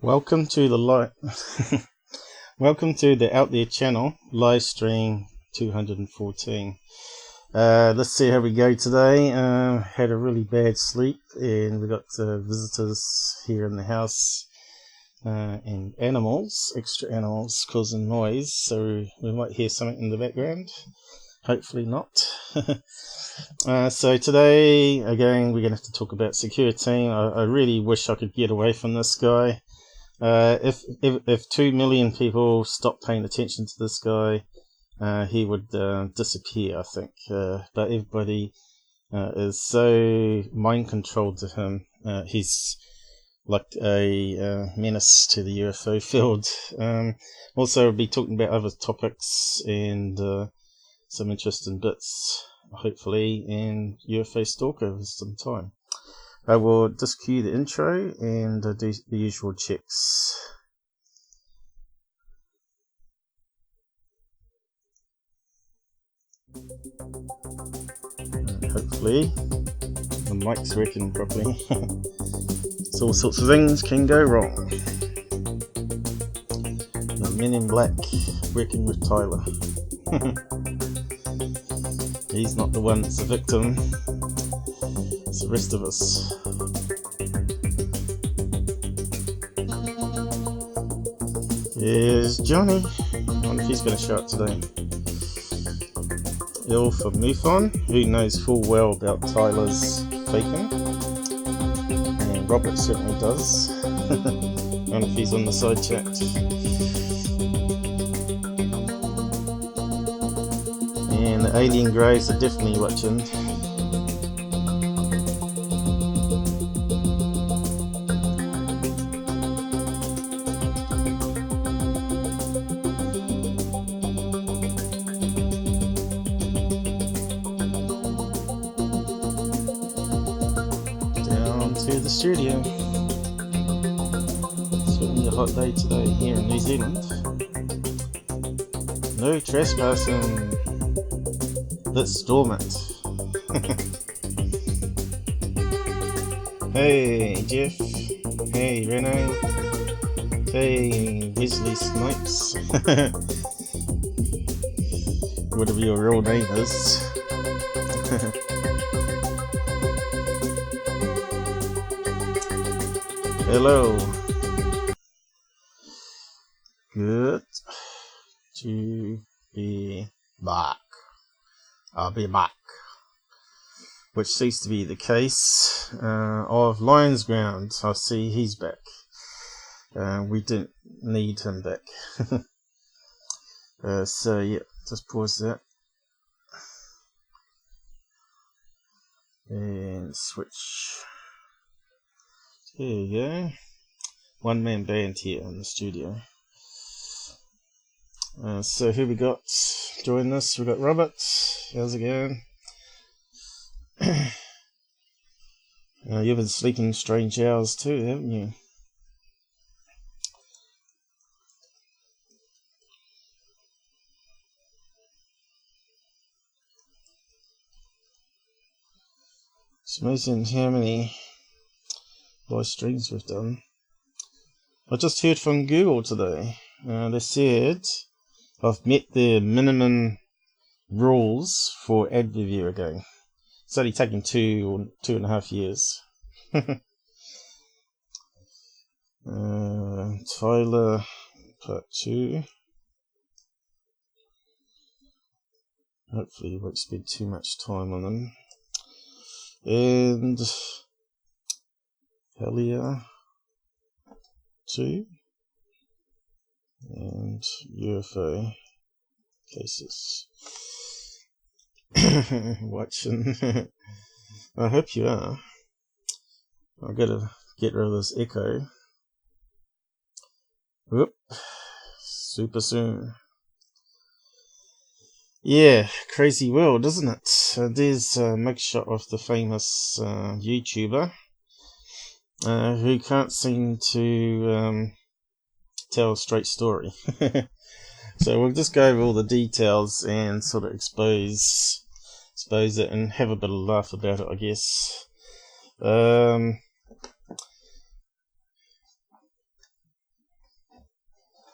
Welcome to the welcome to the Out There channel live stream 214. Let's see how we go today. Had a really bad sleep, and we got visitors here in the house, and animals, extra animals causing noise, so we might hear something in the background. Hopefully not. So today again we're going to have to talk about Secureteam. I really wish I could get away from this guy. If 2 million people stopped paying attention to this guy, he would disappear, I think. But everybody is so mind controlled to him. He's like a menace to the UFO field. Also, we'll be talking about other topics and some interesting bits, hopefully, in UFO Stalker over some time. I will just cue the intro and do the usual checks. Hopefully the mic's working properly. So all sorts of things can go wrong. The Men in Black working with Tyler. He's not the one that's the victim. It's the rest of us. Here's Johnny. I wonder if he's going to show up today. Ill for MUFON, who knows full well about Tyler's faking. And Robert certainly does. I wonder if he's on the side chat. And the alien greys are definitely watching. To the studio. Certainly a hot day today here in New Zealand. No trespassing. Let's storm it. Hey Jeff. Hey Reno. Hey Wesley Snipes. Whatever your real name is. Hello. Good to be back. I'll be back. Which seems to be the case of Lion's Ground. I see he's back. We didn't need him back. So yeah, just pause that. And switch. Here you go. One man band here in the studio. So who we got joining us? We got Robert. How's it going? You've been sleeping strange hours too, haven't you? It's amazing how many live streams we've done. I just heard from Google today. They said I've met the minimum rules for ad review again. It's only taken 2.5 years. Tyler part 2. Hopefully you won't spend too much time on them. And Hellier 2 and UFO cases. Watching. I hope you are. I've got to get rid of this echo. Whoop. Super soon. Yeah, crazy world, isn't it? There's a mugshot of the famous YouTuber who can't seem to tell a straight story. So we'll just go over all the details and sort of expose it and have a bit of a laugh about it, I guess.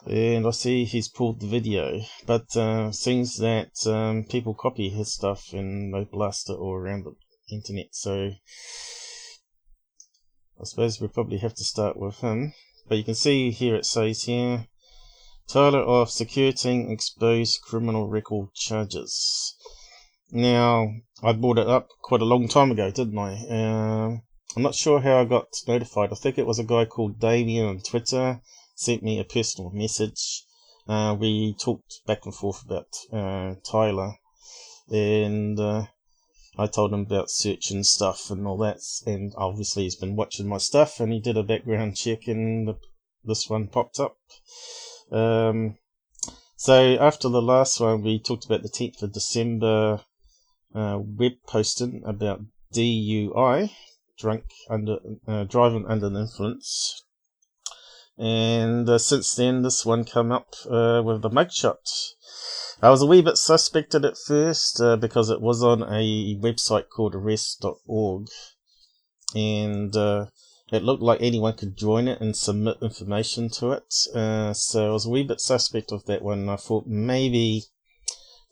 and I see he's pulled the video, but seems that people copy his stuff and they blast it all around the internet, so I suppose we probably have to start with him. But you can see here it says here, Tyler of Secureteam exposed criminal record charges. Now, I brought it up quite a long time ago, didn't I? I'm not sure how I got notified. I think it was a guy called Damien on Twitter sent me a personal message. We talked back and forth about Tyler, and I told him about search and stuff and all that, and obviously he's been watching my stuff, and he did a background check, and this one popped up. So after the last one, we talked about the 10th of December web posting about DUI, driving under the influence, and since then this one come up with the mugshot. I was a wee bit suspected at first because it was on a website called arrest.org, and it looked like anyone could join it and submit information to it, so I was a wee bit suspect of that one. I thought maybe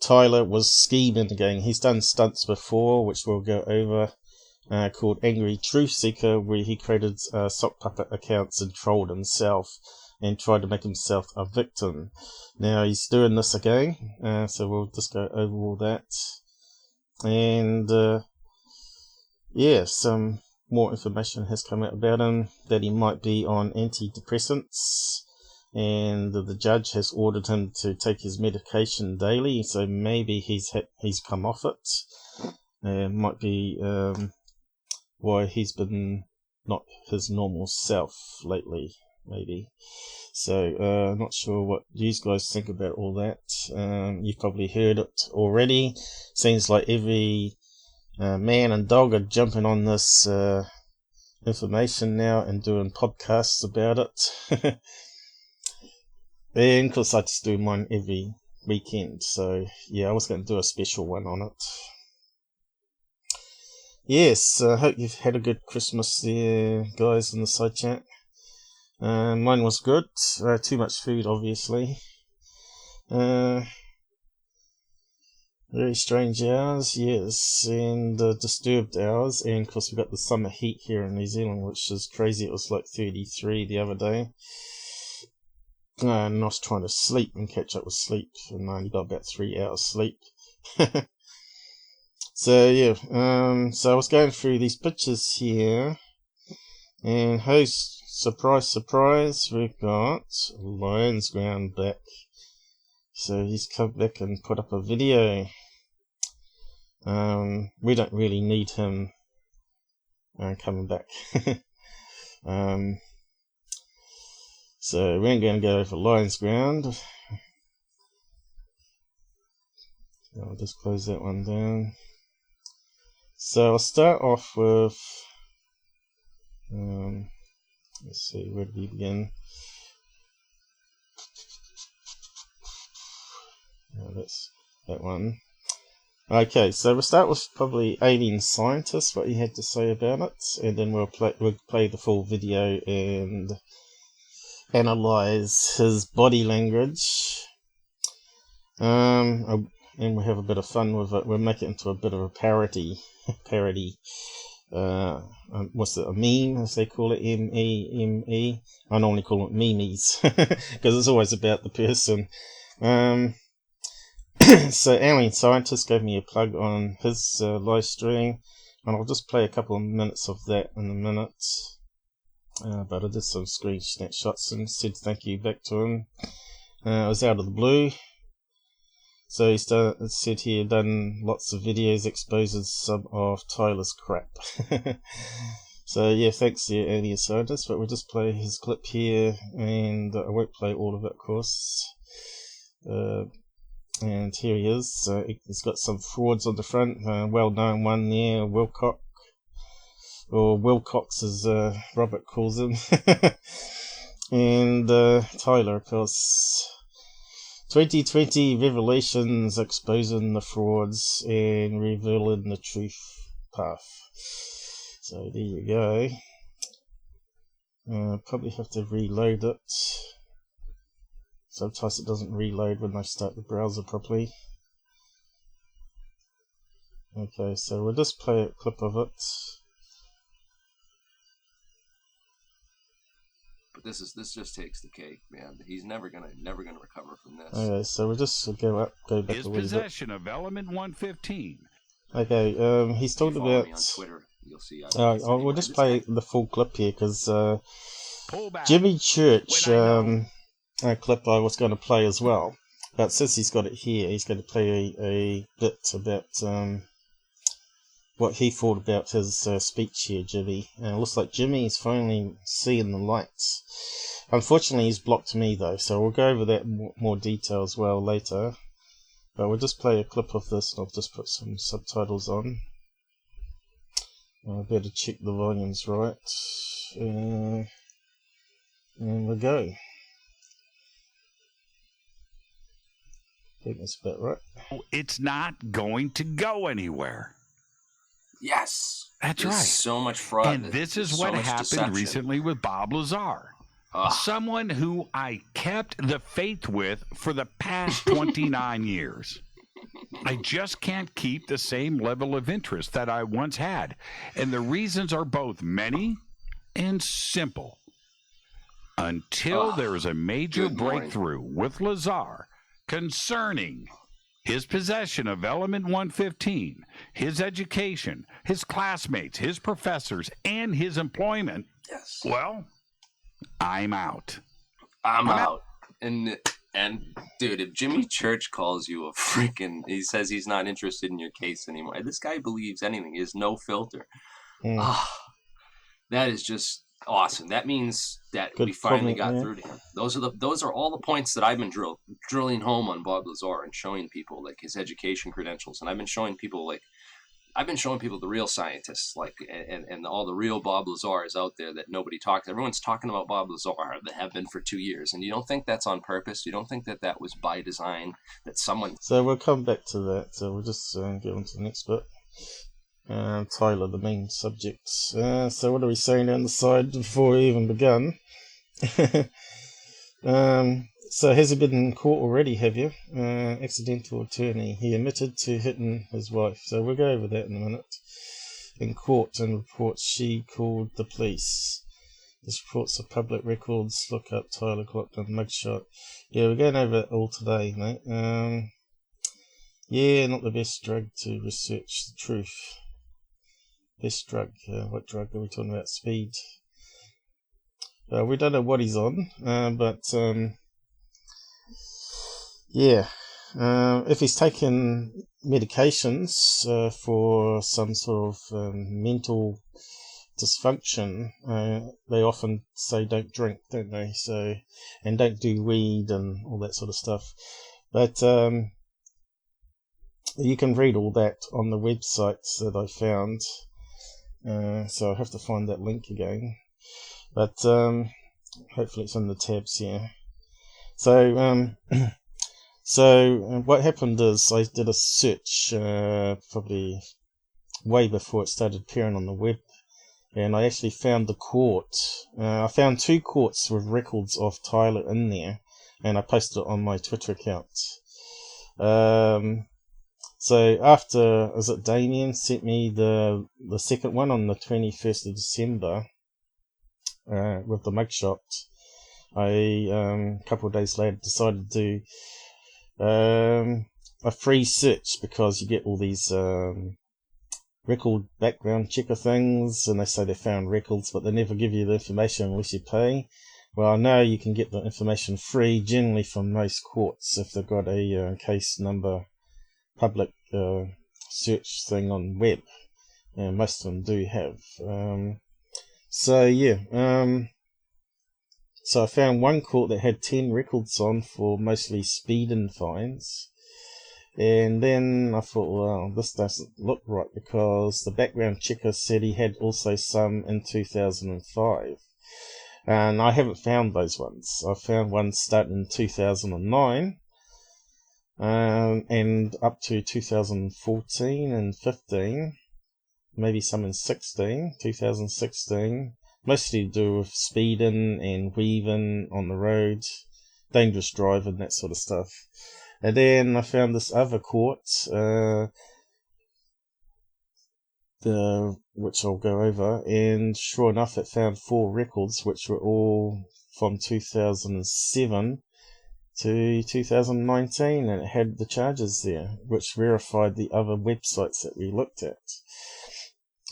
Tyler was scheming again. He's done stunts before, which we'll go over, called Angry Truth Seeker, where he created sock puppet accounts and trolled himself and tried to make himself a victim. Now he's doing this again, so we'll just go over all that. And yeah, some more information has come out about him, that he might be on antidepressants, and the judge has ordered him to take his medication daily, so maybe he's come off it. Might be why he's been not his normal self lately, maybe. So not sure what you guys think about all that. You've probably heard it already. Seems like every man and dog are jumping on this information now and doing podcasts about it. And of course I just do mine every weekend, so yeah, I was going to do a special one on it. Yes, I hope you've had a good Christmas there, guys, in the side chat. Mine was good. Too much food, obviously. Very strange hours, yes, and disturbed hours, and of course we've got the summer heat here in New Zealand, which is crazy. It was like 33 the other day. And I was trying to sleep and catch up with sleep, and I only got about 3 hours sleep. So yeah, so I was going through these pictures here, and hey, surprise, surprise, we've got Lion's Ground back. So he's come back and put up a video. We don't really need him coming back. So we ain't going to go for Lion's Ground. I'll just close that one down. So I'll start off with, let's see, where do we begin? That's that one. Okay, so we'll start with probably Alien Scientist, what he had to say about it, and then we'll play the full video and analyze his body language. And we'll have a bit of fun with it. We'll make it into a bit of a parody. What's it, a meme, as they call it, M-E-M-E. I normally call it memes, because it's always about the person. So Alien Scientist gave me a plug on his live stream, and I'll just play a couple of minutes of that in a minute. But I did some screen snapshots and said thank you back to him. It was out of the blue. So he said he had done lots of videos exposing some of Tyler's crap. So yeah, thanks to Alien Scientist, but we'll just play his clip here, and I won't play all of it, of course. And here he is. He's got some frauds on the front. Well-known one there, Wilcox, or Wilcox as Robert calls him. And Tyler, of course. 2020 revelations exposing the frauds and revealing the truth path. So there you go. Probably have to reload it. Sometimes it doesn't reload when I start the browser properly. Okay, so we'll just play a clip of it. But this just takes the cake, man. He's never gonna recover from this. Okay, so we'll just go back a little bit. His possession of Element 115. Okay, he's talking about. Me on Twitter, you'll see. We'll just play the full clip here because Jimmy Church clip I was going to play as well. But since he's got it here, he's going to play a bit about what he thought about his speech here, Jimmy. And it looks like Jimmy is finally seeing the lights. Unfortunately, he's blocked me though, so we'll go over that in more detail as well later. But we'll just play a clip of this, and I'll just put some subtitles on. I better check the volumes right. And we'll go. I think that's about right. It's not going to go anywhere. Yes. That's right. So much fraud. And this is what happened recently with Bob Lazar. Someone who I kept the faith with for the past 29 years. I just can't keep the same level of interest that I once had. And the reasons are both many and simple. Until there is a major breakthrough with Lazar concerning his possession of Element 115, his education, his classmates, his professors, and his employment, well, I'm out. I'm out. And dude, if Jimmy Church calls you a freaking, he says he's not interested in your case anymore. This guy believes anything. He has no filter. That is just awesome. That means that we finally got through to him. Those are all the points that I've been drilling home on Bob Lazar and showing people like his education credentials. And I've been showing people the real scientists, like, and all the real Bob Lazars out there that nobody talks. Everyone's talking about Bob Lazar, that have been for 2 years. And you don't think that's on purpose? You don't think that was by design, that someone... So we'll come back to that. So we'll just get on to the next bit. Tyler, the main subject. So what are we saying down the side before we even begun? So has he been in court already, have you? Accidental attorney. He admitted to hitting his wife. So we'll go over that in a minute. In court and reports she called the police. This reports of public records. Look up Tyler Glockner mugshot. Yeah, we're going over it all today, mate. Yeah, not the best drug to research the truth. Best drug. What drug are we talking about? Speed. We don't know what he's on, but yeah, if he's taking medications for some sort of mental dysfunction, they often say don't drink, don't they? So, and don't do weed and all that sort of stuff. But you can read all that on the websites that I found. So I'll have to find that link again. But hopefully it's in the tabs here. So what happened is I did a search probably way before it started appearing on the web, and I actually found the court. I found 2 courts with records of Tyler in there, and I posted it on my Twitter account. So after, is it Damien sent me the second one on the 21st of December with the mugshot, I a couple of days later decided to do a free search, because you get all these record background checker things, and they say they found records, but they never give you the information unless you pay. Well, I know you can get the information free generally from most courts if they've got a case number public search thing on web, and most of them do have. So yeah, so I found one court that had 10 records on for mostly speeding fines, and then I thought, well, this doesn't look right, because the background checker said he had also some in 2005, and I haven't found those ones. I found ones starting in 2009 and up to 2014 and 15, maybe some in 2016, mostly to do with speeding and weaving on the road dangerous drive and that sort of stuff. And then I found this other court, which I'll go over, and sure enough it found 4 records which were all from 2007 to 2019, and it had the charges there, which verified the other websites that we looked at.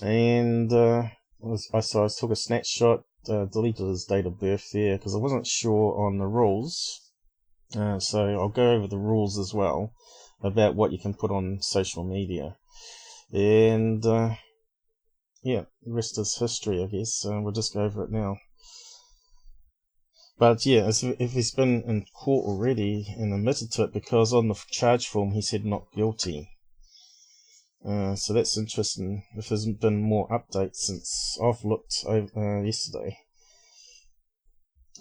And I took a snapshot, deleted his date of birth there because I wasn't sure on the rules. So I'll go over the rules as well about what you can put on social media. And yeah, the rest is history, I guess. We'll just go over it now. But yeah, if he's been in court already and admitted to it, because on the charge form he said not guilty. So that's interesting. If there's been more updates since I've looked yesterday.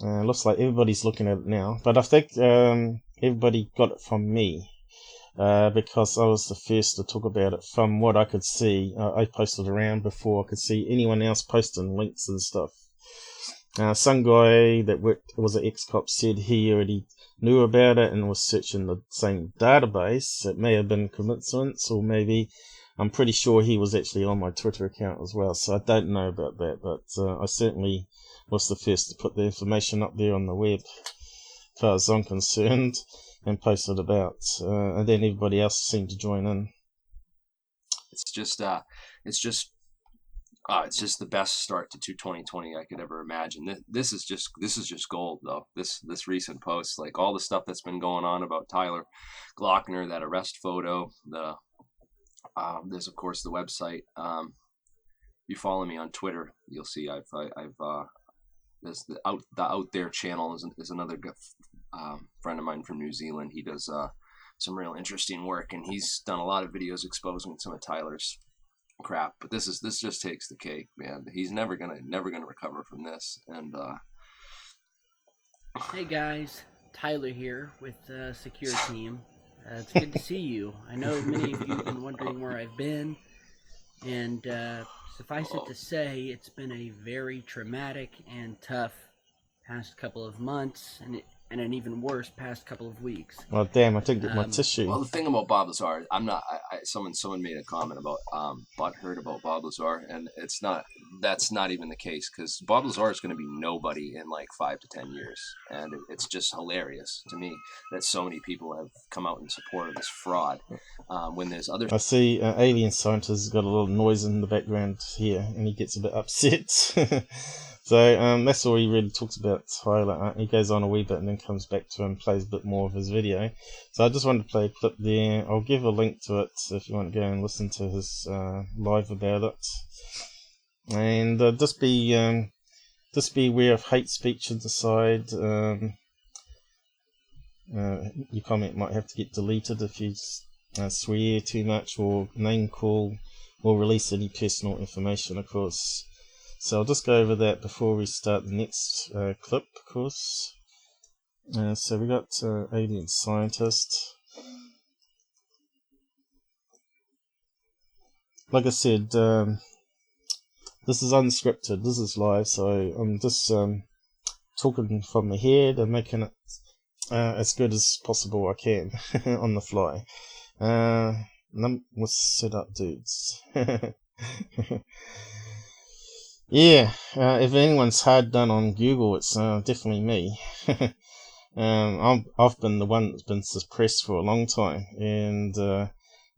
Looks like everybody's looking at it now. But I think everybody got it from me. Because I was the first to talk about it from what I could see. I posted around before I could see anyone else posting links and stuff. Some guy that was an ex-cop said he already knew about it and was searching the same database. It may have been coincidence, or maybe I'm pretty sure he was actually on my Twitter account as well, so I don't know about that, but I certainly was the first to put the information up there on the web, as far as I'm concerned, and posted about, and then everybody else seemed to join in. It's just the best start to 2020 I could ever imagine. This is just gold, though. This recent post, like all the stuff that's been going on about Tyler Glockner, that arrest photo. There's of course the website. You follow me on Twitter, you'll see I've there's the out there channel is another friend of mine from New Zealand. He does some real interesting work, and he's done a lot of videos exposing some of Tyler's crap. But this just takes the cake, man. He's never gonna recover from this. And hey guys, Tyler here with Secureteam. It's good to see you. I know many of you have been wondering where I've been, and suffice it to say, it's been a very traumatic and tough past couple of months, and an even worse past couple of weeks. Oh damn! I didn't get my tissue. Well, the thing about Bob Lazar, someone made a comment about heard about Bob Lazar, and that's not even the case, because Bob Lazar is going to be nobody in like 5 to 10 years, and it's just hilarious to me that so many people have come out in support of this fraud. When there's other, I see alien scientist got a little noise in the background here, and he gets a bit upset. So that's all he really talks about, Tyler. He goes on a wee bit and then comes back to him, plays a bit more of his video. So I just wanted to play a clip there. I'll give a link to it if you want to go and listen to his live about it. And just be aware of hate speech on the side. Your comment might have to get deleted if you swear too much or name call or release any personal information, of course. So I'll just go over that before we start the next clip, of course. So we got alien scientist. Like I said, this is unscripted. This is live, so I'm just talking from my head and making it as good as possible I can on the fly. What's set up, dudes? Yeah, if anyone's hard done on Google, it's definitely me. I've been the one that's been suppressed for a long time, and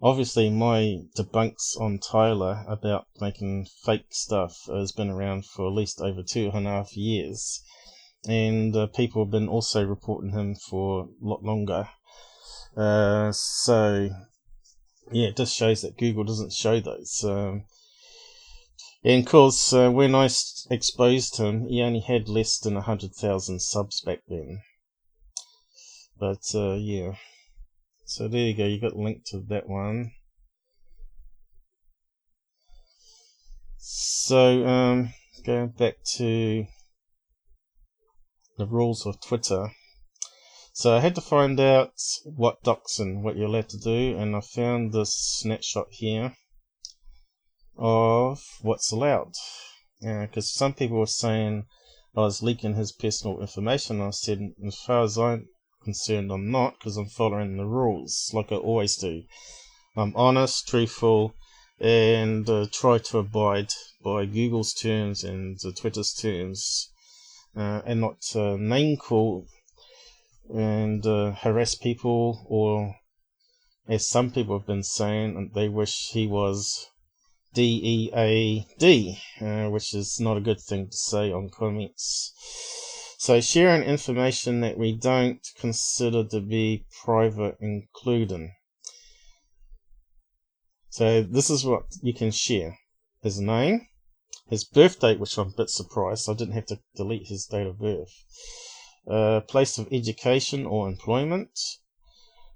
obviously my debunks on Tyler about making fake stuff has been around for at least over 2.5 years, and people have been also reporting him for a lot longer. So yeah, it just shows that Google doesn't show those. And of course, when I exposed him, he only had less than 100,000 subs back then. But yeah, so there you go. You got a link to that one. So going back to the rules of Twitter. So I had to find out what doxing, what you're allowed to do, and I found this snapshot here of what's allowed. Because some people were saying I was leaking his personal information. I said, as far as I'm concerned, I'm not, because I'm following the rules like I always do. I'm honest, truthful, and try to abide by Google's terms and Twitter's terms, and not name call and harass people, or as some people have been saying, they wish he was DEAD, which is not a good thing to say on comments. So sharing information that we don't consider to be private, including. So this is what you can share. His name, his birth date, which I'm a bit surprised I didn't have to delete his date of birth, place of education or employment,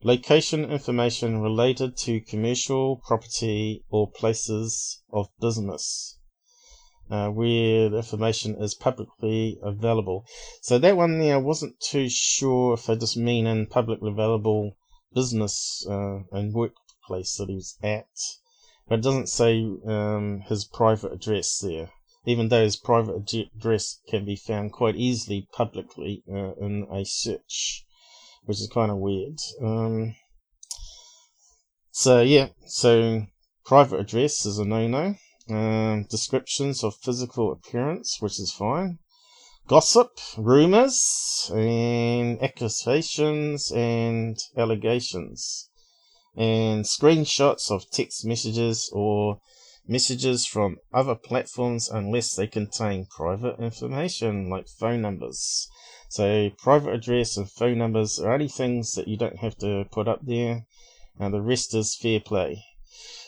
location information related to commercial property or places of business, where the information is publicly available. So that one there, I wasn't too sure if they just mean in publicly available business and workplace that he was at. But it doesn't say his private address there, even though his private address can be found quite easily publicly in a search, which is kind of weird. So private address is a no-no. Descriptions of physical appearance, which is fine. Gossip, rumors, and accusations and allegations. And screenshots of text messages or messages from other platforms unless they contain private information like phone numbers. So private address and phone numbers are only things that you don't have to put up there, and the rest is fair play.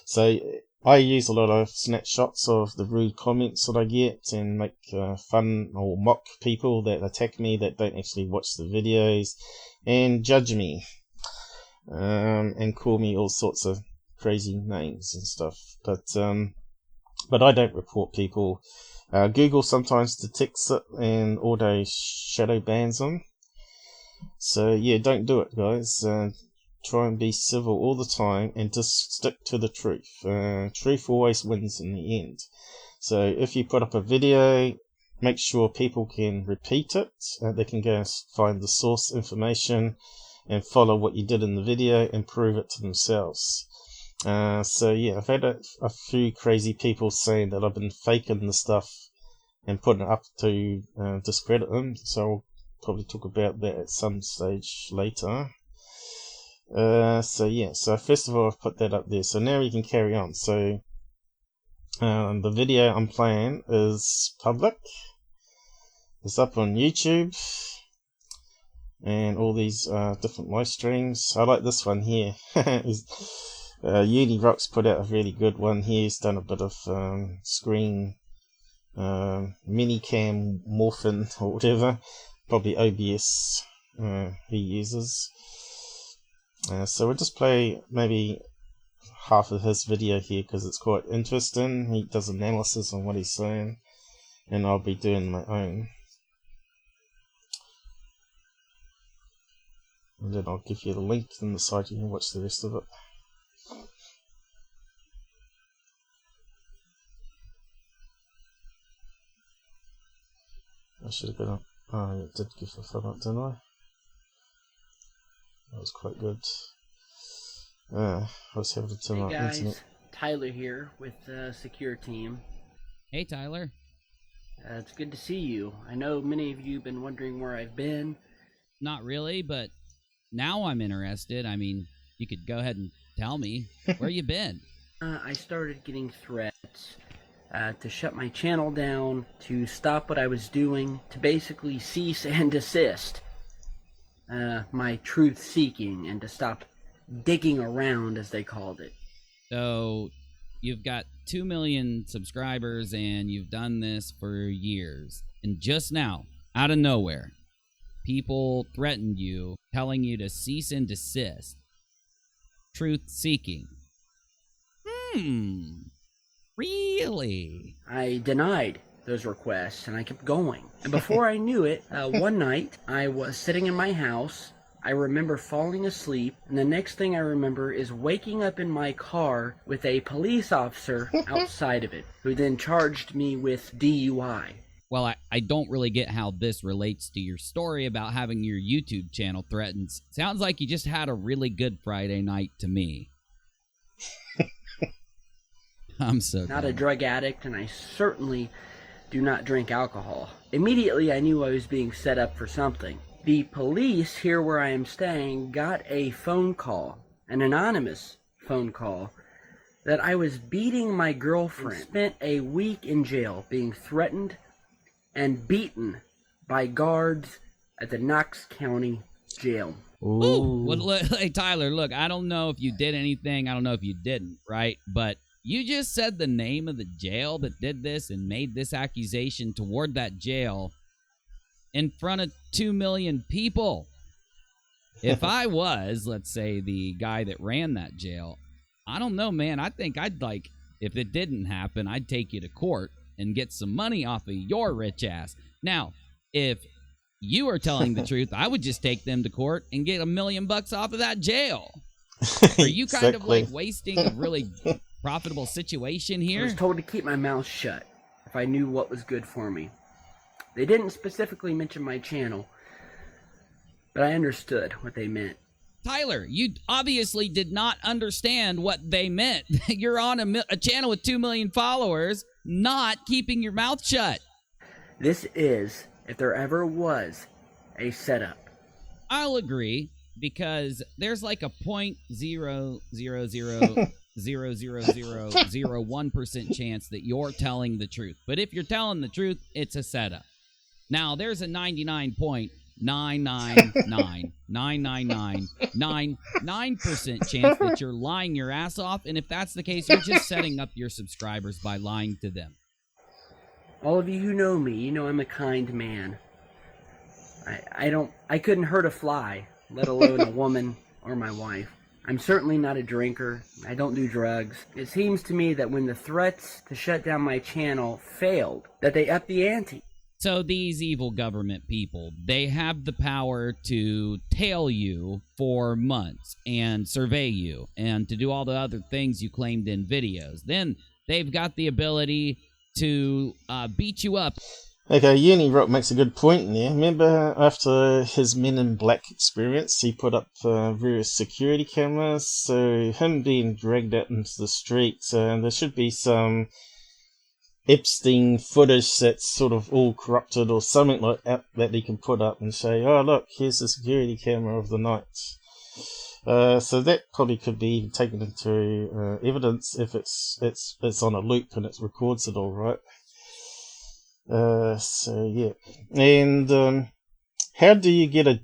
So I use a lot of snapshots of the rude comments that I get and make fun or mock people that attack me that don't actually watch the videos and judge me. And call me all sorts of crazy names and stuff, but I don't report people. Google sometimes detects it and auto shadow bans them. So yeah, don't do it, guys. Try and be civil all the time and just stick to the truth. Truth always wins in the end. So if you put up a video, make sure people can repeat it. They can go and find the source information and follow what you did in the video and prove it to themselves. So yeah, I've had a few crazy people saying that I've been faking the stuff and putting it up to discredit them, so I'll probably talk about that at some stage later. So first of all, I've put that up there, so now you can carry on. So the video I'm playing is public. It's up on YouTube and all these different live streams. I like this one here. Unirocks put out a really good one here. He's done a bit of screen minicam morphing or whatever, probably OBS he uses. So we'll just play maybe half of his video here because it's quite interesting. He does analysis on what he's saying, and I'll be doing my own. And then I'll give you the link on the side, you can watch the rest of it. I should have got up. Oh, it did give a thumb up, didn't I? That was quite good. I was having to turn my internet. Tyler here with Secureteam. Hey, Tyler. It's good to see you. I know many of you have been wondering where I've been. Not really, but now I'm interested. I mean, you could go ahead and tell me where you been. I started getting threats to shut my channel down, to stop what I was doing, to basically cease and desist my truth seeking, and to stop digging around, as they called it. So you've got 2 million subscribers and you've done this for years, and just now, out of nowhere, people threatened you, telling you to cease and desist. Truth seeking. Really? I denied those requests, and I kept going. And before I knew it, one night, I was sitting in my house. I remember falling asleep, and the next thing I remember is waking up in my car with a police officer outside of it, who then charged me with DUI. well, I don't really get how this relates to your story about having your YouTube channel threatened. Sounds like you just had a really good Friday night to me. I'm so not dumb. a drug addict, and I certainly do not drink alcohol. Immediately, I knew I was being set up for something. The police here where I am staying got a phone call, an anonymous phone call, that I was beating my girlfriend. Spent a week in jail being threatened and beaten by guards at the Knox County Jail. Ooh. Well, hey, Tyler, look, I don't know if you did anything. I don't know if you didn't, right? But you just said the name of the jail that did this and made this accusation toward that jail in front of 2 million people. If I was, let's say, the guy that ran that jail, I don't know, man. I think I'd like, if it didn't happen, I'd take you to court and get some money off of your rich ass. Now, if you are telling the truth, I would just take them to court and get $1 million off of that jail. Are you kind of like wasting a really profitable situation here? I was told to keep my mouth shut if I knew what was good for me. They didn't specifically mention my channel, but I understood what they meant. Tyler, you obviously did not understand what they meant. You're on a channel with 2 million followers, not keeping your mouth shut. This is, if there ever was, a setup. I'll agree, because there's like a 0.0000001% chance that you're telling the truth. But if you're telling the truth, it's a setup. Now, there's a 99.9999999% chance that you're lying your ass off, and if that's the case, you're just setting up your subscribers by lying to them. All of you who know me, you know I'm a kind man. I couldn't hurt a fly, let alone a woman or my wife. I'm certainly not a drinker. I don't do drugs. It seems to me that when the threats to shut down my channel failed, that they upped the ante. So these evil government people, they have the power to tail you for months and survey you and to do all the other things you claimed in videos. Then they've got the ability to beat you up. Okay, Unirock makes a good point there. Remember after his Men in Black experience, he put up various security cameras, so him being dragged out into the streets, there should be some Epstein footage that's sort of all corrupted or something like that that he can put up and say, oh look, here's the security camera of the night. So that probably could be taken into evidence if it's on a loop and it records it all right. So yeah, and how do you get a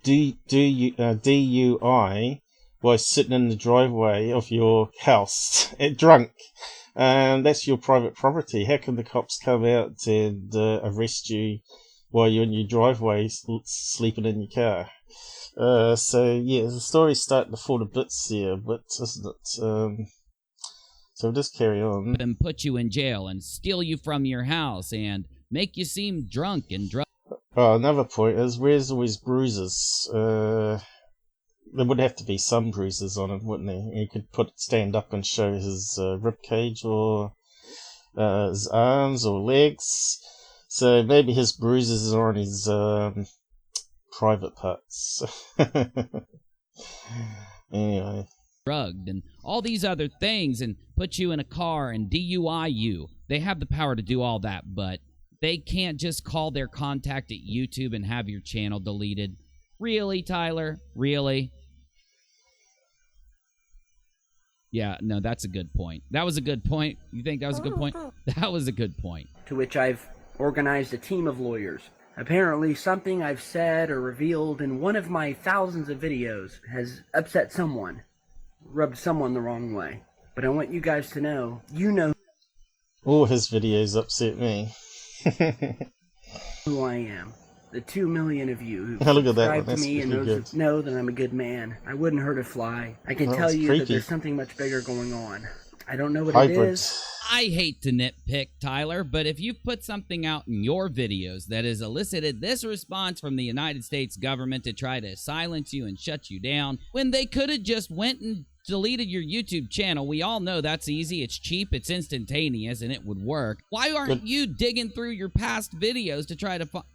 DUI while sitting in the driveway of your house drunk? That's your private property. How can the cops come out and arrest you while you're in your driveway sleeping in your car? So yeah, the story's starting to fall to bits here, but isn't it? So just carry on. And put you in jail and steal you from your house and make you seem drunk and drunk. Oh, another point is, where's all his bruises? There would have to be some bruises on him, wouldn't there? He could stand up and show his ribcage or his arms or legs. So maybe his bruises are on his private parts. Anyway. Drugged and all these other things and put you in a car and DUI you. They have the power to do all that, but they can't just call their contact at YouTube and have your channel deleted. Really, Tyler? Really? Yeah, no, that's a good point. That was a good point. You think that was a good point? That was a good point. To which I've organized a team of lawyers. Apparently, something I've said or revealed in one of my thousands of videos has upset someone, rubbed someone the wrong way. But I want you guys to know, you know all his videos upset me. who I am. The 2 million of you who look at that subscribe one. to me and those who know that I'm a good man. I wouldn't hurt a fly. I can tell you that there's something much bigger going on. I don't know what it is. I hate to nitpick, Tyler, but if you've put something out in your videos that has elicited this response from the United States government to try to silence you and shut you down, when they could have just went and deleted your YouTube channel. We all know that's easy. It's cheap. It's instantaneous, and it would work. Why aren't you digging through your past videos to try to find...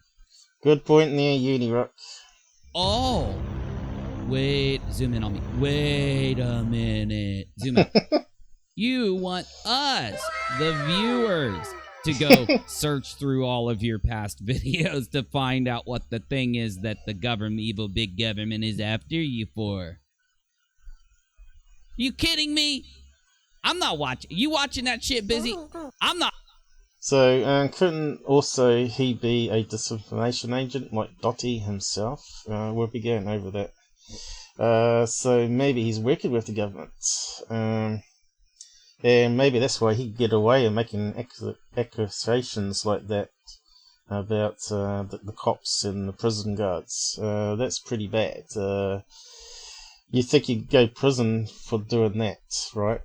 Good point there, Unirock. Oh. Wait. Zoom in on me. Wait a minute. Zoom out. You want us, the viewers, to go search through all of your past videos to find out what the thing is that the government, evil big government, is after you for. You kidding me? I'm not watching. You watching that shit, Busy? I'm not. So, couldn't also he be a disinformation agent like Dottie himself? We'll be going over that. So maybe he's working with the government. And maybe that's why he could get away and making accusations like that about the cops and the prison guards. That's pretty bad. You think you'd go to prison for doing that, right?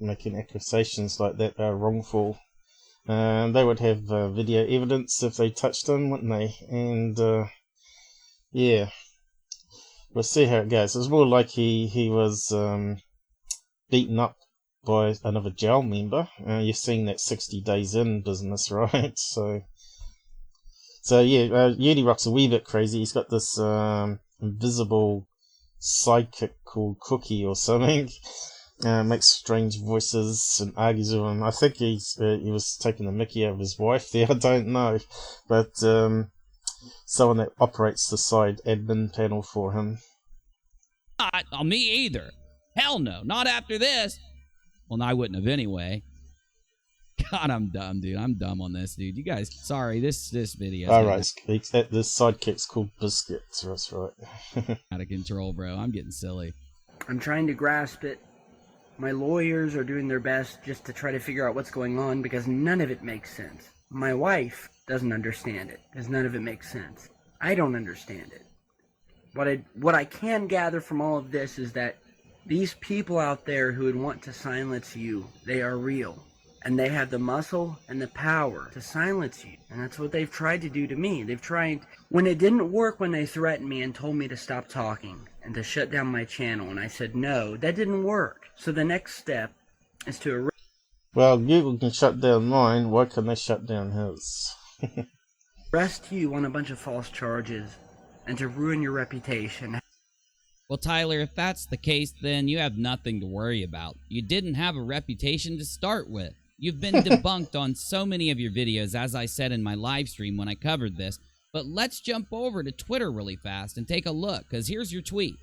Making accusations like that are wrongful. They would have video evidence if they touched him, wouldn't they? And yeah, we'll see how it goes. It's more like he was beaten up by another jail member. You've seen that 60 days in business, right? So yeah, Unirock's a wee bit crazy. He's got this invisible sidekick called Cookie or something. Makes strange voices and argues with him. I think he was taking the mickey out of his wife there. I don't know, but someone that operates the side admin panel for him. Not me either. Hell no, not after this. Well, no, I wouldn't have anyway. God, I'm dumb, dude. I'm dumb on this, dude. You guys, sorry, this video. All right, this sidekick's called Biscuits. That's right. Out of control, bro. I'm getting silly. I'm trying to grasp it. My lawyers are doing their best just to try to figure out what's going on because none of it makes sense. My wife doesn't understand it because none of it makes sense. I don't understand it. What I can gather from all of this is that these people out there who would want to silence you, they are real. And they have the muscle and the power to silence you. And that's what they've tried to do to me. They've tried... When it didn't work when they threatened me and told me to stop talking and to shut down my channel, and I said no, that didn't work. So the next step is to... Well, Google can shut down mine. Why can't they shut down his? arrest you on a bunch of false charges and to ruin your reputation. Well, Tyler, if that's the case, then you have nothing to worry about. You didn't have a reputation to start with. You've been debunked on so many of your videos, as I said in my live stream when I covered this. But let's jump over to Twitter really fast and take a look, because here's your tweet.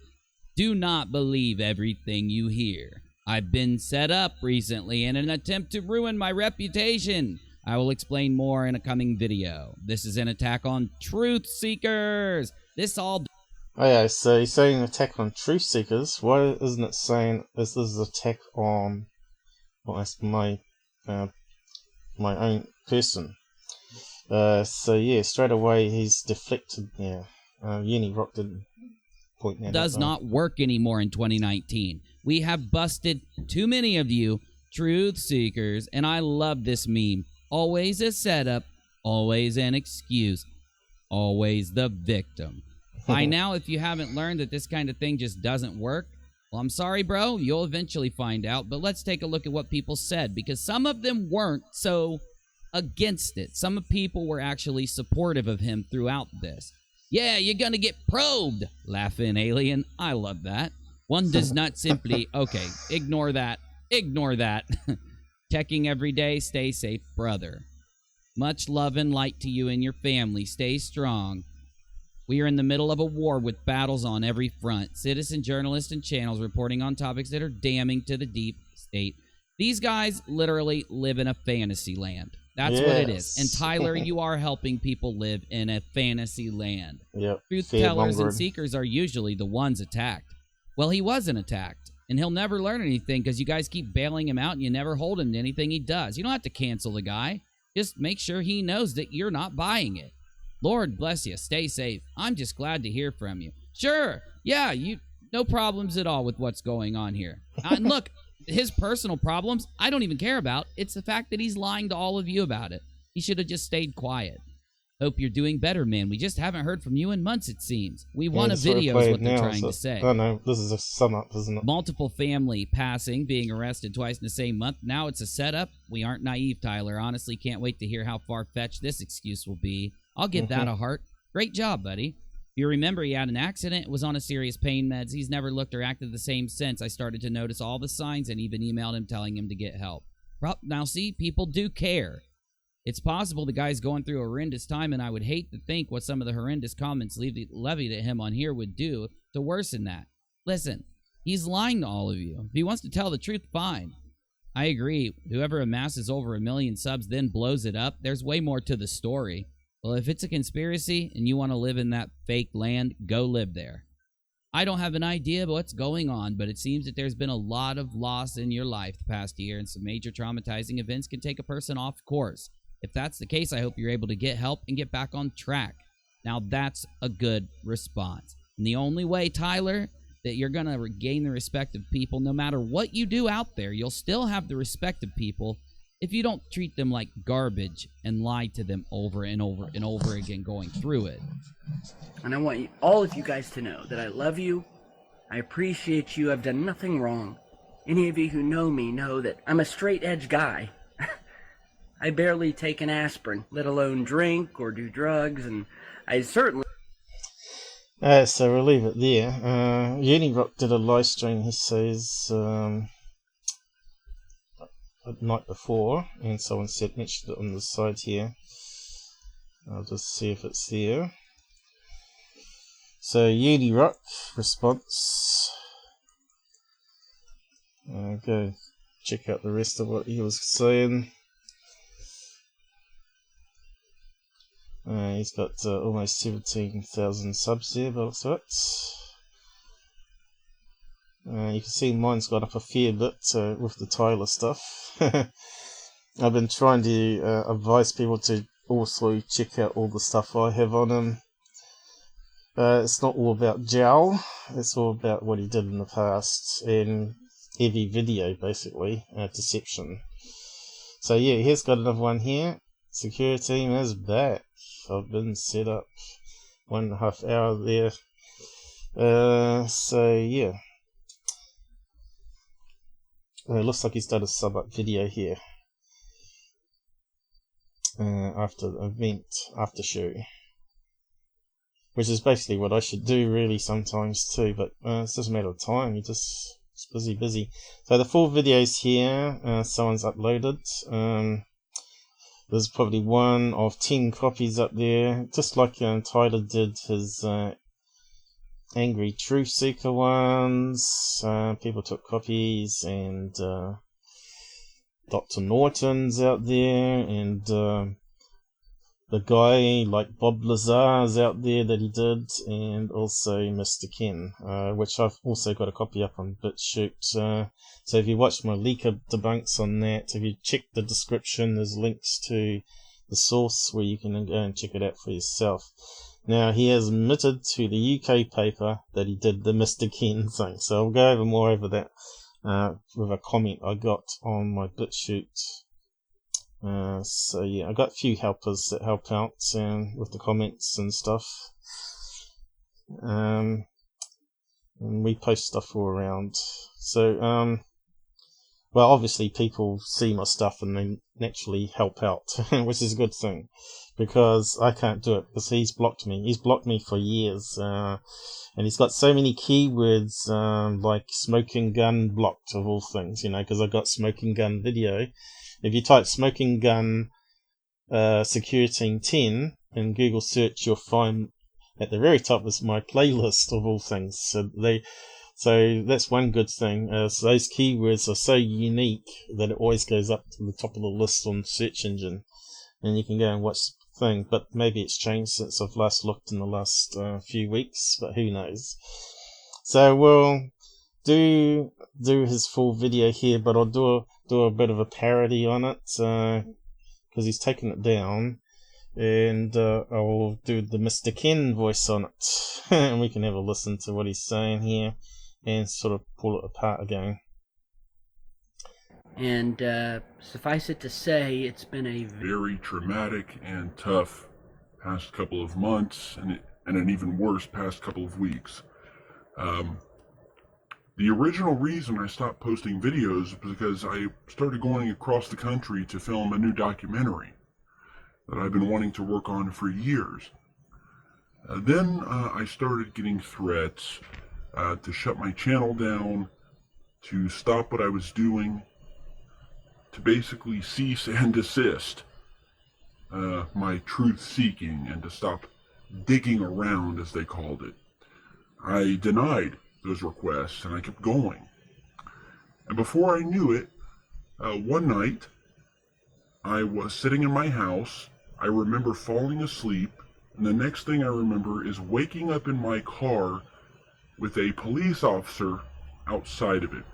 Do not believe everything you hear. I've been set up recently in an attempt to ruin my reputation. I will explain more in a coming video. This is an attack on truth seekers. This all... Oh yeah, so he's saying attack on truth seekers. Why isn't it saying this is an attack on... Well, that's my own person. So yeah, straight away he's deflected. Yeah, Unirock didn't point that out. Does not work anymore in 2019. We have busted too many of you truth seekers, and I love this meme. Always a setup, always an excuse, always the victim. By now, if you haven't learned that this kind of thing just doesn't work, well, I'm sorry, bro. You'll eventually find out. But let's take a look at what people said, because some of them weren't so against it. Some people were actually supportive of him throughout this. Yeah, you're going to get probed, laughing alien. I love that. One does not simply, okay, ignore that. Ignore that. Checking every day. Stay safe, brother. Much love and light to you and your family. Stay strong. We are in the middle of a war with battles on every front. Citizen journalists and channels reporting on topics that are damning to the deep state. These guys literally live in a fantasy land. That's what it is. And Tyler, you are helping people live in a fantasy land. Yep. Truth tellers and seekers are usually the ones attacked. Well, he wasn't attacked. And he'll never learn anything because you guys keep bailing him out and you never hold him to anything he does. You don't have to cancel the guy. Just make sure he knows that you're not buying it. Lord bless you. Stay safe. I'm just glad to hear from you. Sure. Yeah, no problems at all with what's going on here. And look, his personal problems, I don't even care about. It's the fact that he's lying to all of you about it. He should have just stayed quiet. Hope you're doing better, man. We just haven't heard from you in months, it seems. We want a video is what they're trying to say. Oh no, this is a sum up, isn't it? Multiple family passing, being arrested twice in the same month. Now it's a setup. We aren't naive, Tyler. Honestly, can't wait to hear how far-fetched this excuse will be. I'll give that a heart. Great job, buddy. If you remember, he had an accident, was on a serious pain meds. He's never looked or acted the same since. I started to notice all the signs and even emailed him telling him to get help. Now, see, people do care. It's possible the guy's going through a horrendous time, and I would hate to think what some of the horrendous comments levied at him on here would do to worsen that. Listen, he's lying to all of you. If he wants to tell the truth, fine. I agree. Whoever amasses over 1 million subs then blows it up. There's way more to the story. Well, if it's a conspiracy and you want to live in that fake land, go live there. I don't have an idea of what's going on, but it seems that there's been a lot of loss in your life the past year, and some major traumatizing events can take a person off course. If that's the case, I hope you're able to get help and get back on track. Now, that's a good response. And the only way, Tyler, that you're going to regain the respect of people, no matter what you do out there, you'll still have the respect of people if you don't treat them like garbage and lie to them over and over and over again going through it. And I want all of you guys to know that I love you. I appreciate you. I've done nothing wrong. Any of you who know me know that I'm a straight-edge guy. I barely take an aspirin, let alone drink or do drugs, and I certainly... So we'll leave it there. Unirock did a live stream, he says, the night before, and someone mentioned it on the side here. I'll just see if it's there. So Unirock response. Go check out the rest of what he was saying. He's got almost 17,000 subs there, by the looks of it. You can see mine's got up a fair bit with the Tyler stuff. I've been trying to advise people to also check out all the stuff I have on him. It's not all about Jowl, it's all about what he did in the past, and heavy video, basically, deception. So yeah, here's got another one here. Secureteam is back. I've been set up 1.5 hour there. So yeah. It looks like he's done a sub-up video here. After the event, after show. Which is basically what I should do really sometimes too, but it's just a matter of time. It's busy. So the full video's here. Someone's uploaded. There's probably one of 10 copies up there, just like Tyler did his Angry Truth Seeker ones. People took copies, and Dr. Norton's out there, and the guy like Bob Lazar's out there that he did, and also Mr. Ken, which I've also got a copy up on BitChute. So if you watch my leaker debunks on that, if you check the description, there's links to the source where you can go and check it out for yourself. Now, he has admitted to the UK paper that he did the Mr. Ken thing, so I'll go over more over that with a comment I got on my BitChute. So yeah, I got a few helpers that help out with the comments and stuff. And we post stuff all around. So, well, obviously people see my stuff and they naturally help out, which is a good thing, because I can't do it, because he's blocked me. He's blocked me for years, and he's got so many keywords, like smoking gun blocked, of all things, because I got smoking gun video. If you type smoking gun Secureteam 10 in Google search, you'll find at the very top is my playlist of all things. So that's one good thing. So those keywords are so unique that it always goes up to the top of the list on search engine, and you can go and watch the thing. But maybe it's changed since I've last looked in the last few weeks, but who knows. So we'll do his full video here, but I'll do a bit of a parody on it, because he's taken it down, and I'll do the Mr. Ken voice on it, and we can have a listen to what he's saying here and sort of pull it apart again. And suffice it to say, it's been a very traumatic and tough past couple of months, and an even worse past couple of weeks. The original reason I stopped posting videos was because I started going across the country to film a new documentary that I've been wanting to work on for years. Then I started getting threats to shut my channel down, to stop what I was doing, to basically cease and desist my truth-seeking, and to stop digging around, as they called it. I denied those requests, and I kept going. And before I knew it, one night, I was sitting in my house. I remember falling asleep, and the next thing I remember is waking up in my car with a police officer outside of it,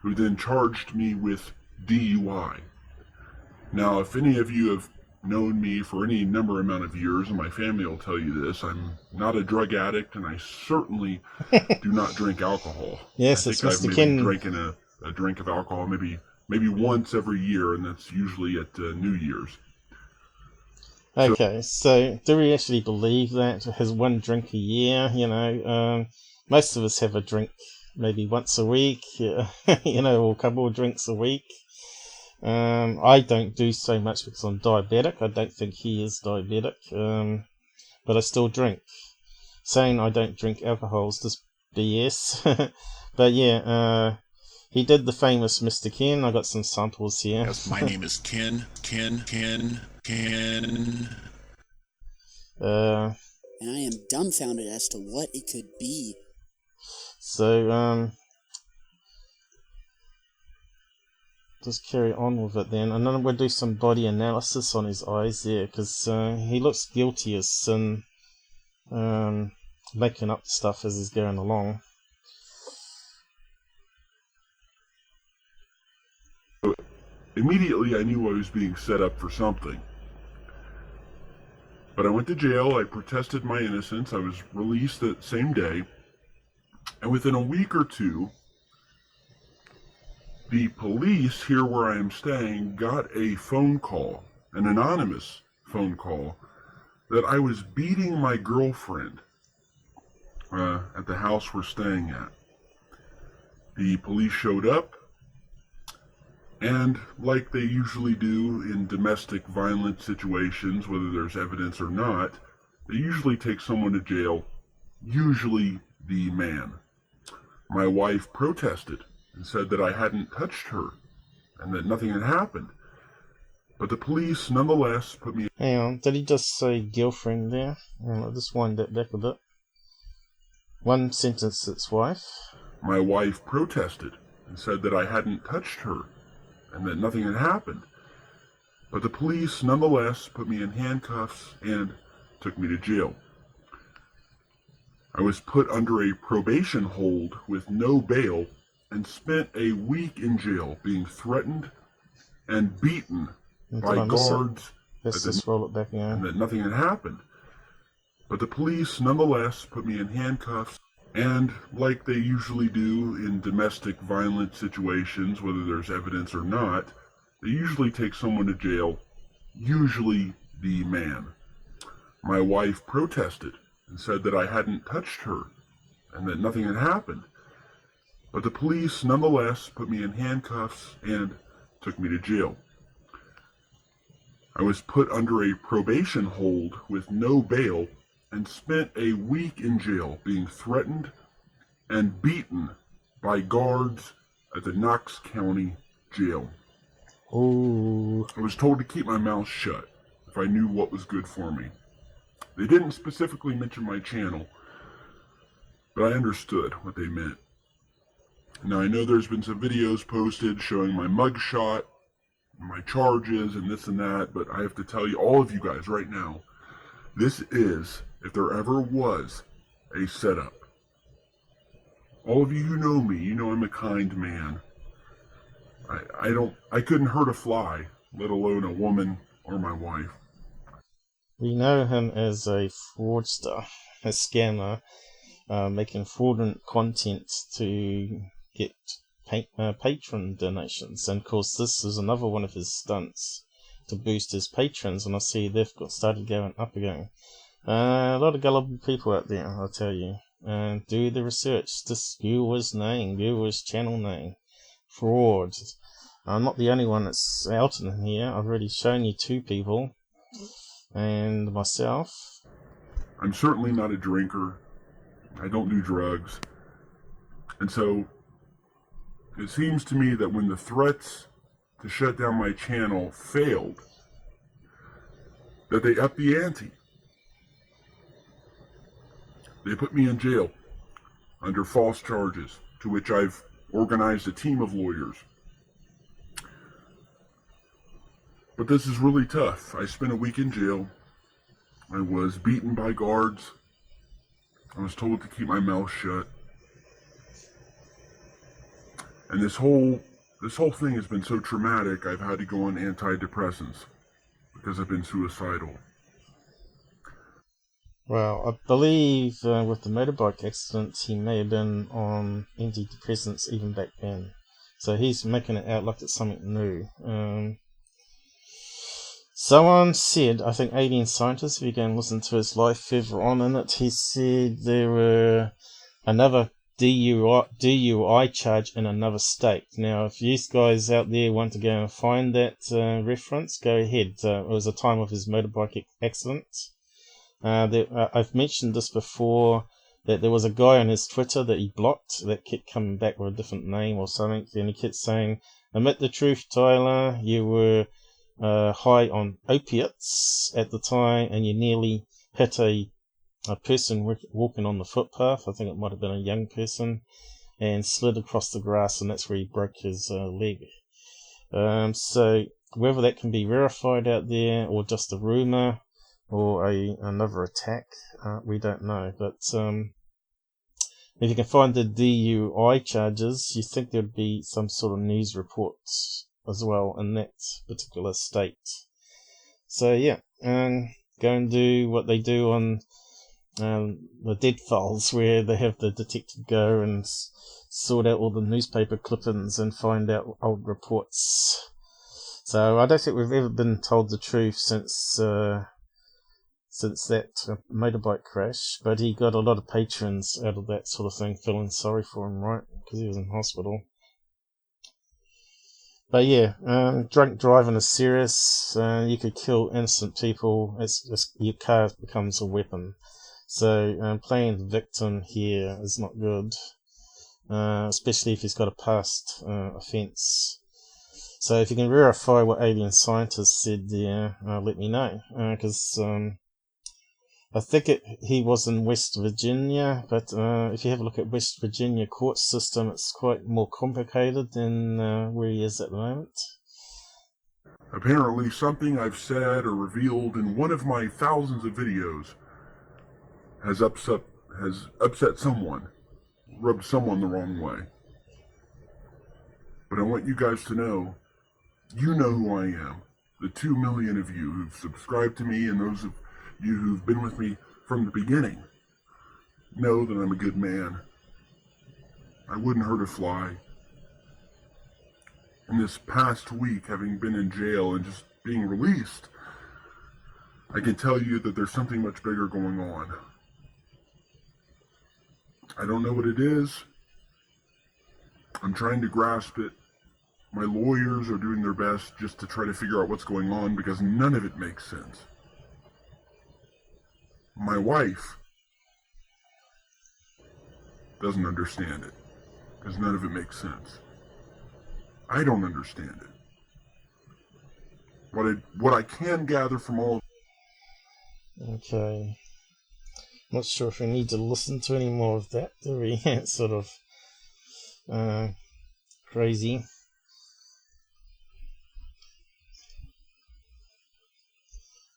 who then charged me with DUI. Now, if any of you have known me for any number amount of years, and my family will tell you this, I'm not a drug addict, and I certainly do not drink alcohol. Yes, I it's think Mr. I've maybe drinking a drink of alcohol maybe once every year, and that's usually at New Year's. Okay, so do we actually believe that? Has one drink a year? Most of us have a drink maybe once a week, or a couple of drinks a week. I don't do so much because I'm diabetic. I don't think he is diabetic, but I still drink. Saying I don't drink alcohol is just BS. But yeah, he did the famous Mr. Ken. I got some samples here. Yes, my name is Ken. And I am dumbfounded as to what it could be. So, just carry on with it then, and then we'll do some body analysis on his eyes there, because he looks guilty as sin, making up stuff as he's going along. Immediately I knew I was being set up for something. But I went to jail, I protested my innocence, I was released that same day, and within a week or two, the police here where I am staying got a phone call, an anonymous phone call, that I was beating my girlfriend at the house we're staying at. The police showed up, and like they usually do in domestic violence situations, whether there's evidence or not, they usually take someone to jail, usually the man. My wife protested and said that I hadn't touched her and that nothing had happened. But the police nonetheless put me... Hang on, did he just say girlfriend there? I'll just wind that back a bit. One sentence, it's wife. My wife protested and said that I hadn't touched her and that nothing had happened. But the police nonetheless put me in handcuffs and took me to jail. I was put under a probation hold with no bail and spent a week in jail being threatened and beaten by guards. Let's just roll it back again. And that nothing had happened. But the police nonetheless put me in handcuffs, and like they usually do in domestic violence situations, whether there's evidence or not, they usually take someone to jail, usually the man. My wife protested and said that I hadn't touched her and that nothing had happened. But the police nonetheless put me in handcuffs and took me to jail. I was put under a probation hold with no bail and spent a week in jail being threatened and beaten by guards at the Knox County Jail. Ooh. I was told to keep my mouth shut if I knew what was good for me. They didn't specifically mention my channel, but I understood what they meant. Now, I know there's been some videos posted showing my mugshot, my charges, and this and that, but I have to tell you, all of you guys right now, this is, if there ever was, a setup. All of you who know me, you know I'm a kind man. I couldn't hurt a fly, let alone a woman or my wife. We know him as a fraudster, a scammer, making fraudulent content to get patron donations. And of course, this is another one of his stunts. to boost his patrons, and I see they've started going up again. A lot of gullible people out there, I'll tell you. Do the research. Just Google his name, Google his channel name. Fraud. I'm not the only one that's out in here. I've already shown you 2 people, and myself. I'm certainly not a drinker. I don't do drugs. And so, it seems to me that when the threats to shut down my channel failed, that they upped the ante. They put me in jail under false charges, to which I've organized a team of lawyers. But this is really tough. I spent a week in jail. I was beaten by guards. I was told to keep my mouth shut. And this whole thing has been so traumatic, I've had to go on antidepressants because I've been suicidal. Well, I believe with the motorbike accident, he may have been on antidepressants even back then. So he's making it out like it's something new. Someone said, I think Alien Scientist, if you go and listen to his live further on in it, he said there were another DUI charge in another state. Now, if you guys out there want to go and find that reference, go ahead. It was the time of his motorbike accident. I've mentioned this before, that there was a guy on his Twitter that he blocked that kept coming back with a different name or something, and he kept saying, admit the truth, Tyler, you were high on opiates at the time, and you nearly hit a person walking on the footpath. I think it might have been a young person, and slid across the grass, and that's where he broke his leg. So whether that can be verified out there, or just a rumor, or another attack, we don't know. But if you can find the DUI charges, you think there'd be some sort of news reports as well in that particular state. So yeah, go and do what they do on the Dead Files, where they have the detective go and sort out all the newspaper clippings and find out old reports. So I don't think we've ever been told the truth since that motorbike crash, but he got a lot of patrons out of that sort of thing, feeling sorry for him, right? Because he was in hospital. But yeah, drunk driving is serious. You could kill innocent people. Your car becomes a weapon. So playing the victim here is not good, especially if he's got a past offence. So if you can verify what Alien Scientist said there, let me know, because I think he was in West Virginia, but if you have a look at West Virginia court system, it's quite more complicated than where he is at the moment. Apparently something I've said or revealed in one of my thousands of videos has upset someone, rubbed someone the wrong way. But I want you guys to know, you know who I am. The 2 million of you who've subscribed to me, and those of you who've been with me from the beginning, know that I'm a good man. I wouldn't hurt a fly. In this past week, having been in jail and just being released, I can tell you that there's something much bigger going on. I don't know what it is. I'm trying to grasp it. My lawyers are doing their best just to try to figure out what's going on, because none of it makes sense. My wife doesn't understand it, because none of it makes sense. I don't understand it. What I can gather from all of Okay. Not sure if we need to listen to any more of that, do we? It's sort of crazy.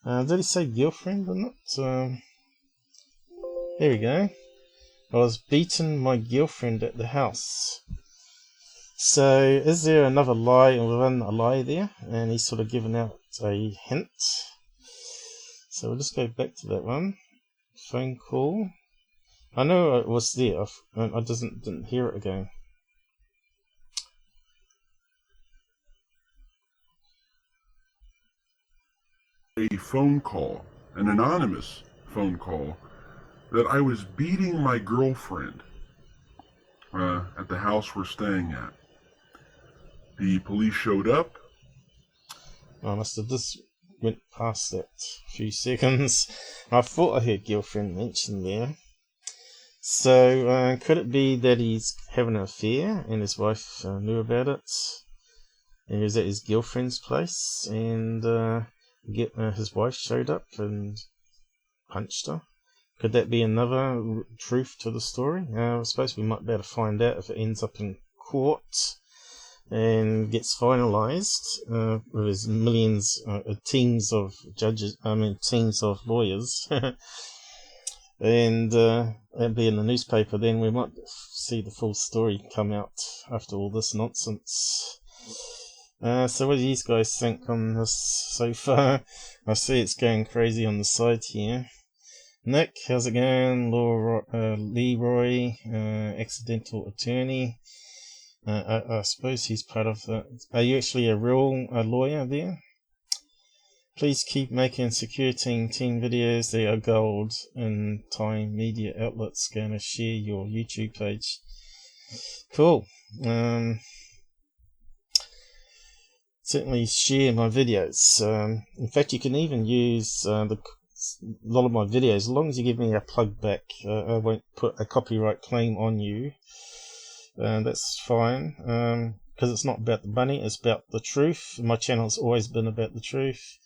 Did he say girlfriend or not? Here we go. I was beaten my girlfriend at the house. So, is there another lie within a lie there? And he's sort of given out a hint. So we'll just go back to that one. Phone call. I know it was there. I didn't hear it again. a phone call, an anonymous phone call, that I was beating my girlfriend at the house we're staying at. The police showed up. I must have just went past that few seconds. I thought I heard girlfriend mentioned there. So, could it be that he's having an affair and his wife knew about it? And he was at his girlfriend's place and his wife showed up and punched her? Could that be another truth to the story? I suppose we might be able to find out if it ends up in court and gets finalised with his millions, teams of judges, teams of lawyers. And that'd be in the newspaper. Then we might see the full story come out after all this nonsense. So what do you guys think on this so far? I see it's going crazy on the side here. Nick, how's it going? Leroy, accidental attorney. I suppose he's part of the... Are you actually a real lawyer there? Please keep making Secureteam 10 videos. They are gold, and Time Media outlets going to share your YouTube page. Cool. Certainly share my videos. In fact, you can even use a lot of my videos, as long as you give me a plug back. I won't put a copyright claim on you. That's fine, because it's not about the money, it's about the truth. My channel's always been about the truth.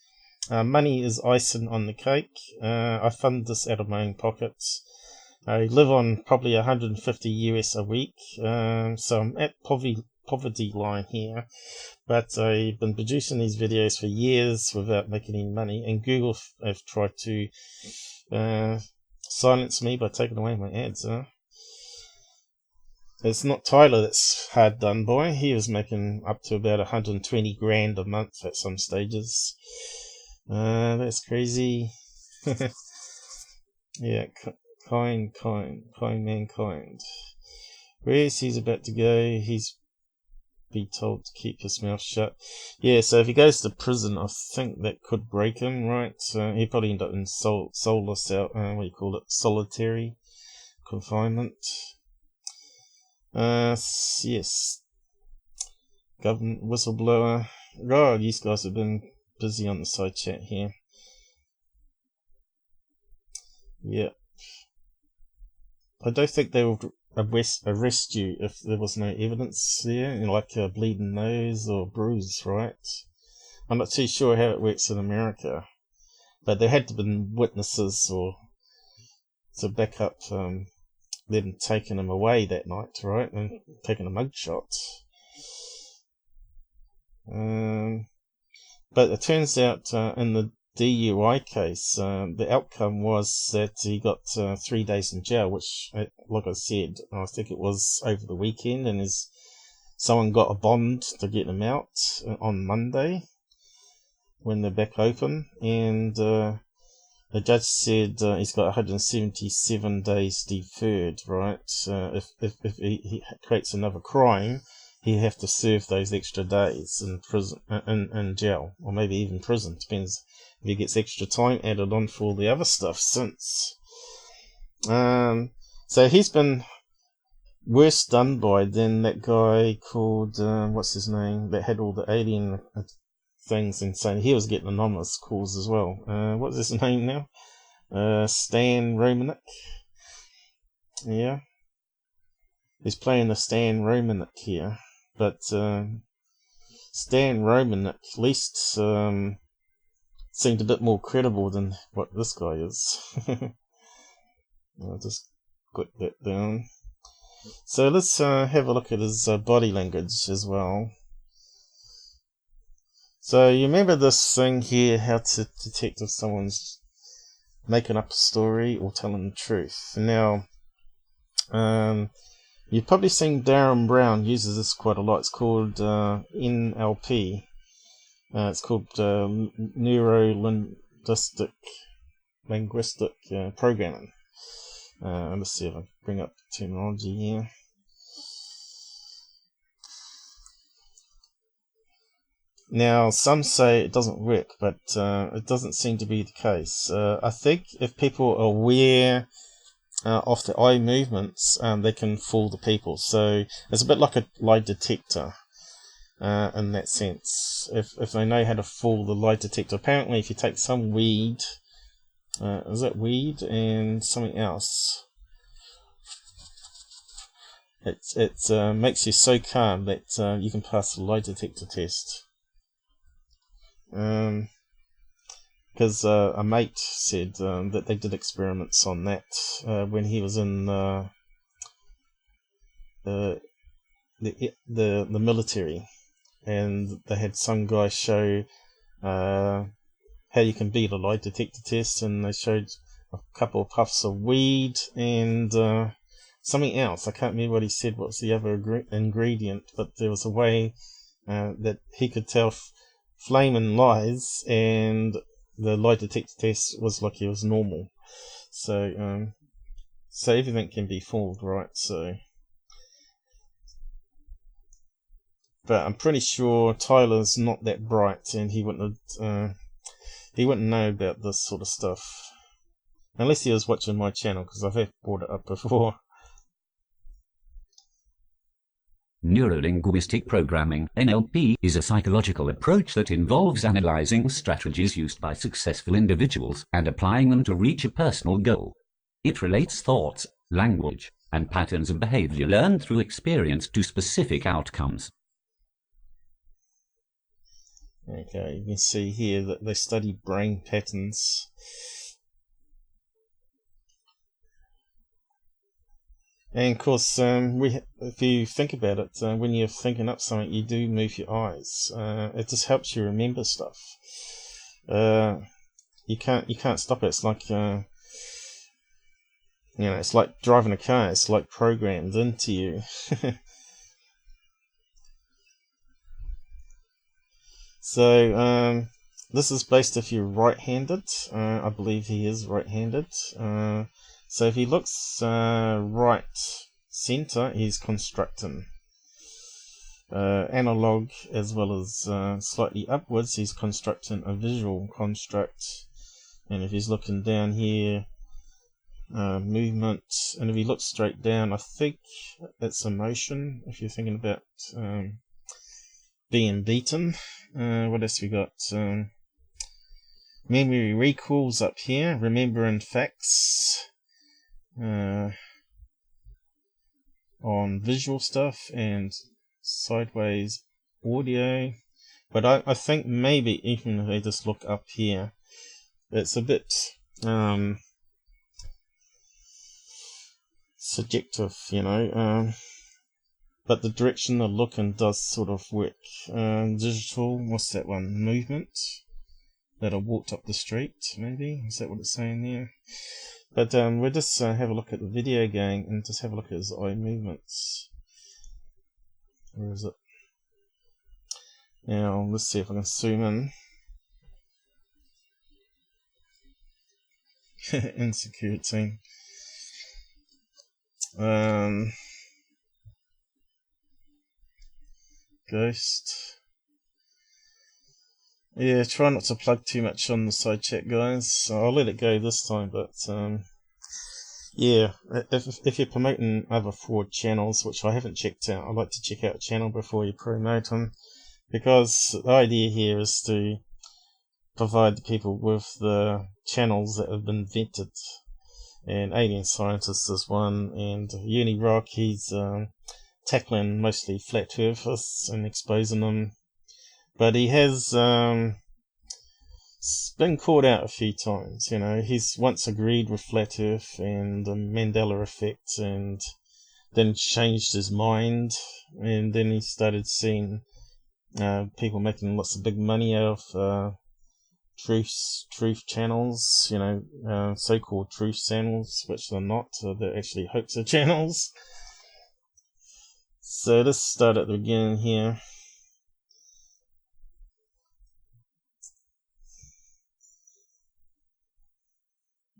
Money is icing on the cake. I fund this out of my own pockets. I live on probably 150 US a week, so I'm at poverty line here. But I've been producing these videos for years without making any money, and Google have tried to silence me by taking away my ads. It's not Tyler that's hard done by. He was making up to about 120 grand a month at some stages. That's crazy. Yeah, kind mankind. Where's he's about to go? He's be told to keep his mouth shut. Yeah, so if he goes to prison, I think that could break him, right? He'll probably end up in solitary confinement. Yes. Government whistleblower. Oh, these guys have been busy on the side chat here. Yeah. I don't think they would arrest you if there was no evidence there, like a bleeding nose or bruise, right? I'm not too sure how it works in America, but there had to have been witnesses or to back up them taking him away that night, right, and taking a mugshot. But it turns out in the DUI case, the outcome was that he got 3 days in jail, which, like I said, I think it was over the weekend, and someone got a bond to get him out on Monday when they're back open, and the judge said he's got 177 days deferred, right? If he creates another crime, he'll have to serve those extra days in prison, in jail, or maybe even prison. Depends if he gets extra time added on for all the other stuff since. So he's been worse done by than that guy called what's his name, that had all the alien things insane. He was getting anonymous calls as well. What's his name now? Stan Romanek. Yeah, he's playing the Stan Romanek here, but Stan Romanek at least seemed a bit more credible than what this guy is. I'll just click that down. So let's have a look at his body language as well. So you remember this thing here, how to detect if someone's making up a story or telling the truth. Now, you've probably seen Darren Brown uses this quite a lot. It's called NLP. It's called neuro-linguistic programming. Let's see if I can bring up the terminology here. Now, some say it doesn't work, but it doesn't seem to be the case. I think if people are aware of the eye movements, they can fool the people. So it's a bit like a lie detector in that sense. If they know how to fool the lie detector. Apparently, if you take some weed, is it weed and something else? It makes you so calm that you can pass the lie detector test. Because a mate said that they did experiments on that when he was in the military, and they had some guy show how you can beat a lie detector test, and they showed a couple of puffs of weed and something else. I can't remember what he said. What was the other ingredient? But there was a way that he could tell flaming lies, and the lie detector test was like it was normal. So so everything can be fooled, right? So, but I'm pretty sure Tyler's not that bright, and he wouldn't know about this sort of stuff unless he was watching my channel, because I've brought it up before. Neurolinguistic programming (NLP) is a psychological approach that involves analyzing strategies used by successful individuals and applying them to reach a personal goal. It relates thoughts, language, and patterns of behavior learned through experience to specific outcomes. Okay, you can see here that they study brain patterns. And of course, if you think about it, when you're thinking up something, you do move your eyes. It just helps you remember stuff. You can't stop it. It's like it's like driving a car. It's like programmed into you. So this is based if you're right-handed. I believe he is right-handed. So if he looks right center, he's constructing. Analog as well as slightly upwards, he's constructing a visual construct. And if he's looking down here, movement. And if he looks straight down, I think that's emotion. If you're thinking about being beaten. What else we got? Memory recalls up here, remembering facts. On visual stuff and sideways audio, but I think maybe even if they just look up here, it's a bit subjective, but the direction they're looking does sort of work. Digital, what's that one? Movement that I walked up the street, maybe? Is that what it's saying there? But we'll just have a look at the video game and just have a look at his eye movements. Where is it? Now, let's see if I can zoom in. In Secureteam. Ghost. Yeah, try not to plug too much on the side chat, guys. I'll let it go this time, but yeah, if you're promoting other fraud channels, which I haven't checked out, I like to check out a channel before you promote them, because the idea here is to provide the people with the channels that have been vetted. And Alien Scientist is one, and Unirock, he's tackling mostly flat earthers and exposing them. But he has been caught out a few times, He's once agreed with Flat Earth and the Mandela Effect, and then changed his mind, and then he started seeing people making lots of big money out of truth channels, so-called truth channels, which they're not, they're actually hoaxer channels. So let's start at the beginning here.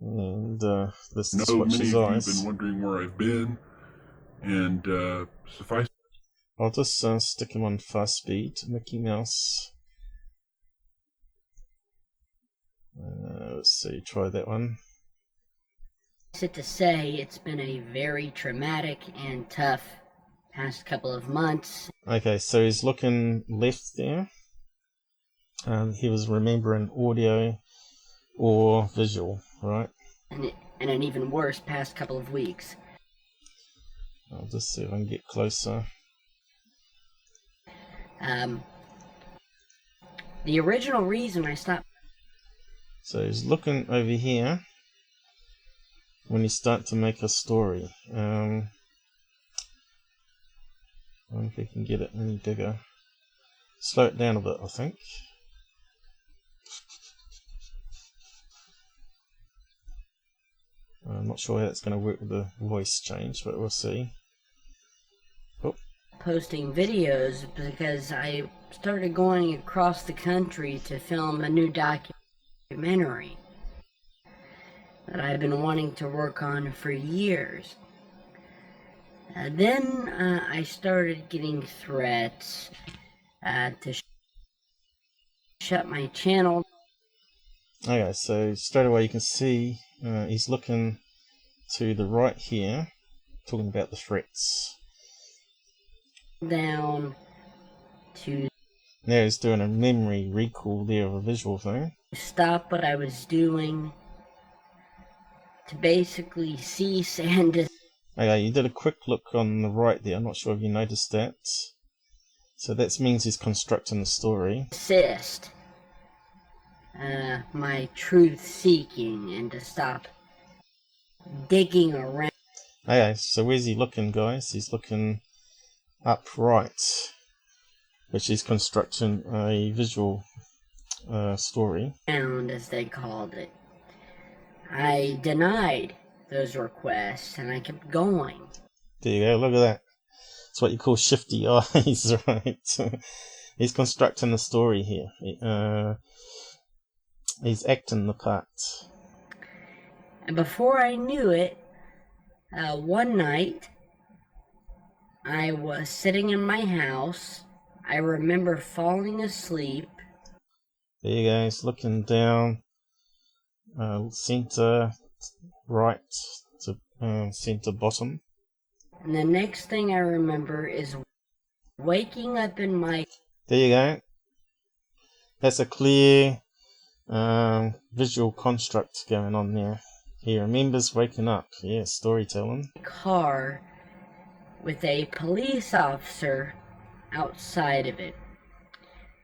And this is many watch his of eyes. you have been wondering where I've been, and suffice. I'll just stick him on fast speed, Mickey Mouse. Let's see, try that one. To say it's been a very traumatic and tough past couple of months. Okay, so he's looking left there. He was remembering audio or visual, right? And an even worse past couple of weeks. I'll just see if I can get closer. The original reason I stopped. So he's looking over here when you start to make a story. I wonder if we can get it any bigger. Slow it down a bit, I think. I'm not sure how that's going to work with the voice change, but we'll see. Oh. Posting videos because I started going across the country to film a new documentary that I've been wanting to work on for years. Then I started getting threats to shut my channel. Okay, so straight away you can see he's looking to the right here, talking about the threats. Down to... Now he's doing a memory recall there of a visual thing. Stop what I was doing to basically cease and... Okay, you did a quick look on the right there. I'm not sure if you noticed that. So that means he's constructing the story. Assist my truth seeking and to stop digging around. Okay, so where's he looking, guys? He's looking upright, which is constructing a visual story. As they called it. I denied those requests and I kept going. There you go, look at that. It's what you call shifty eyes, right? He's constructing the story here. He's acting the part. And before I knew it, one night, I was sitting in my house. I remember falling asleep. There you go, he's looking down, center, right to center bottom. And the next thing I remember is waking up in my... There you go. That's a clear visual construct going on there. He remembers waking up. Yeah, storytelling. Car with a police officer outside of it,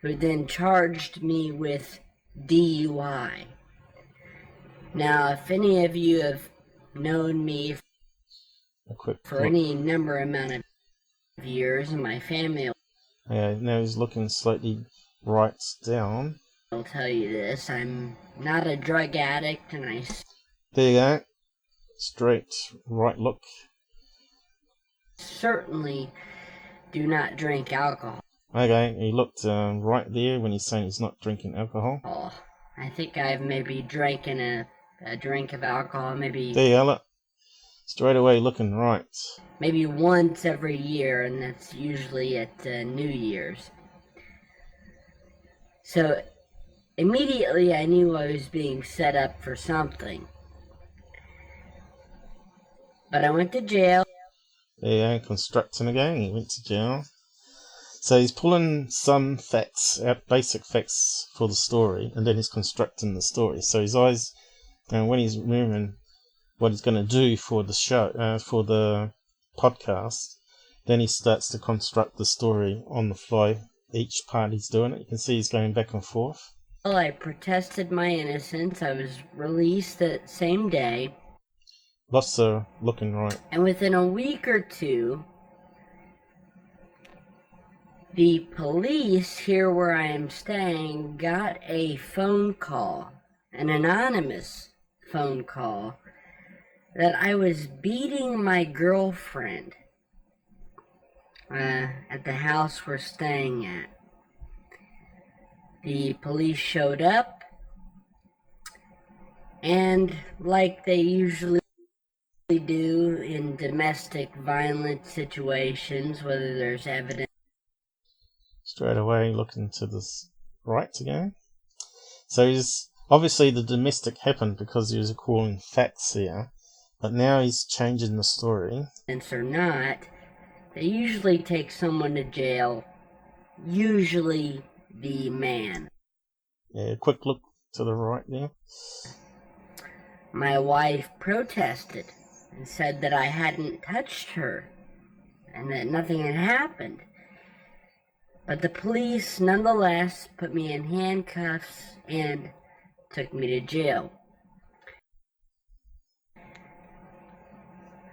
who then charged me with DUI. Now, if any of you have known me for any number amount of years, and my family... Yeah, now he's looking slightly right down. I'll tell you this, I'm not a drug addict, and I... There you go. Straight right look. Certainly do not drink alcohol. Okay, he looked right there when he's saying he's not drinking alcohol. Oh, I think I've maybe drank a drink of alcohol, maybe... There you go, look. Straight away looking right. Maybe once every year, and that's usually at New Year's. So, immediately I knew I was being set up for something. But I went to jail. There you go, constructing again. He went to jail. So he's pulling some facts out, basic facts for the story, and then he's constructing the story. So his eyes, when he's remembering what he's going to do for the show, for the podcast, then he starts to construct the story on the fly. Each part he's doing it. You can see he's going back and forth. Well, I protested my innocence. I was released that same day. Lots of looking right. And within a week or two, the police here where I am staying got a phone call, an anonymous phone call, that I was beating my girlfriend at the house we're staying at. The police showed up, and like they usually do in domestic violence situations, whether there's evidence... Straight away looking to this right again. So he's Obviously the domestic happened because he was calling facts here, but now he's changing the story. Or not, they usually take someone to jail, usually the man. Yeah, quick look to the right there. My wife protested and said that I hadn't touched her and that nothing had happened. But the police nonetheless put me in handcuffs and took me to jail.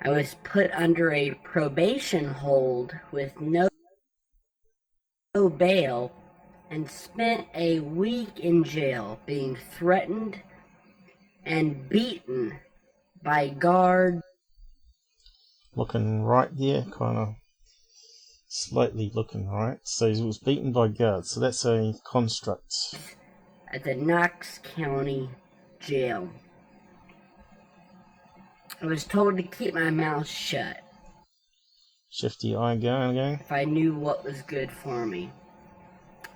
I was put under a probation hold with no bail and spent a week in jail being threatened and beaten by guards. Looking right there, kind of slightly looking right. So he was beaten by guards, so that's a construct. At the Knox County Jail. I was told to keep my mouth shut. Shifty eye going again. If I knew what was good for me.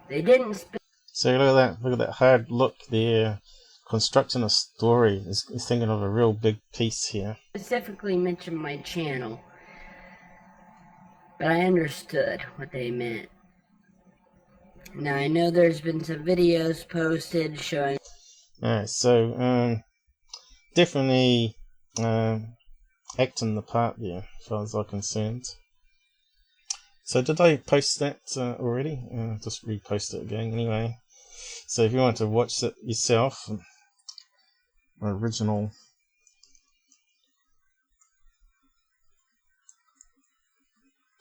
They didn't So look at that hard look there. Constructing a story. He's thinking of a real big piece here. specifically mention my channel, but I understood what they meant. Now I know there's been some videos posted showing. Alright, so definitely acting the part there, as far as I'm concerned. So did I post that already? Just repost it again anyway. So if you want to watch it yourself, original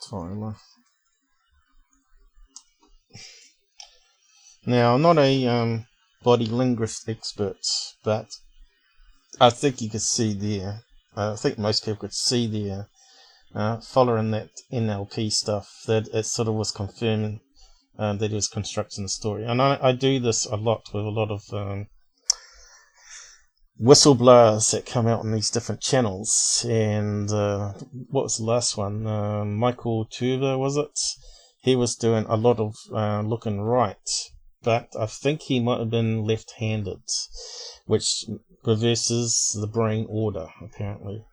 Tyler. Now I'm not a body linguist expert, but I think you could see there. I think most people could see there, following that NLP stuff, that it sort of was confirming that he was constructing the story. And I do this a lot with a lot of whistleblowers that come out on these different channels. And what was the last one? Michael Tuva, was it? He was doing a lot of looking right, but I think he might have been left-handed, which reverses the brain order, apparently.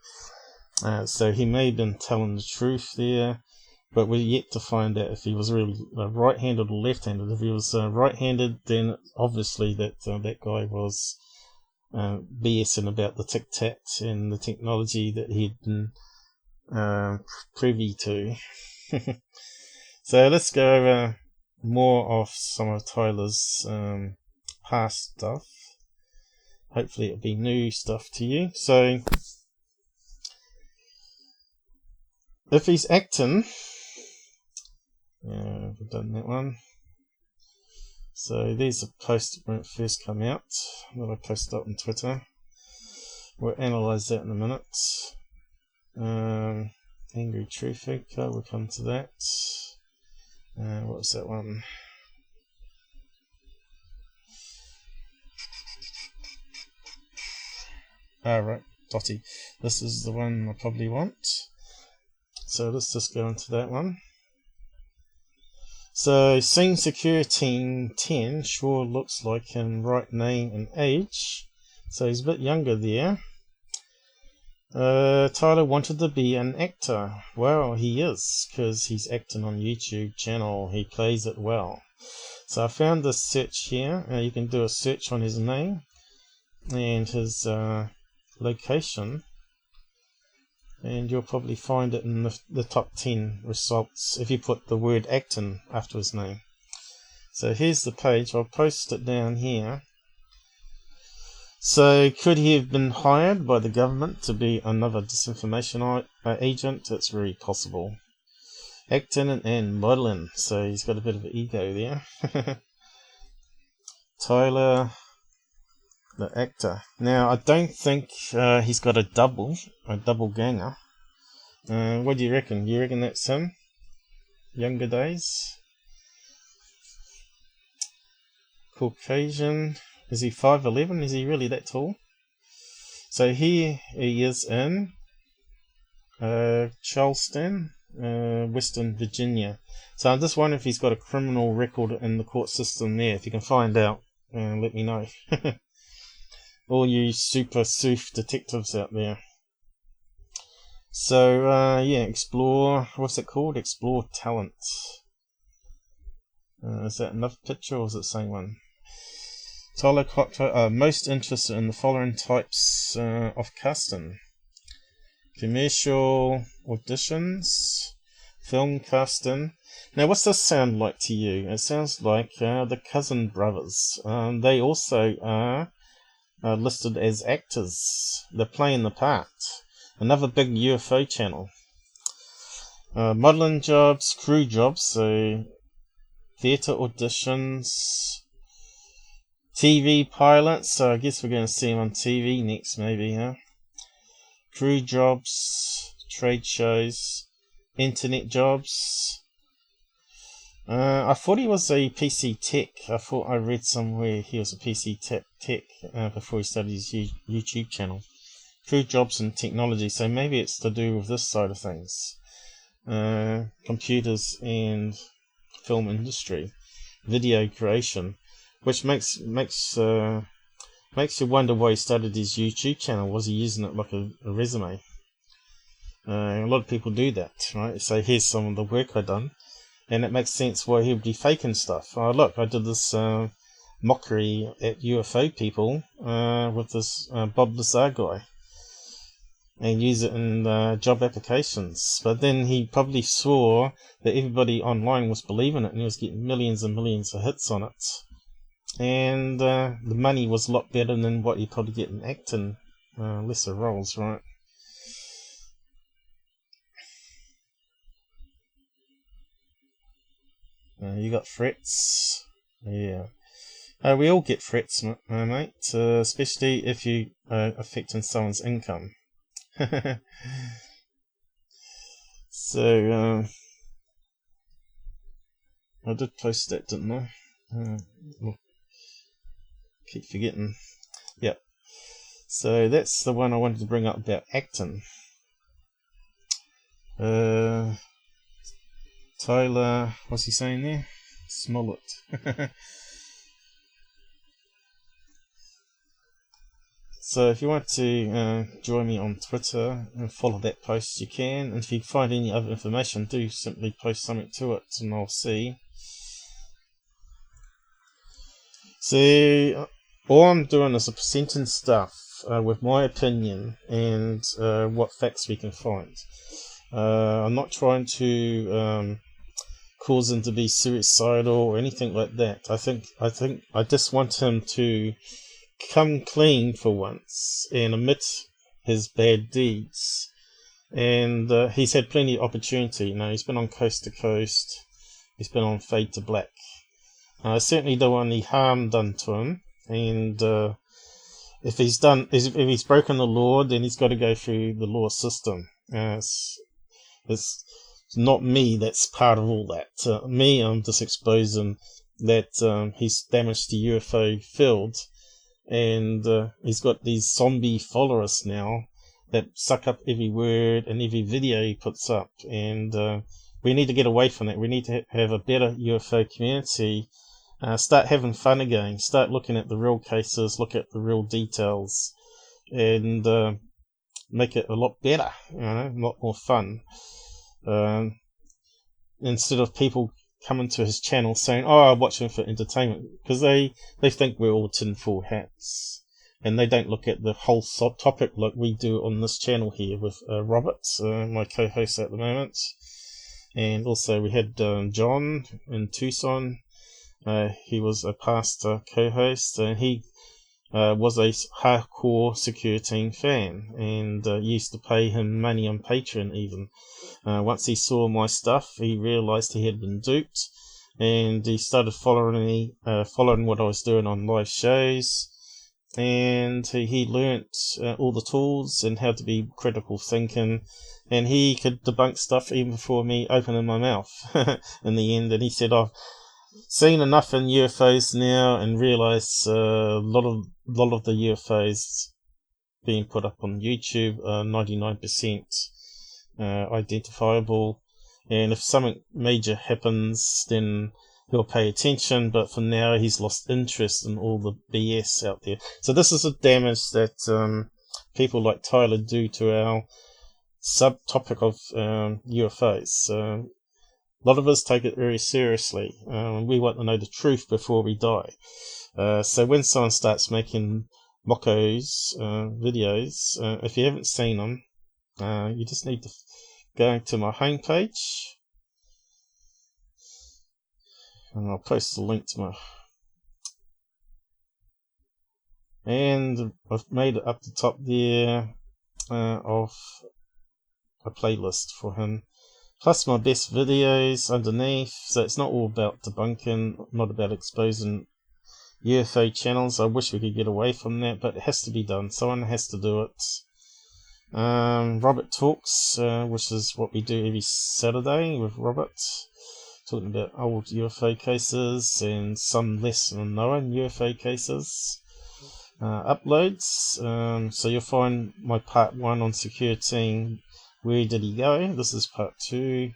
So he may have been telling the truth there, but we're yet to find out if he was really right-handed or left-handed. If he was right-handed, then obviously that guy was BSing about the tic-tac and the technology that he'd been privy to. So let's go over more of some of Tyler's past stuff. Hopefully it'll be new stuff to you. So if he's acting, we've done that one. So there's a post when it first came out that I posted up on Twitter. We'll analyse that in a minute. Angry Trafficker, we'll come to that. What was that one? Right, Dotty. This is the one I probably want. So let's just go into that one. So, seeing Secureteam 10 sure looks like him, right name and age. So he's a bit younger there. Tyler wanted to be an actor. Well, he is, because he's acting on YouTube channel. He plays it well. So I found this search here. You can do a search on his name and his location, and you'll probably find it in the top 10 results if you put the word acting after his name. So here's the page. I'll post it down here. So could he have been hired by the government to be another disinformation agent? It's very possible. Acting and modeling. So he's got a bit of an ego there. Tyler, the actor. Now I don't think he's got a double ganger. What do you reckon? You reckon that's him? Younger days? Caucasian. Is he 5'11"? Is he really that tall? So here he is in Charleston, Western Virginia. So I'm just wondering if he's got a criminal record in the court system there. If you can find out, let me know. all you super soof detectives out there. So, yeah, explore, what's it called? Explore talent. Is that another picture or is it the same one? Tyler Cocktail, most interested in the following types of casting. Commercial auditions, film casting. Now, what's this sound like to you? It sounds like the Cousin Brothers. They also are listed as actors. They're playing the part. Another big UFO channel. Modeling jobs, crew jobs, so theatre auditions, TV pilots, so I guess we're going to see them on TV next maybe, huh? Crew jobs, trade shows, internet jobs. I thought he was a PC tech. I thought I read somewhere he was a PC tech before he started his YouTube channel. Crew jobs and technology, so maybe it's to do with this side of things. Computers and film industry, video creation, which makes you wonder why he started his YouTube channel. Was he using it like a resume? A lot of people do that, right? So here's some of the work I've done, and it makes sense why he would be faking stuff. Oh look, I did this mockery at UFO people with this Bob Lazar guy, and use it in job applications. But then he probably saw that everybody online was believing it, and he was getting millions and millions of hits on it. And the money was a lot better than what you probably get in acting, lesser roles, right? You got threats, yeah. We all get threats, mate, especially if you are affecting someone's income. So, I did post that, didn't I? Keep forgetting. Yep. So that's the one I wanted to bring up about acting. Tyler, what's he saying there? Smollett. So if you want to join me on Twitter and follow that post, you can. And if you find any other information, do simply post something to it and I'll see. So all I'm doing is presenting stuff with my opinion and what facts we can find. I'm not trying to cause him to be suicidal or anything like that. I just want him to come clean for once and admit his bad deeds. And he's had plenty of opportunity. You know, he's been on Coast to Coast. He's been on Fade to Black. I certainly don't want any harm done to him. And if he's broken the law, then he's got to go through the law system. It's not me that's part of all that. I'm just exposing that he's damaged the UFO field, and he's got these zombie followers now that suck up every word and every video he puts up, and we need to get away from that. We need to have a better UFO community, start having fun again, start looking at the real cases, look at the real details, and make it a lot better, a lot more fun. Instead of people coming to his channel saying, "Oh, I watch him for entertainment," because they think we're all tinfoil hats, and they don't look at the whole topic like we do on this channel here with Robert, my co-host at the moment, and also we had John in Tucson. He was a past co-host, and he was a hardcore Secureteam fan, and used to pay him money on Patreon even. Once he saw my stuff, he realised he had been duped, and he started following me, following what I was doing on live shows, and he learnt all the tools and how to be critical thinking, and he could debunk stuff even before me opening my mouth in the end. And he said, "I've seen enough in UFOs now and realised a lot of the UFOs being put up on YouTube are 99% identifiable, and if something major happens, then he'll pay attention, but for now he's lost interest in all the BS out there. So this is the damage that people like Tyler do to our subtopic of UFOs. A lot of us take it very seriously. We want to know the truth before we die. So when someone starts making Mokos videos, if you haven't seen them, you just need to go to my homepage, and I'll post the link to my, and I've made it up the top there of a playlist for him, plus my best videos underneath. So it's not all about debunking, not about exposing UFO channels. I wish we could get away from that, but it has to be done. Someone has to do it. Robert Talks, which is what we do every Saturday with Robert, talking about old UFO cases and some less known UFO cases. Uploads. So you'll find my part 1 on Secureteam, Where Did He Go? This is part 2.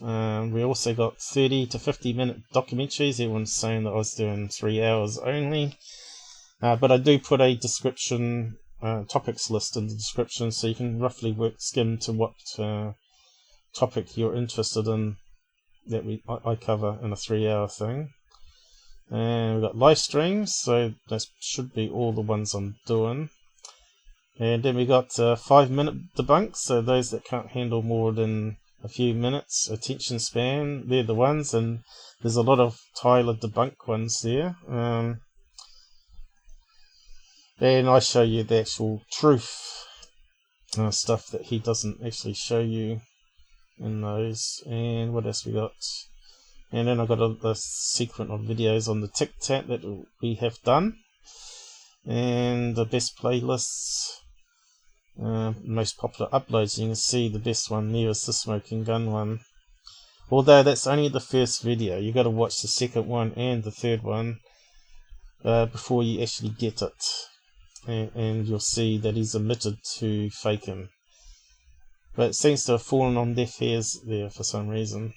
We also got 30 to 50 minute documentaries. Everyone's saying that I was doing 3 hours only, but I do put a description, topics list in the description, so you can roughly skim to what topic you're interested in that I cover in a 3-hour thing. And we've got live streams, so that should be all the ones I'm doing. And then we got 5-minute debunks, so those that can't handle more than a few minutes attention span, they're the ones. And there's a lot of Tyler debunk ones there. And I show you the actual truth stuff that he doesn't actually show you in those. And what else we got? And then I got a sequence of videos on the Tic Tac that we have done, and the best playlists, most popular uploads. You can see the best one there is the smoking gun one. Although that's only the first video, you got to watch the second one and the third one before you actually get it, and you'll see that he's admitted to faking. But it seems to have fallen on deaf ears there for some reason.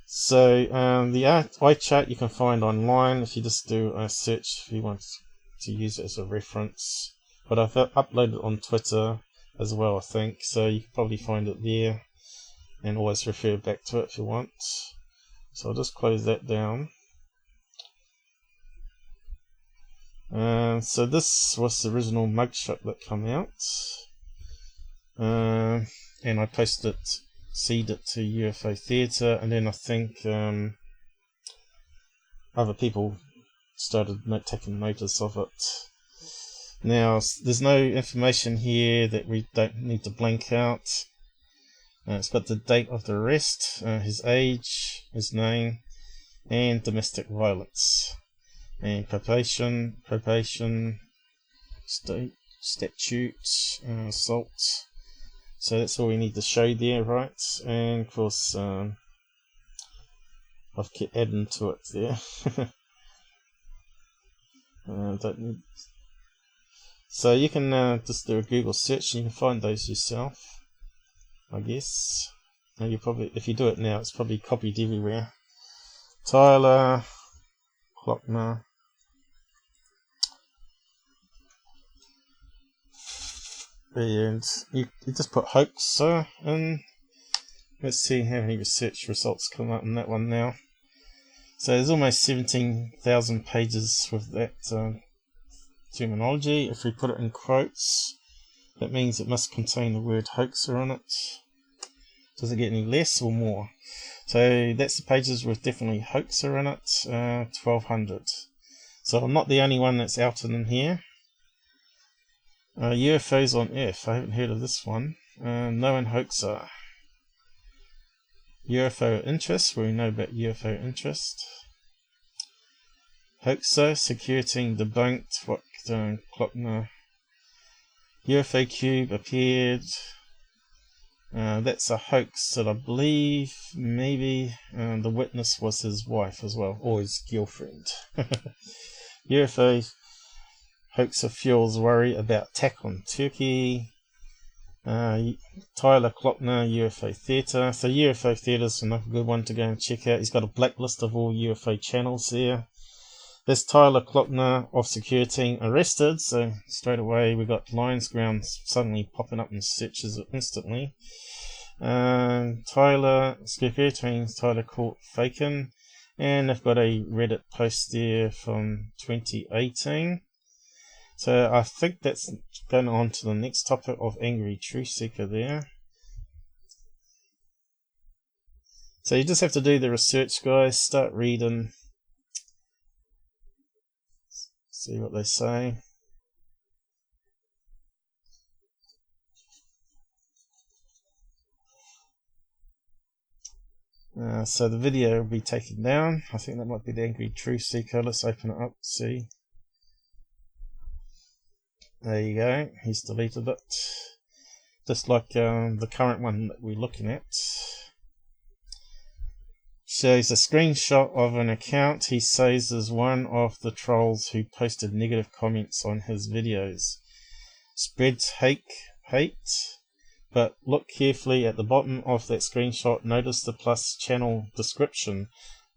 So the eye chart you can find online if you just do a search if you want to use it as a reference. But I've uploaded it on Twitter as well, I think, so you can probably find it there and always refer back to it if you want. So I'll just close that down. So this was the original mugshot that came out, and I posted it, seed it to UFO Theatre, and then I think other people started taking notice of it. Now there's no information here that we don't need to blank out. It's got the date of the arrest, his age, his name, and domestic violence, and probation, statute, assault. So that's all we need to show there, right? And of course, I've kept adding to it there. So you can just do a Google search and you can find those yourself, I guess. And you probably, if you do it now, it's probably copied everywhere. Tyler, Glockner. And you just put hoaxer in. Let's see how many research results come up on that one now. So there's almost 17,000 pages with that terminology. If we put it in quotes, that means it must contain the word hoaxer in it. Does it get any less or more? So that's the pages with definitely hoaxer in it, 1200. So I'm not the only one that's out in here. UFOs on Earth, I haven't heard of this one. No one hoaxer. UFO interest, we know about UFO interest. Hoaxer, Secureteam debunked, what Glockner. UFO cube appeared. That's a hoax that I believe maybe the witness was his wife as well, or his girlfriend. UFO hoaxer fuels worry about attack on Turkey. Tyler Glockner, UFO Theatre. So UFO Theatre's another good one to go and check out. He's got a blacklist of all UFO channels there. There's Tyler Glockner of Secureteam arrested. So straight away we got Lions Grounds suddenly popping up in searches instantly. Secureteam's Tyler caught faking. And they've got a Reddit post there from 2018. So I think that's going on to the next topic of Angry Truth Seeker there. So you just have to do the research, guys. Start reading. See what they say. So the video will be taken down. I think that might be the Angry Truth Seeker. Let's open it up, see. There you go, he's deleted it. Just like the current one that we're looking at. Shows a screenshot of an account he says is one of the trolls who posted negative comments on his videos. Spreads hate, but look carefully at the bottom of that screenshot. Notice the plus channel description.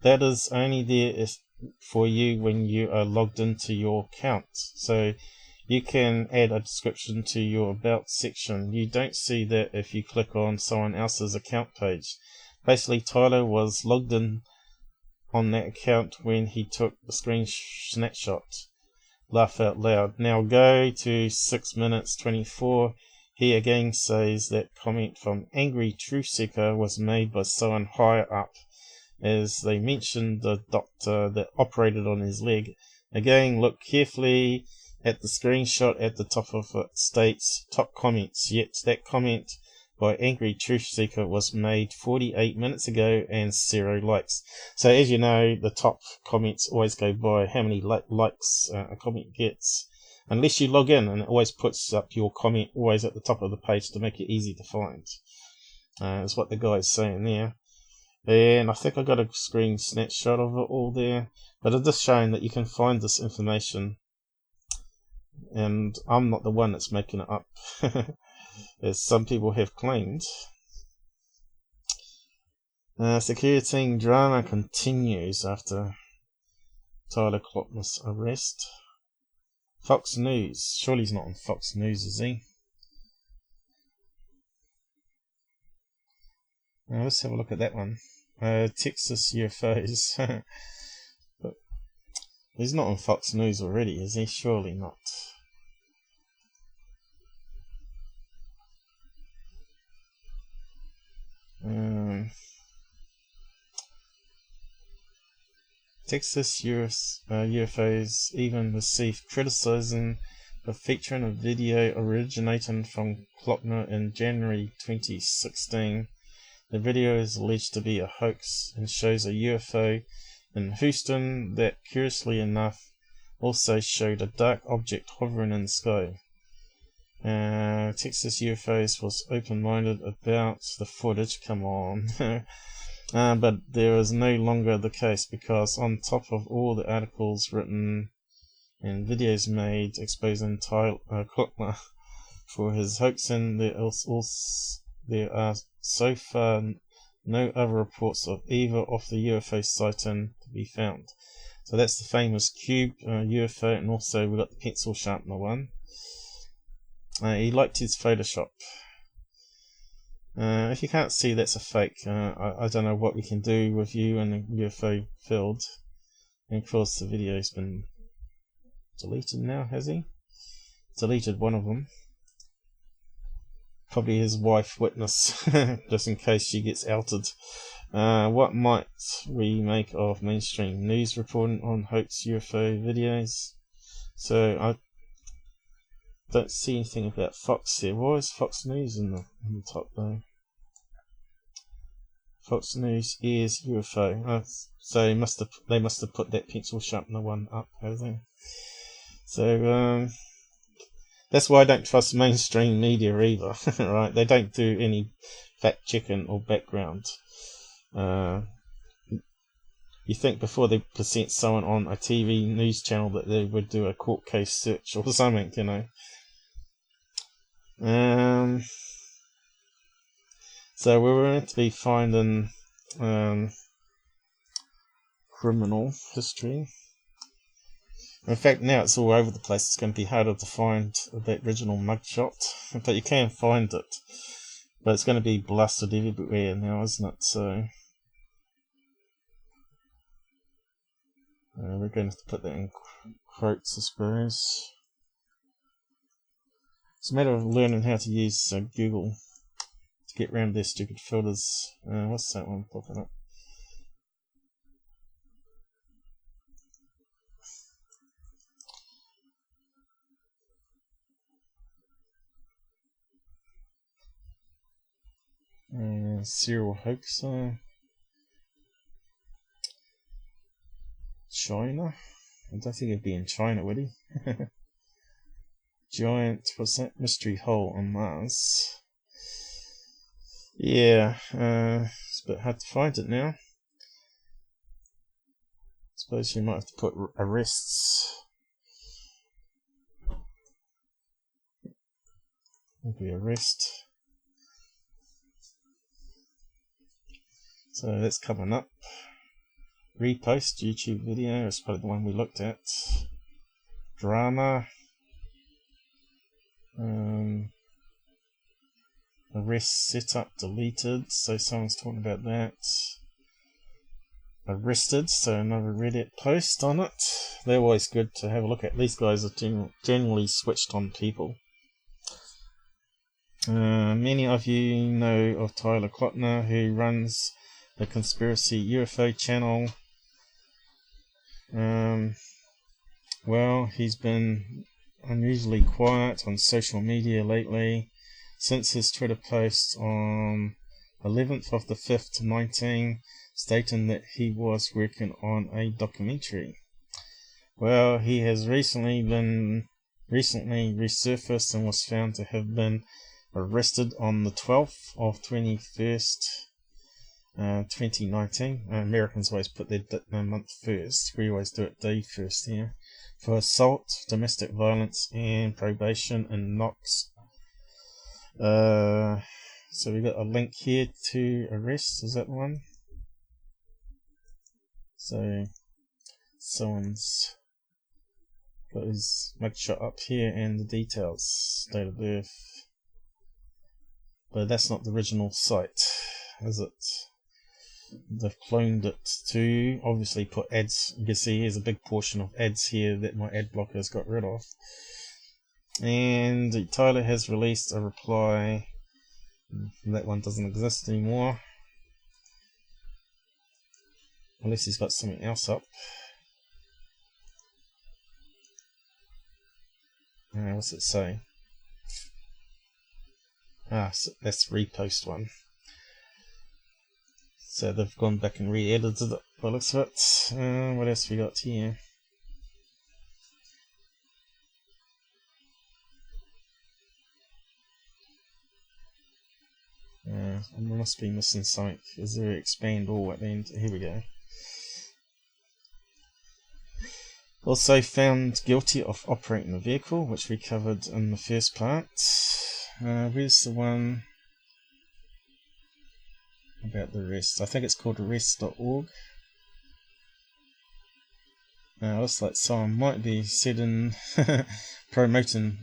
That is only there for you when you are logged into your account. So you can add a description to your about section. You don't see that if you click on someone else's account page. Basically, Tyler was logged in on that account when he took the screen snapshot. Laugh out loud. Now go to 6 minutes 24. He again says that comment from Angry Truth Seeker was made by someone higher up, as they mentioned the doctor that operated on his leg. Again, look carefully at the screenshot at the top of it states top comments, yet that comment by Angry Truth Seeker was made 48 minutes ago and 0 likes. So as you know, the top comments always go by how many likes a comment gets, unless you log in, and it always puts up your comment always at the top of the page to make it easy to find. That's what the guy's saying there. And I think I got a screen snapshot of it all there, but it's just showing that you can find this information. And I'm not the one that's making it up, as some people have claimed. Secureteam drama continues after Tyler Glockner's arrest. Fox News. Surely he's not on Fox News, is he? Let's have a look at that one. Texas UFOs. But he's not on Fox News already, is he? Surely not. Texas UFOs even received criticism for featuring a video originating from Glockner in January 2016. The video is alleged to be a hoax and shows a UFO in Houston that, curiously enough, also showed a dark object hovering in the sky. Texas UFOs was open-minded about the footage. Come on. But there is no longer the case, because on top of all the articles written and videos made exposing Tyler Glockner for his hoaxing, there are so far no other reports of either of the UFO sighting to be found. So that's the famous cube UFO, and also we got the pencil sharpener one. He liked his Photoshop. If you can't see that's a fake, I don't know what we can do with you in the UFO field. And of course the video's been deleted now, has he? Deleted one of them. Probably his wife witness, just in case she gets outed. What might we make of mainstream news reporting on hoax UFO videos? So I don't see anything about Fox here. Why is Fox News in the top though? Fox News is UFO. So they must have put that pencil sharpener one up, have they? So that's why I don't trust mainstream media either. Right? They don't do any fact checking or background. You think before they present someone on a TV news channel that they would do a court case search or something, you know. So we were meant to be finding criminal history. In fact, now it's all over the place. It's going to be harder to find that original mugshot, but you can find it. But it's going to be blasted everywhere now, isn't it? So we're going to have to put that in quotes, I suppose. It's a matter of learning how to use Google to get around their stupid filters. What's that one popping up? Serial hoaxer. China? I don't think it'd be in China, would he? Giant, what's that? Mystery hole on Mars. Yeah, it's a bit hard to find it now. Suppose you might have to put arrests. Maybe arrest. So that's coming up. Repost YouTube video, it's probably the one we looked at. Drama. Arrest setup deleted, so someone's talking about that. Arrested, so another Reddit post on it. They're always good to have a look at. These guys are generally switched on people. Many of you know of Tyler Glockner, who runs the Conspiracy UFO channel. Well, he's been unusually quiet on social media lately since his Twitter post on 11th of the 5th 19 stating that he was working on a documentary. Well, he has recently resurfaced and was found to have been arrested on the 12th of 21st 2019. Americans always put their month first. We always do it day first here. For assault, domestic violence, and probation in Knox. So we got a link here to arrest. Is that the one? So someone's got his mugshot up here and the details, date of birth. But that's not the original site, is it? They've cloned it to obviously put ads. You can see here's a big portion of ads here that my ad blockers got rid of. And Tyler has released a reply. That one doesn't exist anymore. Unless he's got something else up. What's it say? So that's the repost one. So they've gone back and re-edited it by the looks of it. What else we got here? I must be missing something. Is there expand all at the end? Here we go. Also found guilty of operating a vehicle, which we covered in the first part. Where's the one about the arrest? I think it's called arrest.org. Looks like someone might be setting promoting.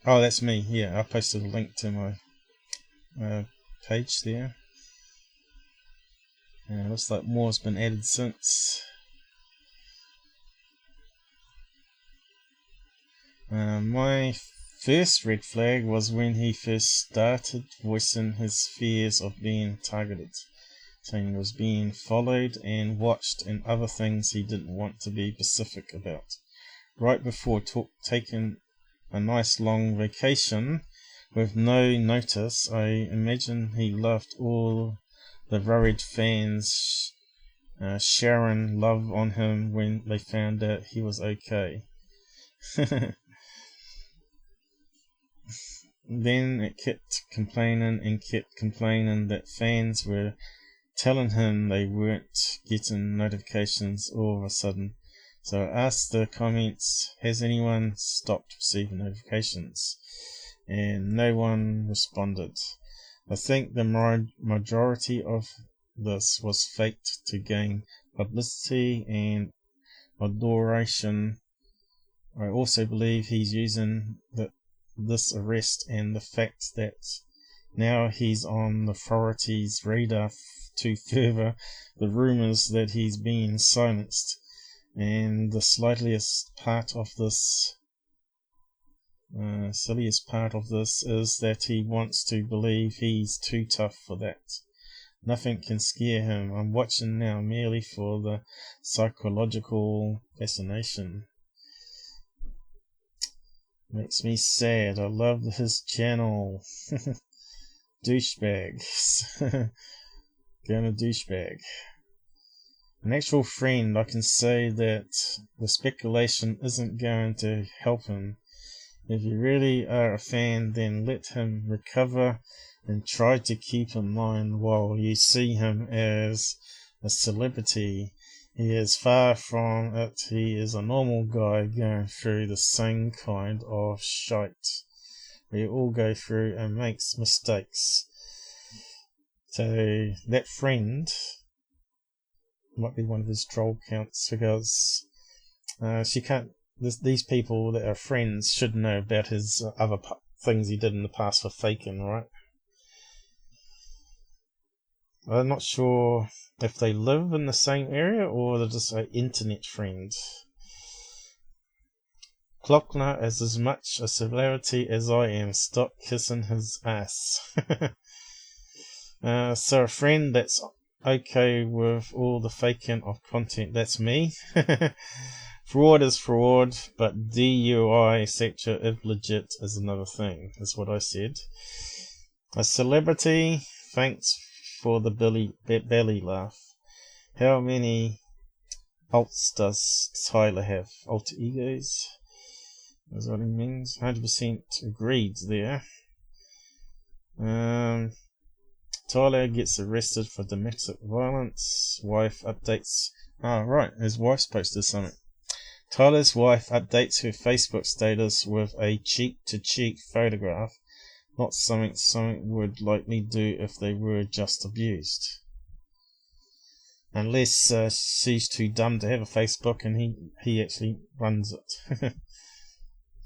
Oh, that's me. Yeah, I posted a link to my page there. Looks like more's been added since. My first red flag was when he first started voicing his fears of being targeted, saying he was being followed and watched and other things he didn't want to be specific about. Right before taking a nice long vacation with no notice, I imagine he loved all the worried fans showering love on him when they found out he was okay. Then it kept complaining that fans were telling him they weren't getting notifications all of a sudden. So I asked the comments, has anyone stopped receiving notifications? And no one responded. I think the majority of this was faked to gain publicity and adoration. I also believe he's using this arrest and the fact that now he's on the authorities' radar to further the rumours that he's being silenced. And the silliest part of this is that he wants to believe he's too tough for that. Nothing can scare him. I'm watching now merely for the psychological fascination. Makes me sad. I love his channel. Douchebags. Gonna douchebag. An actual friend, I can say that the speculation isn't going to help him. If you really are a fan, then let him recover and try to keep in mind while you see him as a celebrity. He is far from it. He is a normal guy going through the same kind of shite we all go through and makes mistakes. So that friend might be one of his troll accounts, because she can't. These people that are friends should know about his other things he did in the past for faking, right? I'm not sure if they live in the same area or they're just an internet friend. Glockner is as much a celebrity as I am. Stop kissing his ass. So a friend that's okay with all the faking of content, that's me. Fraud is fraud, but DUI, etc. if legit is another thing, is what I said. A celebrity, thanks for the belly laugh. How many alts does Tyler have? Alter egos? That's what he means. 100% agreed there. Tyler gets arrested for domestic violence. Wife updates. Oh, right, his wife's posted something. Tyler's wife updates her Facebook status with a cheek-to-cheek photograph. Not something would likely do if they were just abused. Unless she's too dumb to have a Facebook and he actually runs it.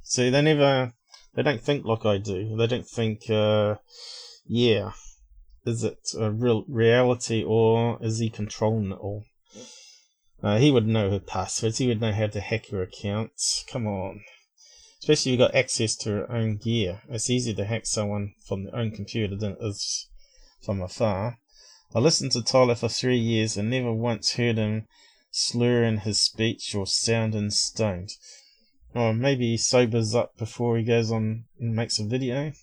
See, they don't think like I do. They don't think, is it a real reality or is he controlling it all? He would know her passwords. He would know how to hack her accounts. Come on. Especially if you've got access to her own gear. It's easier to hack someone from their own computer than it is from afar. I listened to Tyler for 3 years and never once heard him slurring his speech or sounding stoned. Or maybe he sobers up before he goes on and makes a video.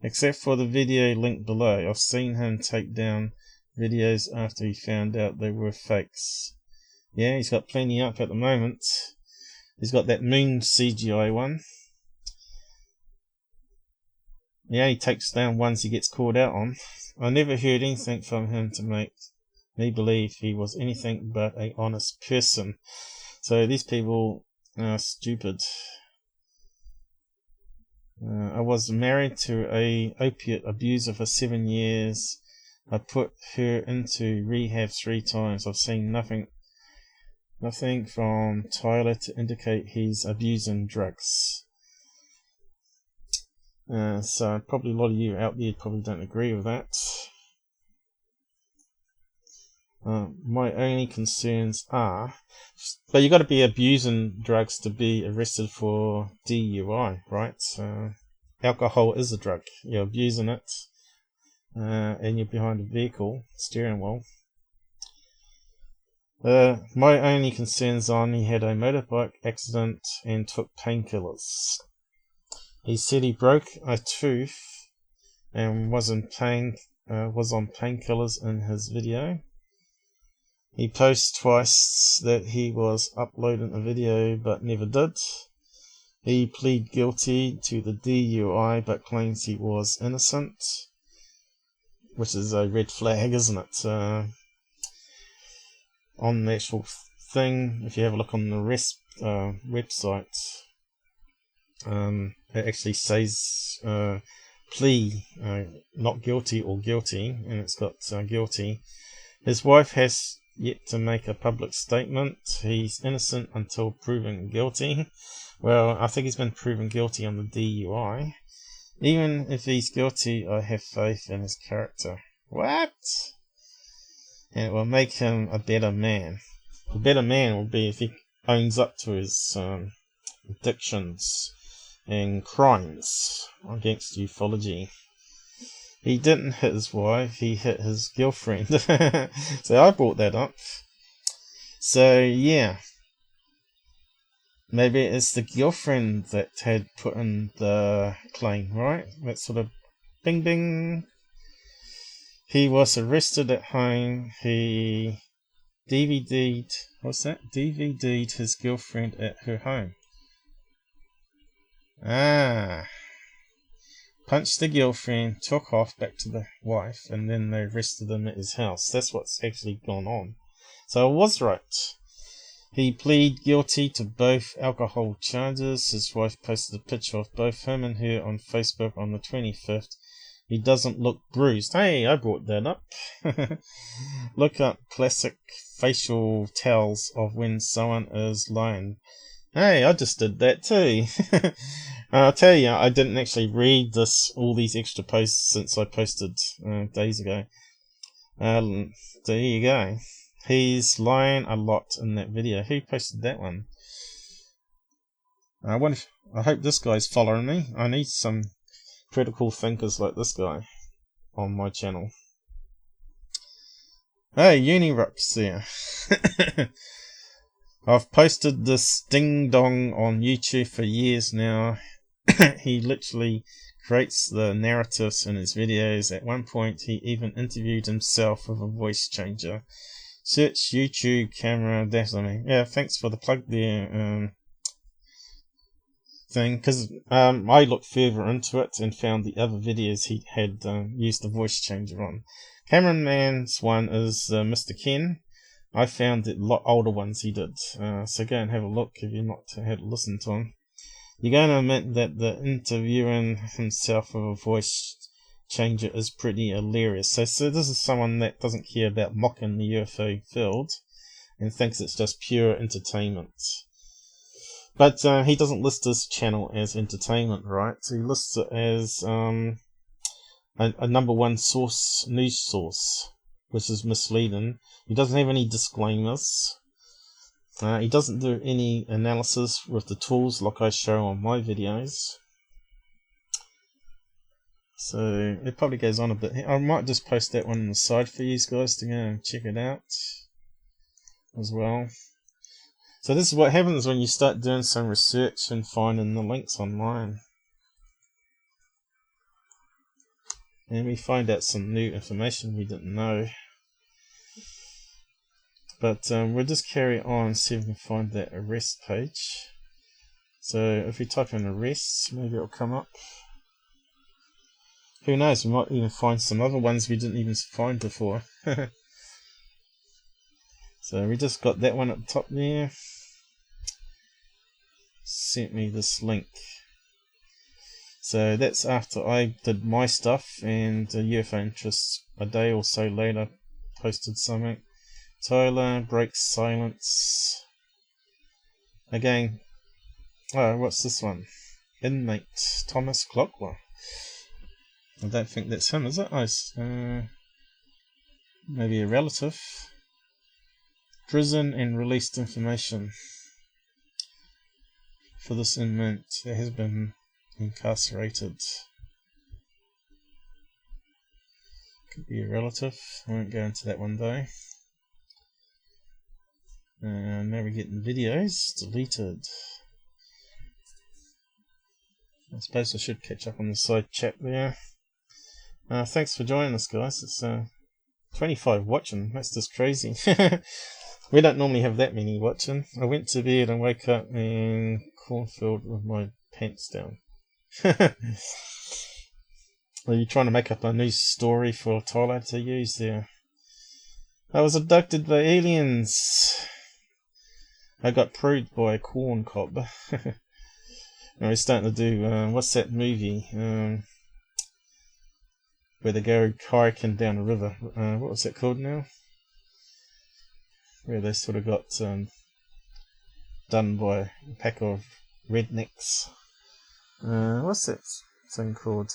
Except for the video linked below. I've seen him take down videos after he found out they were fakes. Yeah, he's got plenty up at the moment. He's got that moon CGI one. Yeah, he takes down ones he gets called out on. I never heard anything from him to make me believe he was anything but an honest person. So these people are stupid. I was married to a opiate abuser for 7 years. I put her into rehab 3 times. I've seen nothing from Tyler to indicate he's abusing drugs. So probably a lot of you out there probably don't agree with that. My only concerns are, but you got to be abusing drugs to be arrested for DUI, right? Alcohol is a drug. You're abusing it, and you're behind a vehicle steering wheel. My only concerns are he had a motorbike accident and took painkillers. He said he broke a tooth and was on painkillers in his video. He posts twice that he was uploading a video but never did. He pleaded guilty to the DUI but claims he was innocent, which is a red flag, isn't it? On the actual thing, if you have a look on the website, it actually says plea, not guilty or guilty, and it's got guilty. His wife has yet to make a public statement. He's innocent until proven guilty. Well, I think he's been proven guilty on the DUI. Even if he's guilty, I have faith in his character. What? And it will make him a better man. A better man will be if he owns up to his addictions and crimes against ufology. He didn't hit his wife, he hit his girlfriend. So I brought that up. So yeah, maybe it's the girlfriend that had put in the claim, right? That sort of bing bing. He was arrested at home. He DVD'd his girlfriend at her home. Punched the girlfriend, took off back to the wife, and then they arrested him at his house. That's what's actually gone on. So I was right. He pleaded guilty to both alcohol charges. His wife posted a picture of both him and her on Facebook on the 25th. He doesn't look bruised. Hey, I brought that up. Look up classic facial tells of when someone is lying. Hey, I just did that too. I'll tell you, I didn't actually read all these extra posts since I posted days ago. There you go. He's lying a lot in that video. Who posted that one? I hope this guy's following me. I need some critical thinkers like this guy on my channel. Hey, Uniruck's there. I've posted this ding dong on YouTube for years now. He literally creates the narratives in his videos. At one point, he even interviewed himself with a voice changer. Search YouTube camera. Yeah, thanks for the plug there. Thing, because I looked further into it and found the other videos he had used the voice changer on. Cameraman's one is Mr. Ken. I found a lot older ones he did, so go and have a look if you've not had a listen to him. You're going to admit that the interviewing himself with a voice changer is pretty hilarious. So this is someone that doesn't care about mocking the UFO field and thinks it's just pure entertainment. But he doesn't list his channel as entertainment, right? So he lists it as a number one news source, which is misleading. He doesn't have any disclaimers. He doesn't do any analysis with the tools like I show on my videos. So it probably goes on a bit. I might just post that one on the side for you guys to go and check it out as well. So this is what happens when you start doing some research and finding the links online. And we find out some new information we didn't know. But we'll just carry on and see if we can find that arrest page. So if we type in arrests, maybe it'll come up. Who knows, we might even find some other ones we didn't even find before. So we just got that one at the top there. Sent me this link. So that's after I did my stuff, and UFO Interests a day or so later posted something. Tyler breaks silence. Again, oh, what's this one? Inmate Thomas Glockner. I don't think that's him, is it? Maybe a relative. Prison and released information for this inmate that has been incarcerated. Could be a relative. I won't go into that one though. Now we're getting videos deleted. I suppose I should catch up on the side chat there. Thanks for joining us, guys. It's 25 watching. That's just crazy. We don't normally have that many watching. I went to bed and woke up in cornfield with my pants down. Are you trying to make up a new story for Tyler to use there? I was abducted by aliens. I got probed by a corn cob. We're starting to do, what's that movie? where they go kayaking down a river. What was that called now? Where they sort of got done by a pack of rednecks. What's that thing called?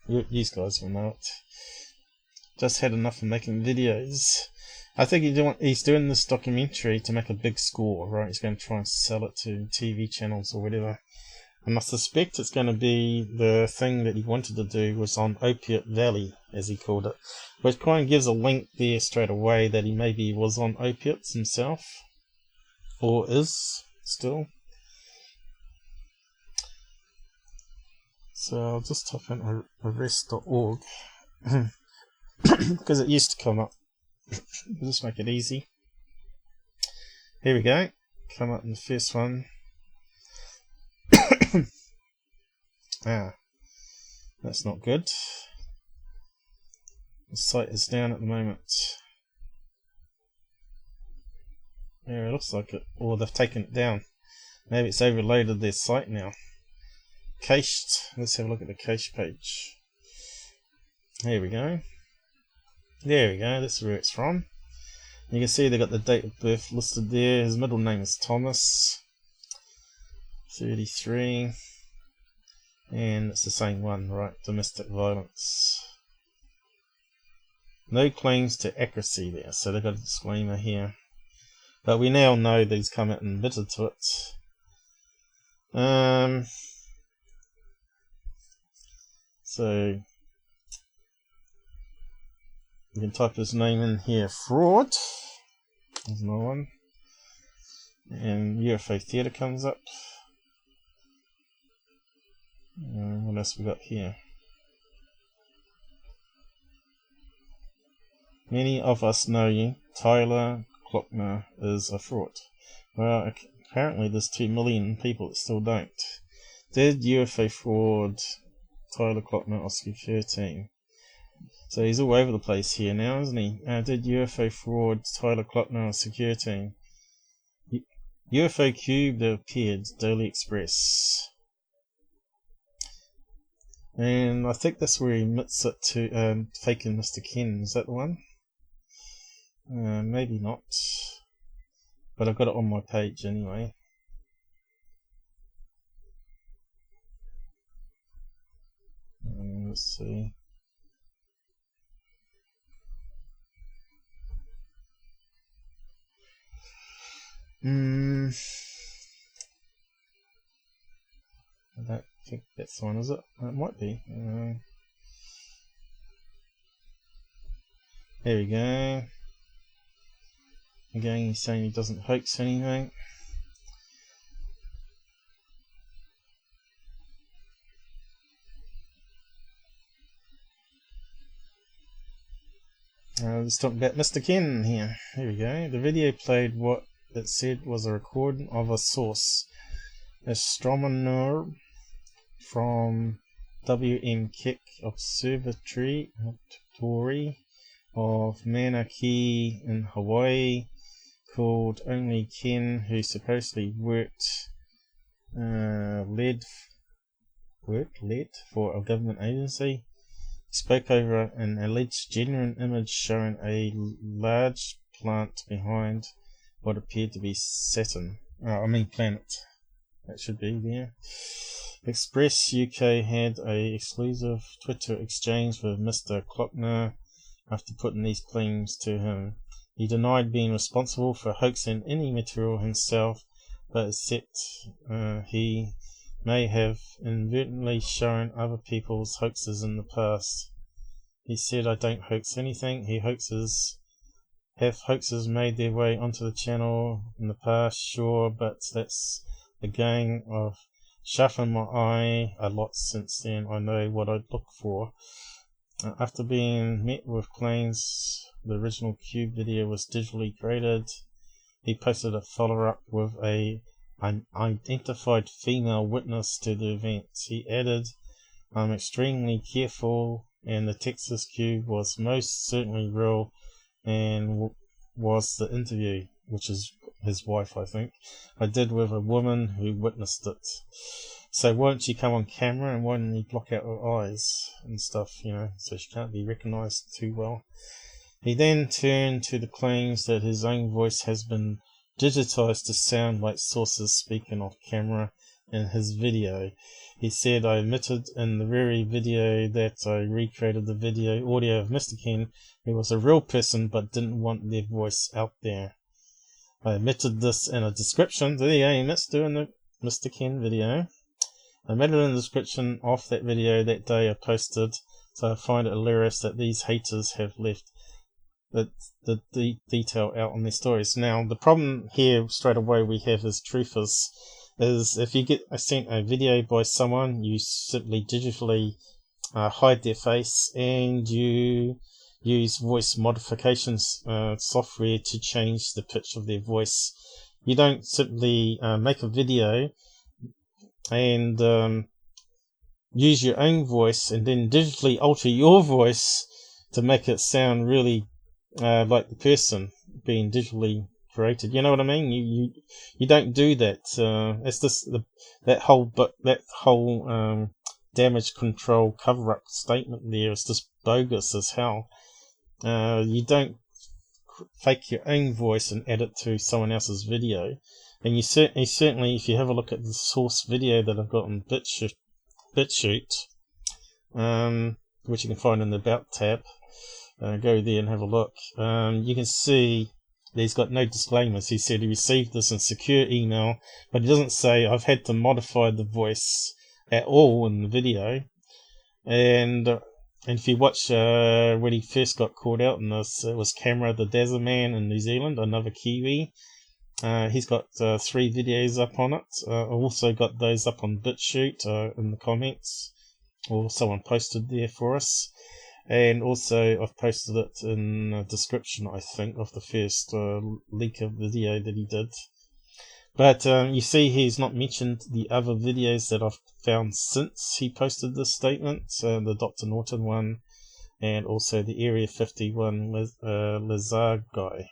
You guys will know it. Just had enough of making videos. I think he's doing this documentary to make a big score, right? He's going to try and sell it to TV channels or whatever. And I suspect it's going to be the thing that he wanted to do was on Opiate Valley, as he called it. Which kind of gives a link there straight away that he maybe was on opiates himself. Or is, still. So I'll just type in arrest.org. Because it used to come up. We'll just make it easy. Here we go. Come up in the first one. That's not good. The site is down at the moment. Yeah, it looks like it. Or they've taken it down. Maybe it's overloaded their site now. Cached. Let's have a look at the cache page. Here we go. There we go. That's where it's from. You can see they got the date of birth listed there. His middle name is Thomas. 33. And it's the same one, right? Domestic violence. No claims to accuracy there, so they've got a disclaimer here. But we now know that he's come out and admitted to it. So you can type his name in here. Fraud. There's another one. And UFO Theatre comes up. What else we got here? Many of us know you. Tyler Glockner is a fraud. Well, apparently there's 2 million people that still don't. Did UFO fraud Tyler Glockner or Secureteam? So he's all over the place here now, isn't he? Did UFO fraud Tyler Glockner or Secureteam? UFO Cube that appeared, Daily Express. And I think that's where he admits it to faking Mr. Ken. Is that the one? Maybe not. But I've got it on my page anyway. Let's see. I don't think that's the one, is it? It might be. There we go. Again, he's saying he doesn't hoax anything. Let's talk about Mr. Ken here. Here we go. The video played what it said was a recording of a source. Astronomer from W.M. Keck Observatory of Mauna Kea in Hawaii, called Only Ken, who supposedly worked for a government agency, spoke over an alleged genuine image showing a large plant behind what appeared to be Saturn. Planet. That should be there. Express UK had a exclusive Twitter exchange with Mr. Glockner after putting these claims to him. He denied being responsible for hoaxing any material himself, but accepted he may have inadvertently shown other people's hoaxes in the past. He said, "I don't hoax anything." Have hoaxes made their way onto the channel in the past? Sure, but that's the gang. I've sharpened my eye a lot since then. I know what I'd look for. After being met with claims the original Cube video was digitally graded, he posted a follow-up with an unidentified female witness to the event. He added, "I'm extremely careful, and the Texas Cube was most certainly real, and was the interview," which is his wife, I think, "I did with a woman who witnessed it. So why didn't she come on camera, and why didn't he block out her eyes?" and stuff, so she can't be recognized too well. He then turned to the claims that his own voice has been digitized to sound like sources speaking off camera in his video. He said, I admitted in the very video that I recreated the audio of Mr. Ken, who was a real person but didn't want their voice out there. I admitted this in a description. There you go, he admits doing the Mr. Ken video. I admitted in the description of that video that day I posted, so I find it hilarious that these haters have left the detail out on their stories. Now, the problem here straight away we have as truthers is if you get sent a video by someone, you simply digitally hide their face and you use voice modifications software to change the pitch of their voice. You don't simply make a video and use your own voice and then digitally alter your voice to make it sound really like the person being digitally created. You know what I mean? You don't do that. It's just that whole damage control cover-up statement there is just bogus as hell. You don't fake your own voice and add it to someone else's video. And you certainly, if you have a look at the source video that I've got on bitchute, which you can find in the About tab, go there and have a look. You can see he's got no disclaimers. He said he received this in secure email, but he doesn't say I've had to modify the voice at all in the video. And if you watch when he first got caught out in this, it was Camera the Dazzle Man in New Zealand, another Kiwi. He's got 3 videos up on it. I've also got those up on BitChute in the comments, or someone posted there for us. And also I've posted it in the description, I think, of the first leak of video that he did. But you see he's not mentioned the other videos that I've found since he posted this statement, the Dr. Norton one, and also the Area 51 Lazar guy.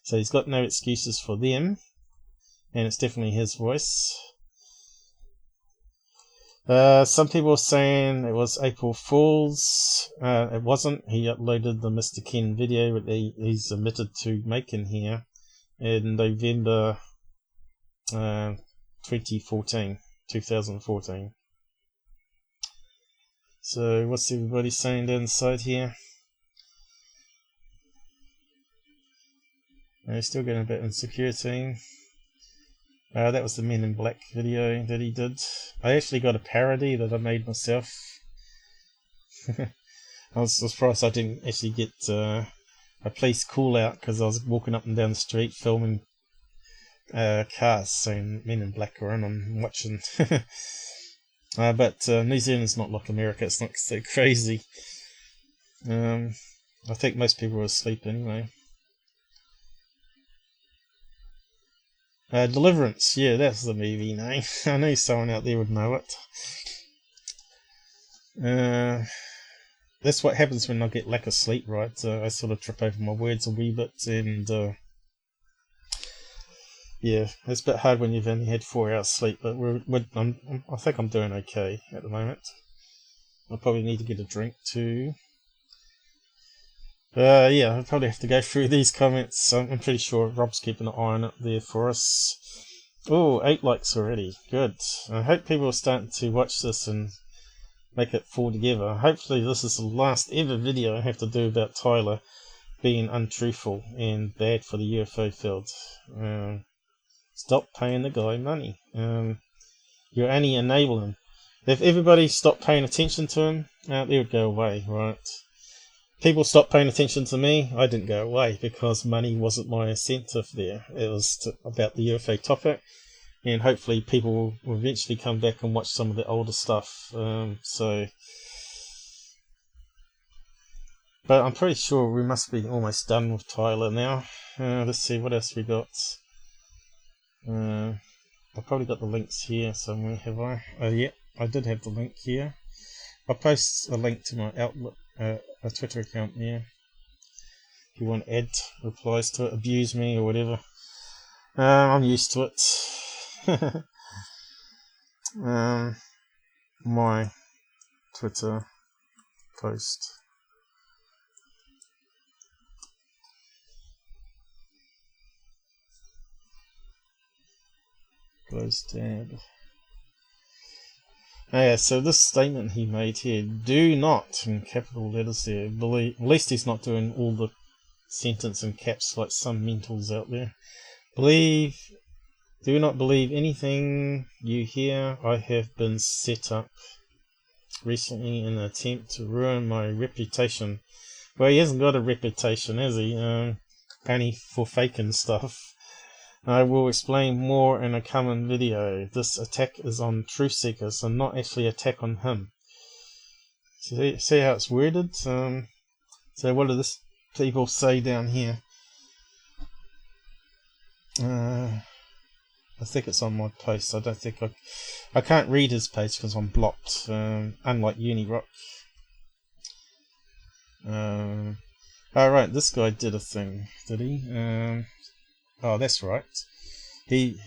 So he's got no excuses for them, and it's definitely his voice. Some people are saying it was April Fool's. It wasn't. He uploaded the Mr. Ken video that he's admitted to making here in November 2014. So what's everybody saying down the side here? Still getting a bit in Secureteam. That was the Men in Black video that he did. I actually got a parody that I made myself. I was surprised I didn't actually get a police call out because I was walking up and down the street filming cars saying Men in Black were in and watching. But New Zealand's not like America, it's not so crazy. I think most people are asleep anyway. Deliverance, yeah, that's the movie name. I know someone out there would know it. That's what happens when I get lack of sleep, right? I sort of trip over my words a wee bit, and yeah, it's a bit hard when you've only had 4 hours sleep, but I think I'm doing okay at the moment. I probably need to get a drink too. Yeah, I'll probably have to go through these comments. I'm pretty sure Rob's keeping an eye on it there for us. Oh, 8 likes already. Good. I hope people are starting to watch this and make it fall together. Hopefully this is the last ever video I have to do about Tyler being untruthful and bad for the UFO field. Stop paying the guy money. You're only enabling him. If everybody stopped paying attention to him, they would go away, right? People stopped paying attention to me. I didn't go away because money wasn't my incentive there. It was about the UFO topic, and hopefully people will eventually come back and watch some of the older stuff. But I'm pretty sure we must be almost done with Tyler now. Let's see what else we got. I've probably got the links here somewhere, have I? Oh yeah, I did have the link here. I'll post a link to my Outlook, a Twitter account there. If you want to add replies to it, abuse me or whatever. I'm used to it. My Twitter post. Close tab. Yeah, so this statement he made here, do not, in capital letters there, believe, at least he's not doing all the sentence in caps like some mentals out there. Do not believe anything you hear. I have been set up recently in an attempt to ruin my reputation. Well, he hasn't got a reputation, has he? Only for faking stuff. I will explain more in a coming video. This attack is on truth seekers and not actually attack on him. See how it's worded? So what do this people say down here? I think it's on my post. I don't think I can't read his page because I'm blocked. Unlike Unirock. Alright, this guy did a thing, did he? Oh, that's right. He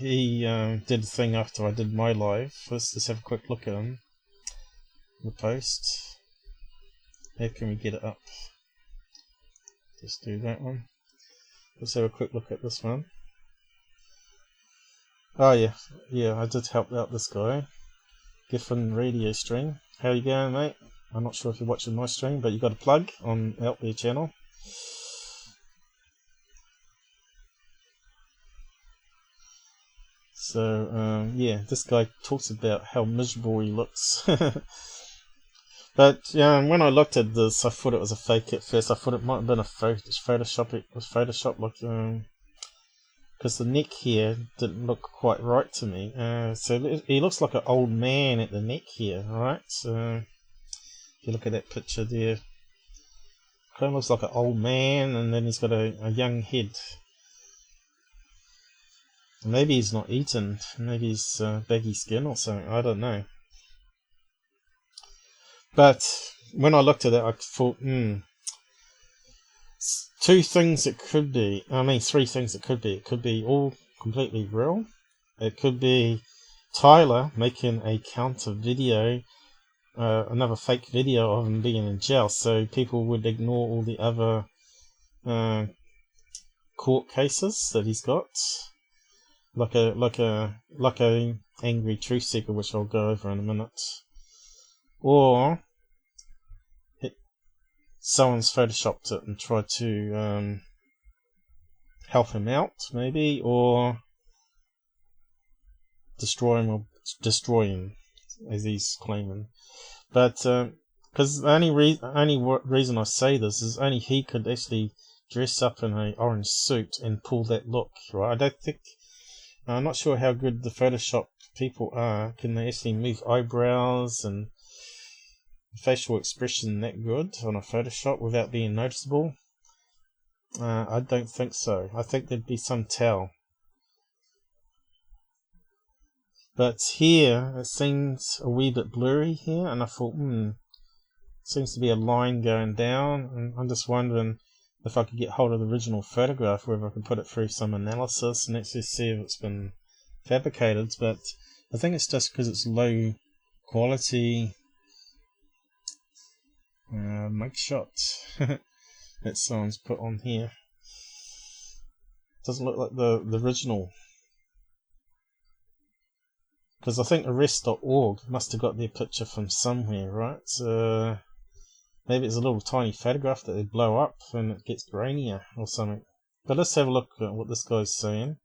did a thing after I did my live. Let's just have a quick look at him. The post. How can we get it up? Just do that one. Let's have a quick look at this one. Oh yeah, I did help out this guy. Giffen radio stream. How you going, mate? I'm not sure if you're watching my stream, but you got a plug on Out There channel. So yeah, this guy talks about how miserable he looks. But when I looked at this, I thought it was a fake at first. I thought it might have been a Photoshop. It was Photoshop, like because the neck here didn't look quite right to me. So he looks like an old man at the neck here, right? So if you look at that picture there, kind of looks like an old man, and then he's got a young head. Maybe he's not eaten. Maybe he's baggy skin or something. I don't know. But when I looked at it, I thought, two things it could be. I mean, three things it could be. It could be all completely real. It could be Tyler making a counter video, another fake video of him being in jail, so people would ignore all the other court cases that he's got. Like a angry truth seeker, which I'll go over in a minute. Or someone's photoshopped it and tried to help him out, maybe, or destroy him, as he's claiming. But because the only reason I say this is only he could actually dress up in an orange suit and pull that look, right? I'm not sure how good the Photoshop people are. Can they actually move eyebrows and facial expression that good on a Photoshop without being noticeable? I don't think so. I think there'd be some tell. But here, it seems a wee bit blurry here, and I thought, seems to be a line going down, and I'm just wondering if I could get hold of the original photograph, whether I could put it through some analysis and actually see if it's been fabricated. But I think it's just because it's low quality mugshot that someone's put on here. Doesn't look like the original. Because I think arrest.org must have got their picture from somewhere, right? Maybe it's a little tiny photograph that they blow up and it gets grainier or something. But let's have a look at what this guy's saying.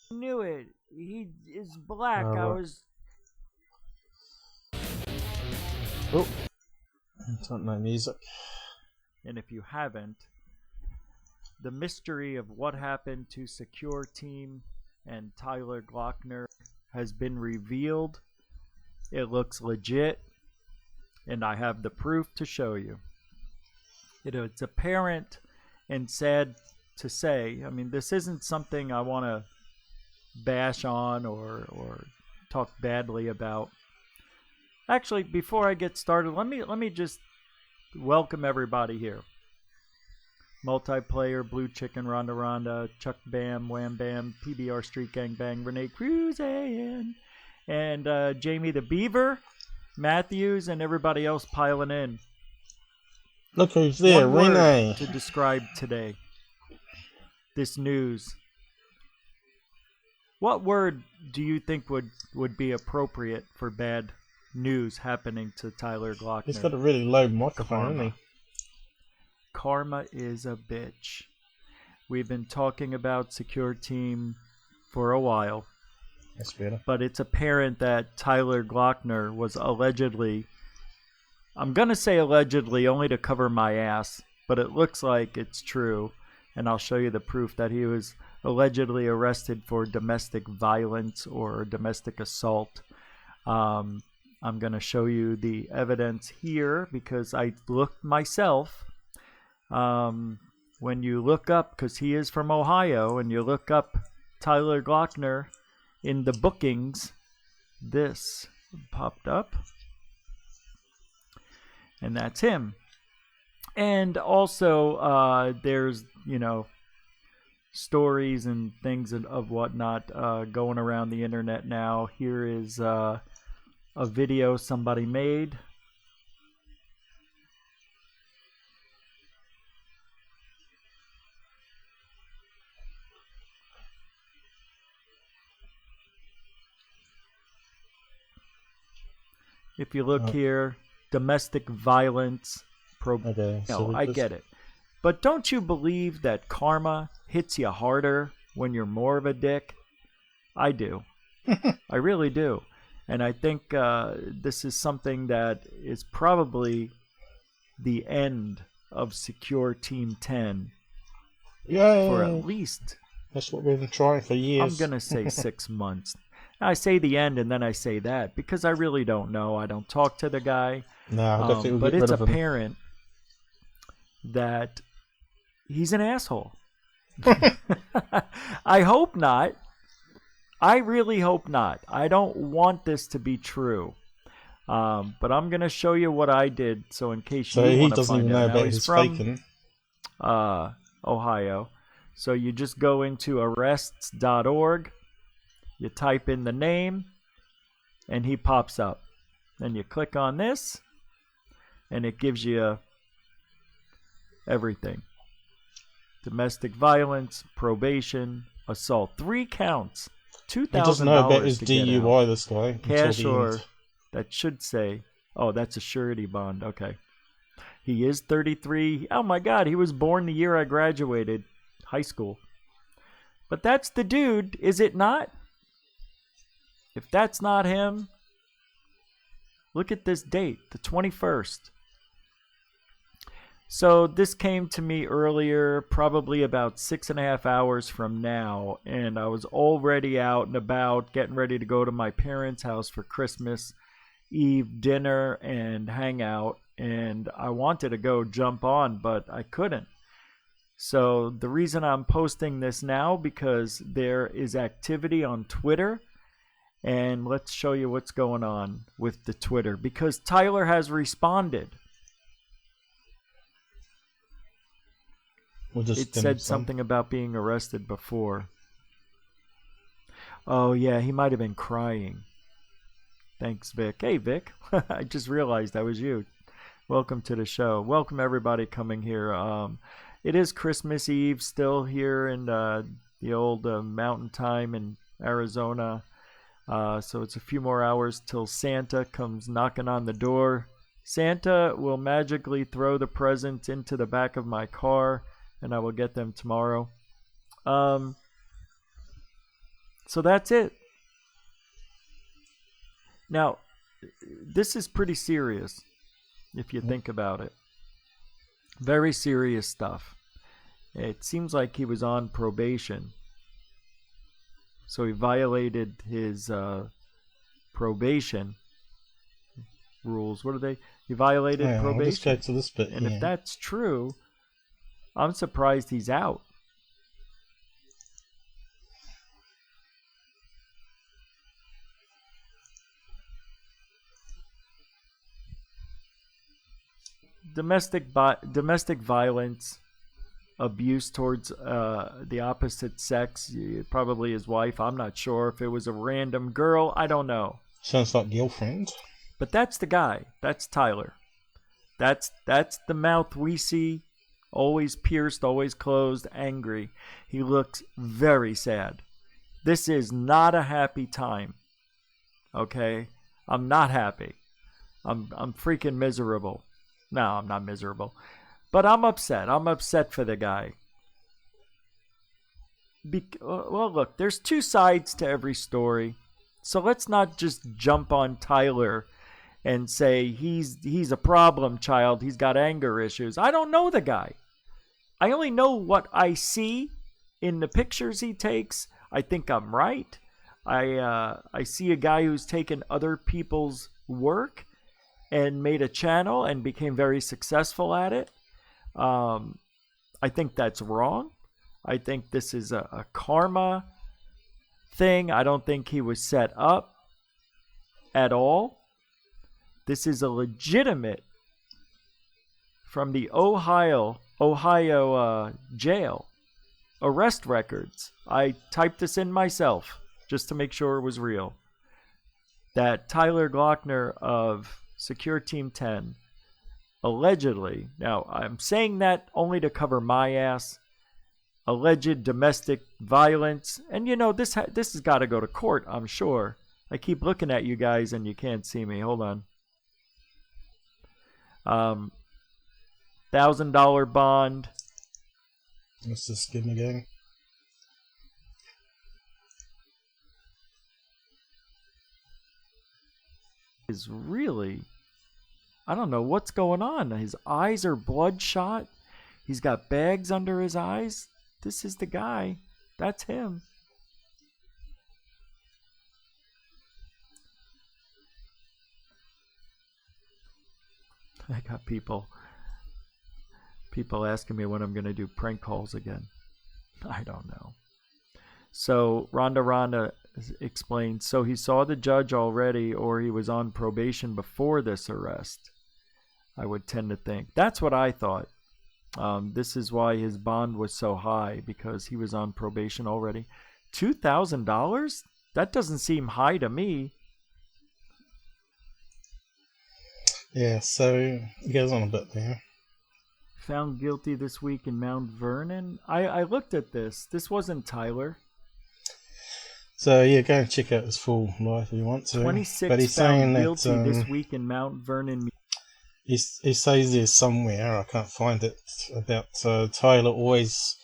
I knew it. He is black. Right. I was... Oh, don't know music. And if you haven't, the mystery of what happened to Secureteam and Tyler Glockner has been revealed. It looks legit, and I have the proof to show you. It's apparent and sad to say. I mean, this isn't something I want to bash on or talk badly about. Actually, before I get started, let me just welcome everybody here. Multiplayer, Blue Chicken, Ronda Ronda, Chuck Bam, Wham Bam, PBR Street Gang Bang, Renee Cruzan, and Jamie the Beaver, Matthews, and everybody else piling in. Look who's there, One word Renee. to describe today. This news. What word do you think would be appropriate for bad news happening to Tyler Glockner? He's got a really low microphone, hasn't he? Karma is a bitch. We've been talking about Secureteam for a while. That's better. But it's apparent that Tyler Glockner was allegedly, I'm going to say allegedly only to cover my ass, but it looks like it's true. And I'll show you the proof that he was allegedly arrested for domestic violence or domestic assault. I'm going to show you the evidence here because I looked myself. When you look up, because he is from Ohio, and you look up Tyler Glockner in the bookings, this popped up. And that's him. And also, there's, stories and things of whatnot going around the internet now. Here is a video somebody made. If you look here, domestic violence. I get it. But don't you believe that karma hits you harder when you're more of a dick? I do. I really do. And I think this is something that is probably the end of Secureteam 10. Yay! For at least... That's what we've been trying for years. I'm going to say 6 months. I say the end and then I say that because I really don't know. I don't talk to the guy. No, but it's apparent that he's an asshole. I hope not. I really hope not. I don't want this to be true. But I'm going to show you what I did. So in case you want to find out. Now, he's from Ohio. So you just go into arrests.org. You type in the name, and he pops up. Then you click on this, and it gives you everything. Domestic violence, probation, assault. 3 counts. $2,000 He doesn't know about his DUI this guy. Cash or that should say, oh, that's a surety bond. Okay. He is 33. Oh, my God. He was born the year I graduated high school. But that's the dude, is it not? If that's not him, look at this date, the 21st. So this came to me earlier, probably about 6.5 hours from now, and I was already out and about, getting ready to go to my parents' house for Christmas Eve dinner and hang out, and I wanted to go jump on, but I couldn't. So the reason I'm posting this now, because there is activity on Twitter. And let's show you what's going on with the Twitter. Because Tyler has responded. It said something about being arrested before. Oh, yeah, he might have been crying. Thanks, Vic. Hey, Vic. I just realized that was you. Welcome to the show. Welcome, everybody coming here. It is Christmas Eve still here in the old mountain time in Arizona. So it's a few more hours till Santa comes knocking on the door. Santa will magically throw the presents into the back of my car, and I will get them tomorrow. So that's it. Now, this is pretty serious, if you think about it. Very serious stuff. It seems like he was on probation. So he violated his probation rules. What are they? He violated probation. Let's go to this bit. And if that's true, I'm surprised he's out. Domestic violence abuse towards the opposite sex, probably his wife. I'm not sure if it was a random girl. I don't know. Sounds like girlfriend. But that's the guy. That's Tyler. That's the mouth we see, always pierced, always closed, angry. He looks very sad. This is not a happy time. Okay? I'm not happy. I'm freaking miserable. No, I'm not miserable. But I'm upset. I'm upset for the guy. Well, look, there's two sides to every story. So let's not just jump on Tyler and say he's a problem child. He's got anger issues. I don't know the guy. I only know what I see in the pictures he takes. I think I'm right. I see a guy who's taken other people's work and made a channel and became very successful at it. I think that's wrong. I think this is a karma thing. I don't think he was set up at all. This is a legitimate, from the Ohio jail, arrest records. I typed this in myself just to make sure it was real. That Tyler Glockner of Secureteam 10 allegedly, now I'm saying that only to cover my ass, alleged domestic violence, and you know this has got to go to court, I'm sure. I keep looking at you guys and you can't see me. Hold on. $1,000 bond. What's the skim again? Is really, I don't know what's going on. His eyes are bloodshot. He's got bags under his eyes. This is the guy. That's him. I got people asking me when I'm going to do prank calls again. I don't know. So Rhonda explained, so he saw the judge already, or he was on probation before this arrest. I would tend to think. That's what I thought. This is why his bond was so high, because he was on probation already. $2,000? That doesn't seem high to me. Yeah, so it goes on a bit there. Found guilty this week in Mount Vernon. I looked at this. This wasn't Tyler. So yeah, go and check out his full life if you want to. 26 but he's found saying guilty that, this week in Mount Vernon. He says there's somewhere, I can't find it, about Tyler always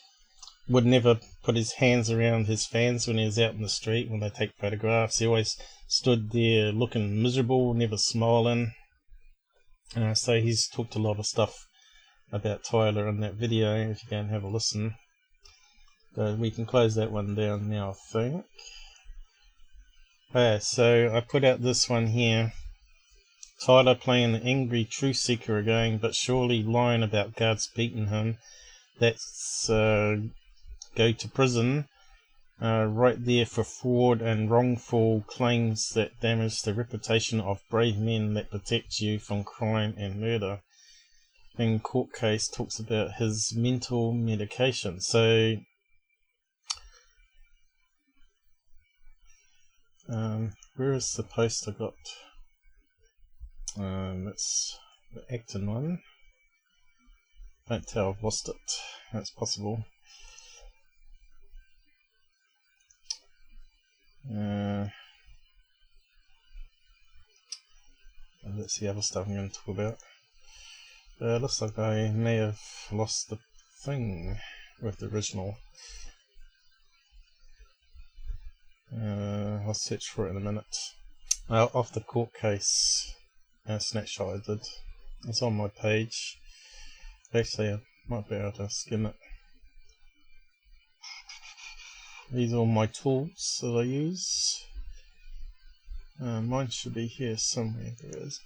would never put his hands around his fans when he was out in the street when they take photographs. He always stood there looking miserable, never smiling. So he's talked a lot of stuff about Tyler in that video, if you go and have a listen. So we can close that one down now, I think. So I put out this one here. Tyler playing the angry truth seeker again, but surely lying about guards beating him. That's go to prison. Right there for fraud and wrongful claims that damage the reputation of brave men that protect you from crime and murder. In court case talks about his mental medication. So where is the post I got? It's the Acton one. Don't tell I've lost it. That's possible. Let's see other stuff I'm going to talk about. Looks like I may have lost the thing with the original. I'll search for it in a minute. Off the court case snapshot I did. It's on my page. Actually, I might be able to skim it. These are all my tools that I use. Mine should be here somewhere. There it is.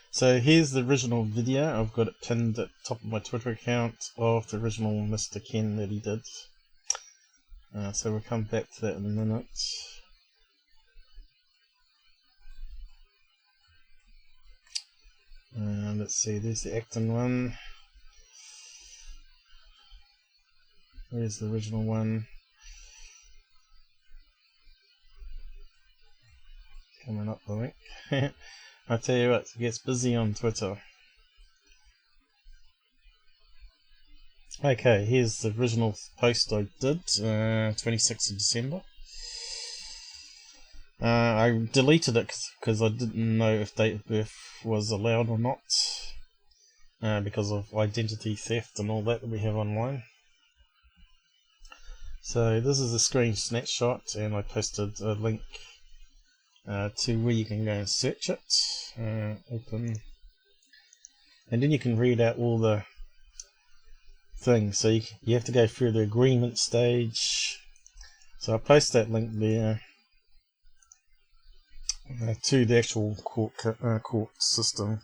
So here's the original video. I've got it pinned at the top of my Twitter account of the original Mr. Ken that he did. So we'll come back to that in a minute. Let's see, there's the Acton one. Where's the original one? Coming up, I think. I tell you what, it gets busy on Twitter. Okay, here's the original post I did, 26th of December. I deleted it because I didn't know if date of birth was allowed or not, because of identity theft and all that we have online. So this is a screen snapshot, and I posted a link to where you can go and search it. Open, and then you can read out all the things. So you have to go through the agreement stage. So I'll post that link there to the actual court system,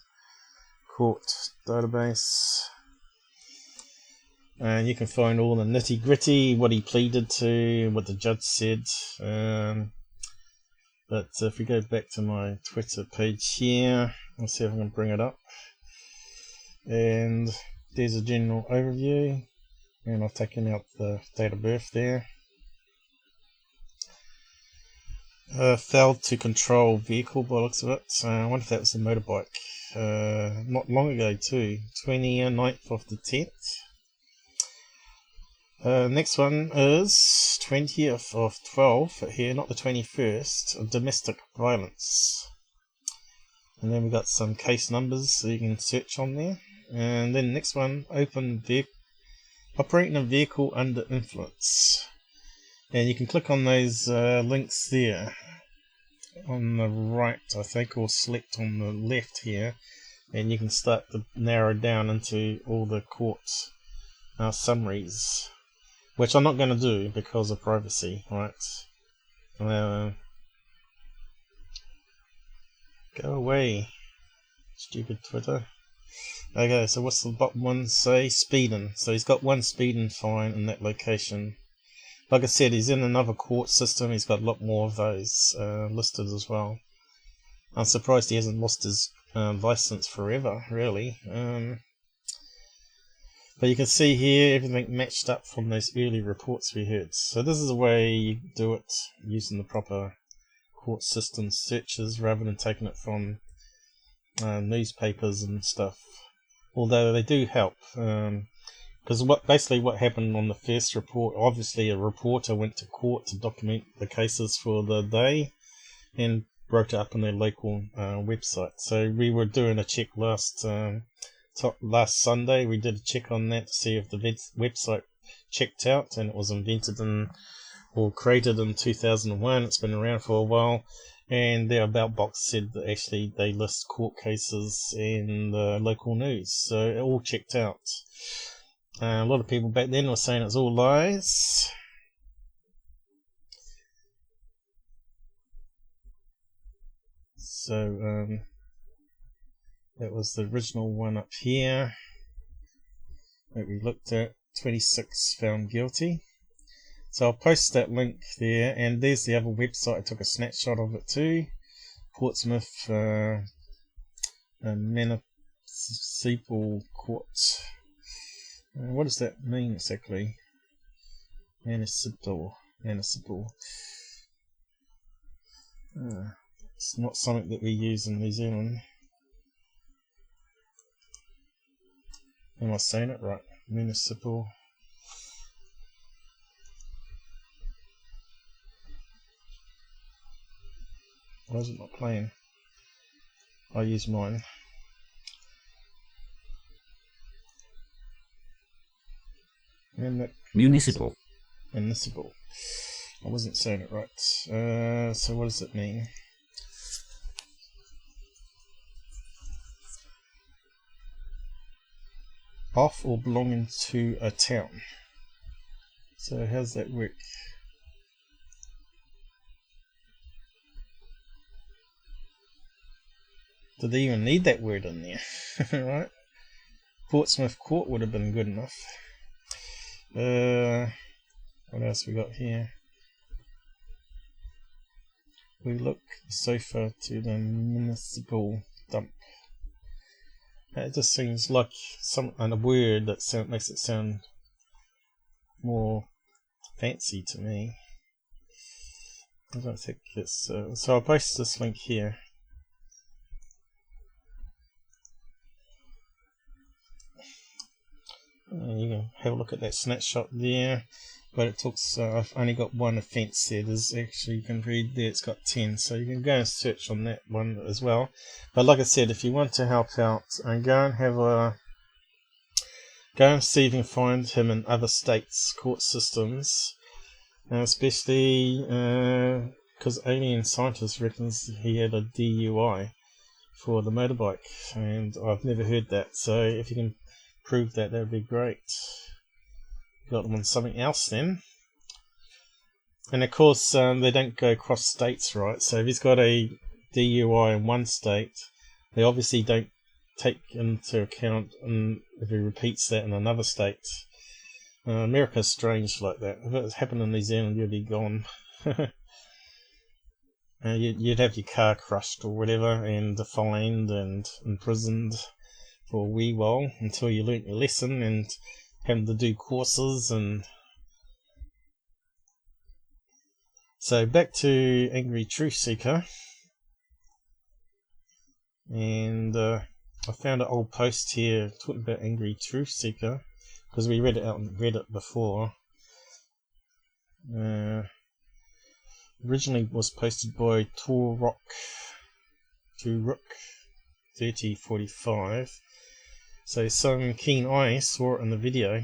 court database. And you can find all the nitty gritty, what he pleaded to, what the judge said. But if we go back to my Twitter page here, I'll see if I can bring it up. And there's a general overview, and I've taken out the date of birth there. Failed to control vehicle by the looks of it. I wonder if that was a motorbike. Not long ago too, 29th of the 10th. Next one is 20th of 12th here, not the 21st, of domestic violence. And then we got some case numbers so you can search on there. And then next one, operating a vehicle under influence. And you can click on those links there on the right, I think, or select on the left here, and you can start to narrow down into all the court summaries, which I'm not going to do because of privacy, right? Go away, stupid Twitter. Okay, so what's the bottom one say? Speeding. So he's got one speeding fine in that location. Like I said, he's in another court system. He's got a lot more of those listed as well. I'm surprised he hasn't lost his license forever, really. But you can see here everything matched up from those early reports we heard. So this is the way you do it using the proper court system searches rather than taking it from newspapers and stuff. Although they do help. Because basically what happened on the first report, obviously a reporter went to court to document the cases for the day and wrote it up on their local website. So we were doing a check last Sunday. We did a check on that to see if the website checked out, and it was invented or created in 2001. It's been around for a while, and their about box said that actually they list court cases in the local news, so it all checked out. A lot of people back then were saying it's all lies. So that was the original one up here that we looked at. 26 found guilty. So I'll post that link there, and there's the other website. I took a snapshot of it too. Portsmouth Municipal Court. What does that mean exactly? Municipal. It's not something that we use in New Zealand. Am I saying it right? Municipal. Why is it not playing? I use mine. Municipal. Municipal. I wasn't saying it right. So what does it mean? Off or belonging to a town. So how's that work? Do they even need that word in there? Right? Portsmouth Court would have been good enough. What else we got here? We look sofa to the municipal dump. It just seems like a word that makes it sound more fancy to me. I don't think it's so I'll post this link here. You can have a look at that snapshot there, but it talks. I've only got one offence there. There's actually, you can read there, it's got 10, so you can go and search on that one as well. But like I said, if you want to help out, and go and see if you can find him in other states' court systems, especially because alien scientist reckons he had a DUI for the motorbike, and I've never heard that. So if you can prove that, that would be great. Got them on something else then. And of course, they don't go across states, right? So if he's got a DUI in one state, they obviously don't take into account if he repeats that in another state. America's strange like that. If it happened in New Zealand, you'd be gone. You'd have your car crushed or whatever, and fined and imprisoned for a wee while until you learnt your lesson, and having to do courses. And so back to Angry Truth Seeker, and I found an old post here talking about Angry Truth Seeker because we read it out on Reddit before. Originally was posted by Torrock 3045. So some keen eye saw it in the video.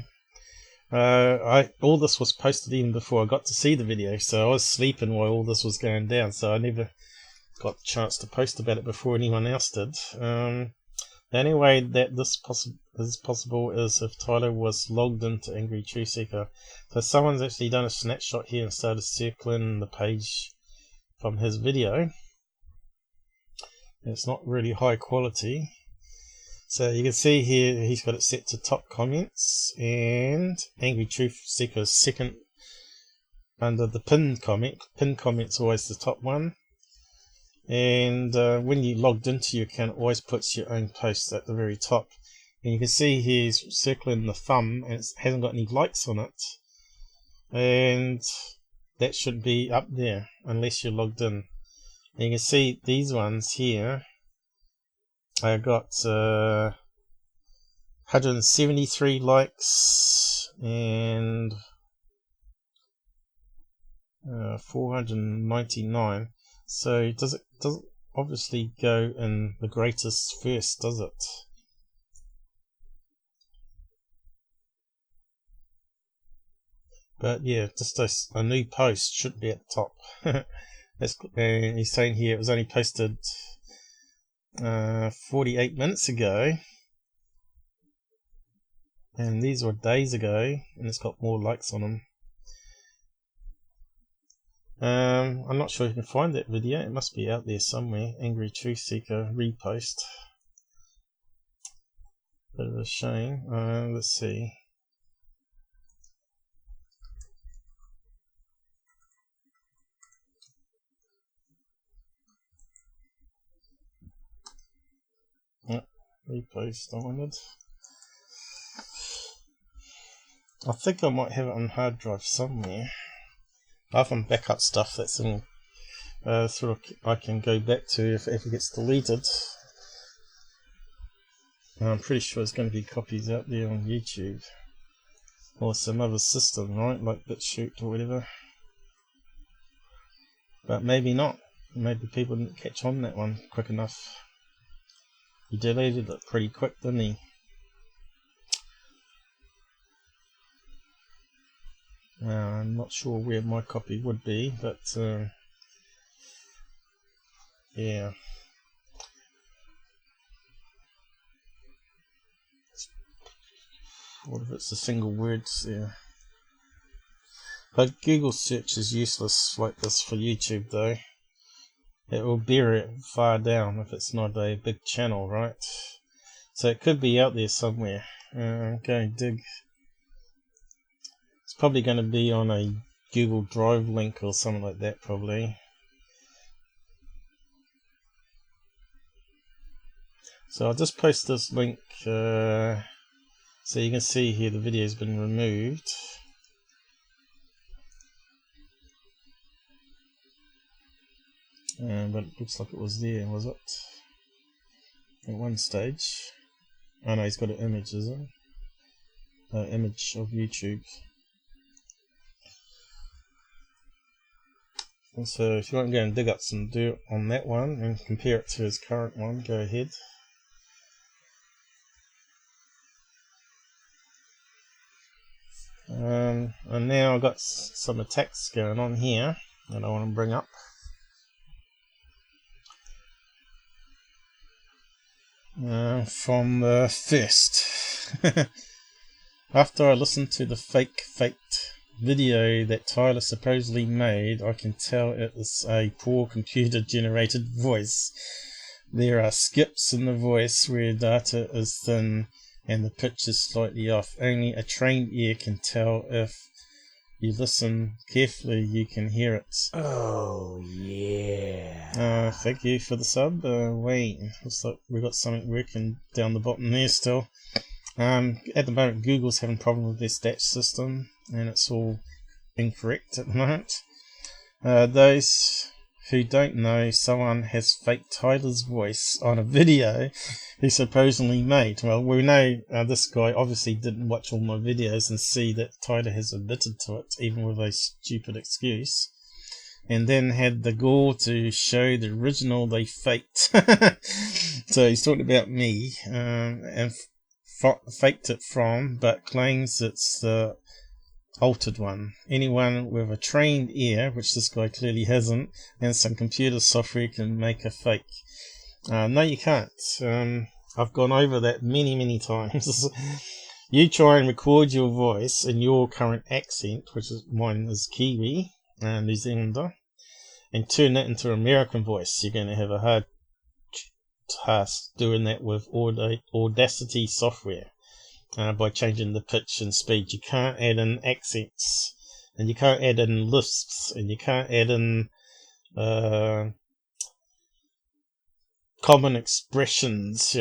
All this was posted even before I got to see the video, so I was sleeping while all this was going down, so I never got the chance to post about it before anyone else did. The only way that this is possible is if Tyler was logged into Angry Truth Seeker. So someone's actually done a snapshot here and started circling the page from his video. It's not really high quality. So you can see here he's got it set to top comments, and Angry Truth Seeker's second under the pinned comment. Pinned comment's always the top one. And when you logged into your account, it always puts your own posts at the very top. And you can see he's circling the thumb, and it hasn't got any likes on it. And that should be up there unless you're logged in. And you can see these ones here. I got 173 likes and 499. So it doesn't obviously go in the greatest first, does it? But yeah, just a new post should be at the top. And he's saying here it was only posted 48 minutes ago, and these were days ago, and it's got more likes on them. I'm not sure if you can find that video. It must be out there somewhere. Angry Truth Seeker repost. Bit of a shame. Let's see. Yep, repost I wanted. I think I might have it on hard drive somewhere. I have some backup stuff that's in sort of I can go back to if it gets deleted. I'm pretty sure there's going to be copies out there on YouTube or some other system, right, like BitChute or whatever. But maybe not. Maybe people didn't catch on that one quick enough. He deleted it pretty quick, didn't he? I'm not sure where my copy would be, but yeah. What if it's a single word there? But Google search is useless like this for YouTube though. It will bury it far down if it's not a big channel, right? So it could be out there somewhere. Go and dig. It's probably going to be on a Google Drive link or something like that, probably. So I'll just post this link so you can see here the video has been removed. But it looks like it was there, was it? At one stage. Oh no, he's got an image, is it? Image of YouTube. And so if you want to go and dig up some dirt on that one and compare it to his current one, go ahead. And now I've got some attacks going on here that I want to bring up. From the first. After I listened to the faked video that Tyler supposedly made, I can tell it is a poor computer generated voice. There are skips in the voice where data is thin and the pitch is slightly off. Only a trained ear can tell. If you listen carefully, you can hear it. Oh, yeah. Thank you for the sub. Wait, looks like we got something working down the bottom there still. At the moment, Google's having a problem with their stats system, and it's all incorrect at the moment. Those who don't know, someone has faked Tyler's voice on a video he supposedly made. Well, we know this guy obviously didn't watch all my videos and see that Tyler has admitted to it, even with a stupid excuse, and then had the gall to show the original they faked. So he's talking about me, and faked it from, but claims it's the altered one. Anyone with a trained ear, which this guy clearly hasn't, and some computer software can make a fake. No, you can't. I've gone over that many times. You try and record your voice in your current accent, which is mine is Kiwi, New Zealander, and turn that into American voice. You're going to have a hard task doing that with Audacity software. By changing the pitch and speed. You can't add in accents, and you can't add in lisps, and you can't add in common expressions,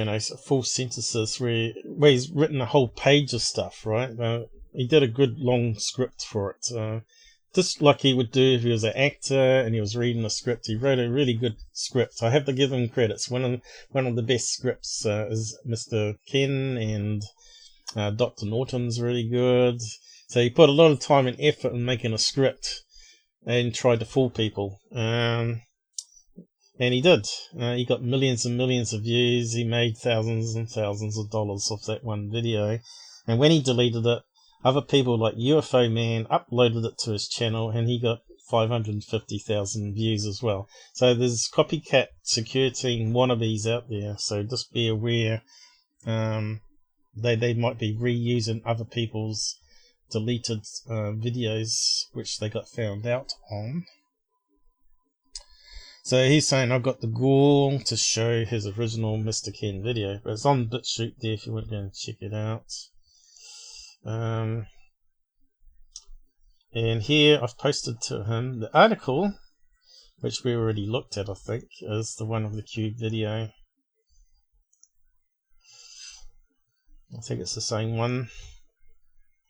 full sentences where he's written a whole page of stuff, right? He did a good long script for it, just like he would do if he was an actor and he was reading a script. He wrote a really good script. I have to give him credits. One of the best scripts is Mr. Ken, and Dr. Norton's really good. So he put a lot of time and effort in making a script and tried to fool people. And he did. He got millions and millions of views. He made thousands and thousands of dollars off that one video. And when he deleted it, other people like UFO Man uploaded it to his channel, and he got 550,000 views as well. So there's copycat Secureteam wannabes out there. So just be aware. They might be reusing other people's deleted videos, which they got found out on. So he's saying I've got the gall to show his original Mr. Ken video, but it's on BitChute there if you want to go and check it out. And here I've posted to him the article, which we already looked at, I think, is the one of the Cube video. I think it's the same one.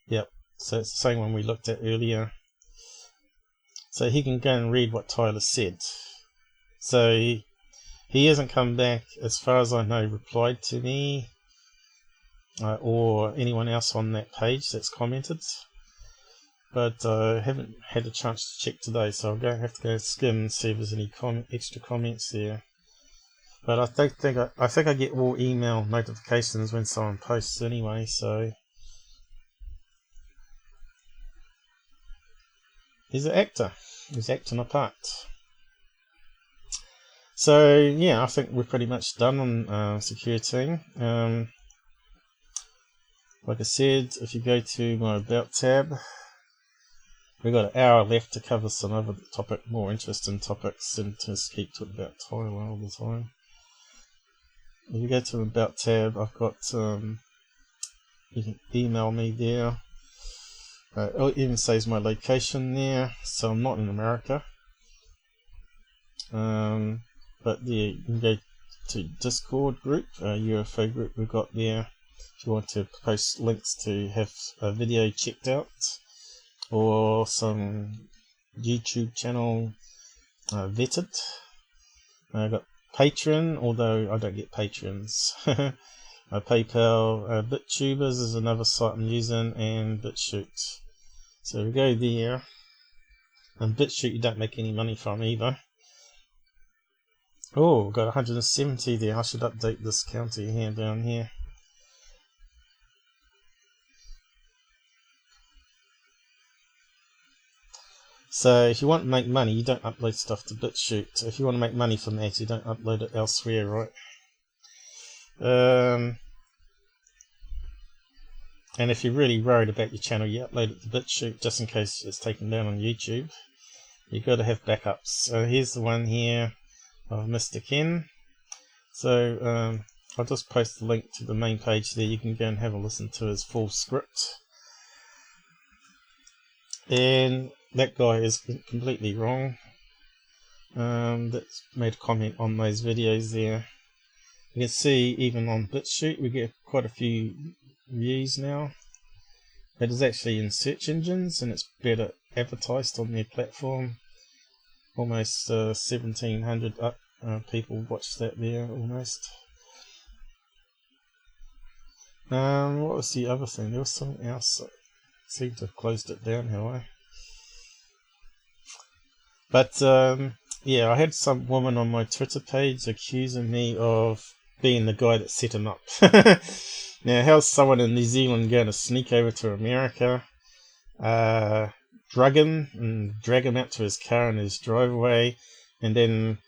Yep, so it's the same one we looked at earlier. So he can go and read what Tyler said. So he hasn't come back, as far as I know, replied to me or anyone else on that page that's commented. But I haven't had a chance to check today, so I'll have to go skim and see if there's any extra comments there. But I think I get all email notifications when someone posts anyway, so he's an actor. He's acting a part. So yeah, I think we're pretty much done on Secureteam. Like I said, if you go to my About tab, we've got an hour left to cover some other more interesting topics, and just keep talking about Tyler all the time. If you go to About tab, I've got you can email me there. It even says my location there, so I'm not in America. But yeah, you can go to Discord group, UFO group we've got there. If you want to post links to have a video checked out, or some YouTube channel vetted. I've got Patreon, although I don't get patrons. PayPal, BitTubers is another site I'm using, and bitchute. So we go there, and bitchute you don't make any money from either. Oh, got 170 there. I should update this county here down here. So if you want to make money, you don't upload stuff to BitChute. If you want to make money from that, you don't upload it elsewhere, right? And if you're really worried about your channel, you upload it to BitChute just in case it's taken down on YouTube. You've got to have backups. So here's the one here of Mr. Ken. So I'll just post the link to the main page there. You can go and have a listen to his full script. And that guy is completely wrong. That's made a comment on those videos there. You can see even on BitChute we get quite a few views now. It is actually in search engines and it's better advertised on their platform. Almost 1,700 people watched that there almost. What was the other thing? There was something else. I seem to have closed it down, have I? But yeah, I had some woman on my Twitter page accusing me of being the guy that set him up. Now, how's someone in New Zealand going to sneak over to America, drug him and drag him out to his car in his driveway, and then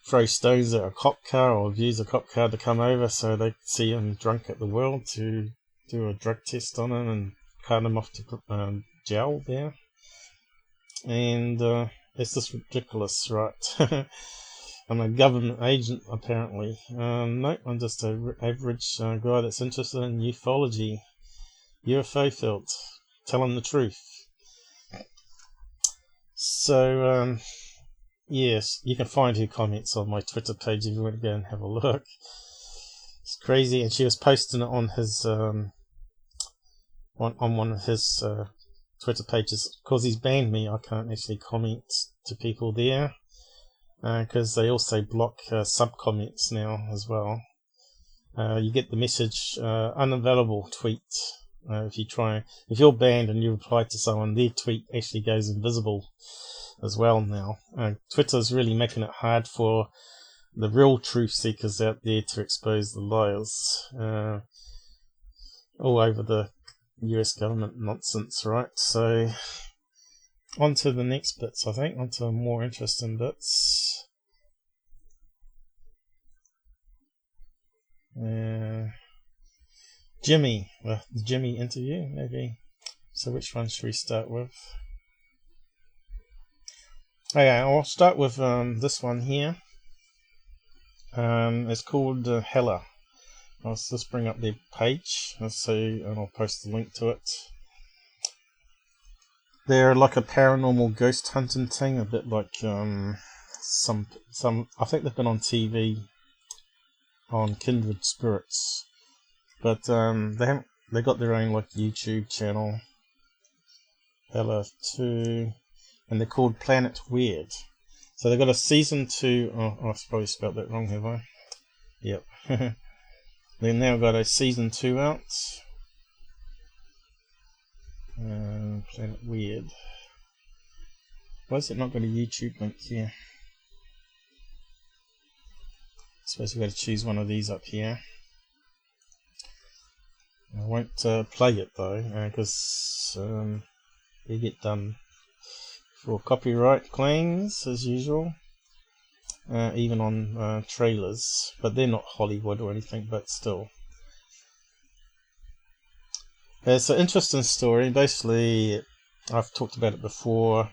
throw stones at a cop car or use a cop car to come over so they see him drunk at the World to do a drug test on him and cart him off to jail there? And it's just ridiculous, right? I'm a government agent, apparently. No, I'm just an average guy that's interested in ufology, UFO field, telling the truth. So, yes, you can find her comments on my Twitter page if you want to go and have a look. It's crazy, and she was posting it on his on one of his Twitter pages. Because he's banned me, I can't actually comment to people there. Because they also block sub-comments now as well. You get the message unavailable tweet. If you're banned and you reply to someone, their tweet actually goes invisible as well now. Twitter's really making it hard for the real truth seekers out there to expose the liars all over the US government nonsense, right? So on to the next bits, I think, on to more interesting bits. Jimmy, the Jimmy interview, maybe. So which one should we start with? Okay, I'll start with this one here. It's called Hellier. I'll just bring up their page, and I'll post the link to it. They're like a paranormal ghost hunting thing, a bit like some. I think they've been on TV on Kindred Spirits, but they got their own like YouTube channel, Hellier 2, and they're called Planet Weird. So they've got a season 2. Oh, I've probably spelled that wrong, have I? Yep. They've now got a season 2 out. Planet Weird. Why is it not got a YouTube link here? I suppose we've got to choose one of these up here. I won't play it though, because you get done for copyright claims as usual, even on trailers, but they're not Hollywood or anything, but still. It's an interesting story. Basically, I've talked about it before.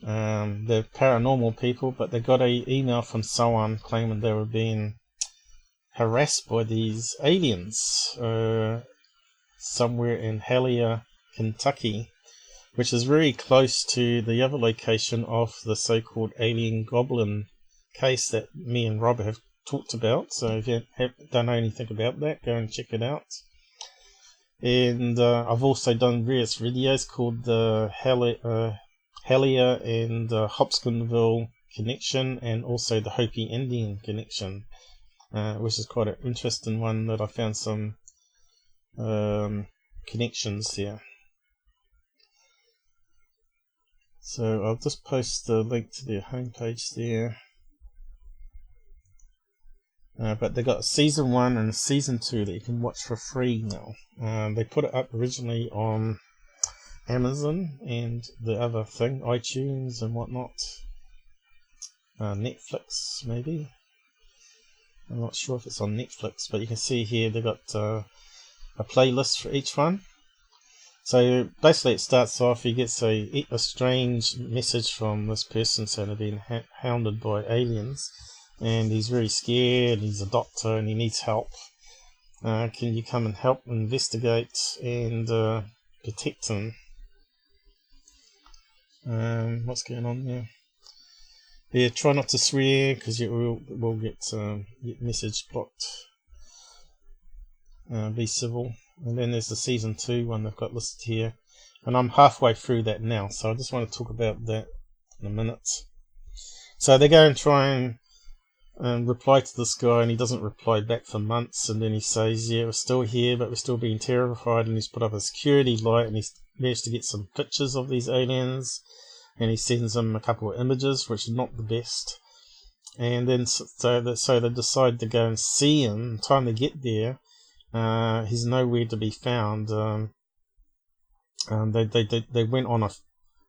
They're paranormal people, but they got an email from someone claiming they were being harassed by these aliens somewhere in Hellier, Kentucky, which is very close to the other location of the so-called alien goblin case that me and Rob have talked about. So if you don't know anything about that, go and check it out. And I've also done various videos called the Hellier and Hopkinsville connection, and also the Hopi Indian connection, which is quite an interesting one that I found some connections there. So I'll just post the link to their homepage there. But they got a season 1 and a season 2 that you can watch for free now. They put it up originally on Amazon and the other thing, iTunes and whatnot. Netflix maybe. I'm not sure if it's on Netflix, but you can see here they got a playlist for each one. So basically it starts off, he gets a strange message from this person saying they're being hounded by aliens, and he's very scared. He's a doctor and he needs help. Can you come and help investigate and protect him? What's going on there? Yeah, try not to swear because you will get message blocked. Be civil. And then there's the season 2 one they've got listed here, and I'm halfway through that now, so I just want to talk about that in a minute. So they go and try and reply to this guy, and he doesn't reply back for months, and then he says, yeah, we're still here, but we're still being terrified, and he's put up a security light, and he's managed to get some pictures of these aliens, and he sends them a couple of images, which is not the best. And then so they decide to go and see him. By the time they get there, he's nowhere to be found. They went on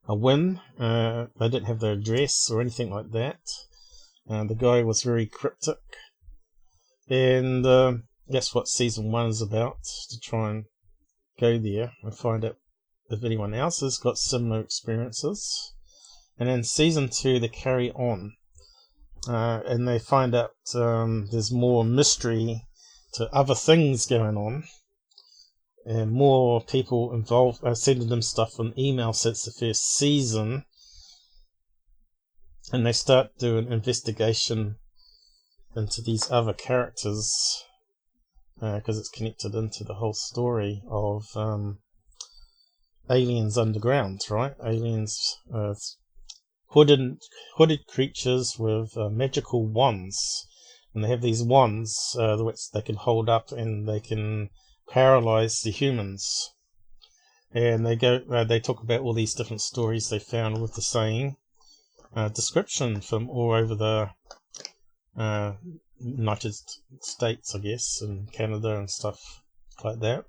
a whim. They didn't have their address or anything like that. The guy was very cryptic, and that's what season 1 is about, to try and go there and find out if anyone else has got similar experiences. And then season 2 they carry on, and they find out there's more mystery to other things going on, and more people involved sending them stuff on email since the first season, and they start doing investigation into these other characters because it's connected into the whole story of aliens underground, right? Aliens, hooded creatures with magical wands. And they have these wands which they can hold up, and they can paralyze the humans. And they talk about all these different stories they found with the same description from all over the United States, I guess, and Canada and stuff like that.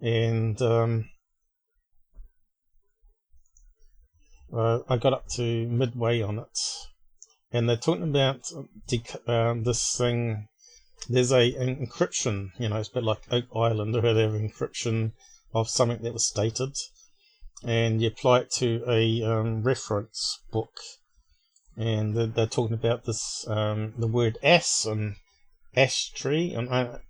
And I got up to midway on it. And they're talking about this thing. There's an encryption, it's a bit like Oak Island, where they have encryption of something that was stated, and you apply it to a reference book, and they're talking about this, the word ass and ash tree, and I've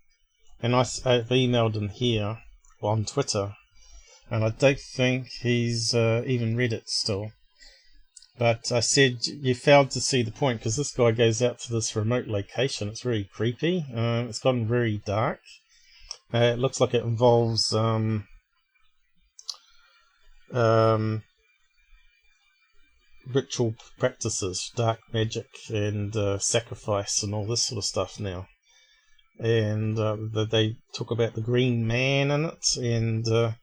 emailed him here on Twitter, and I don't think he's even read it still. But I said, you failed to see the point, because this guy goes out to this remote location. It's very creepy. It's gotten very dark. It looks like it involves ritual practices, dark magic, and sacrifice, and all this sort of stuff now. And they talk about the green man in it, and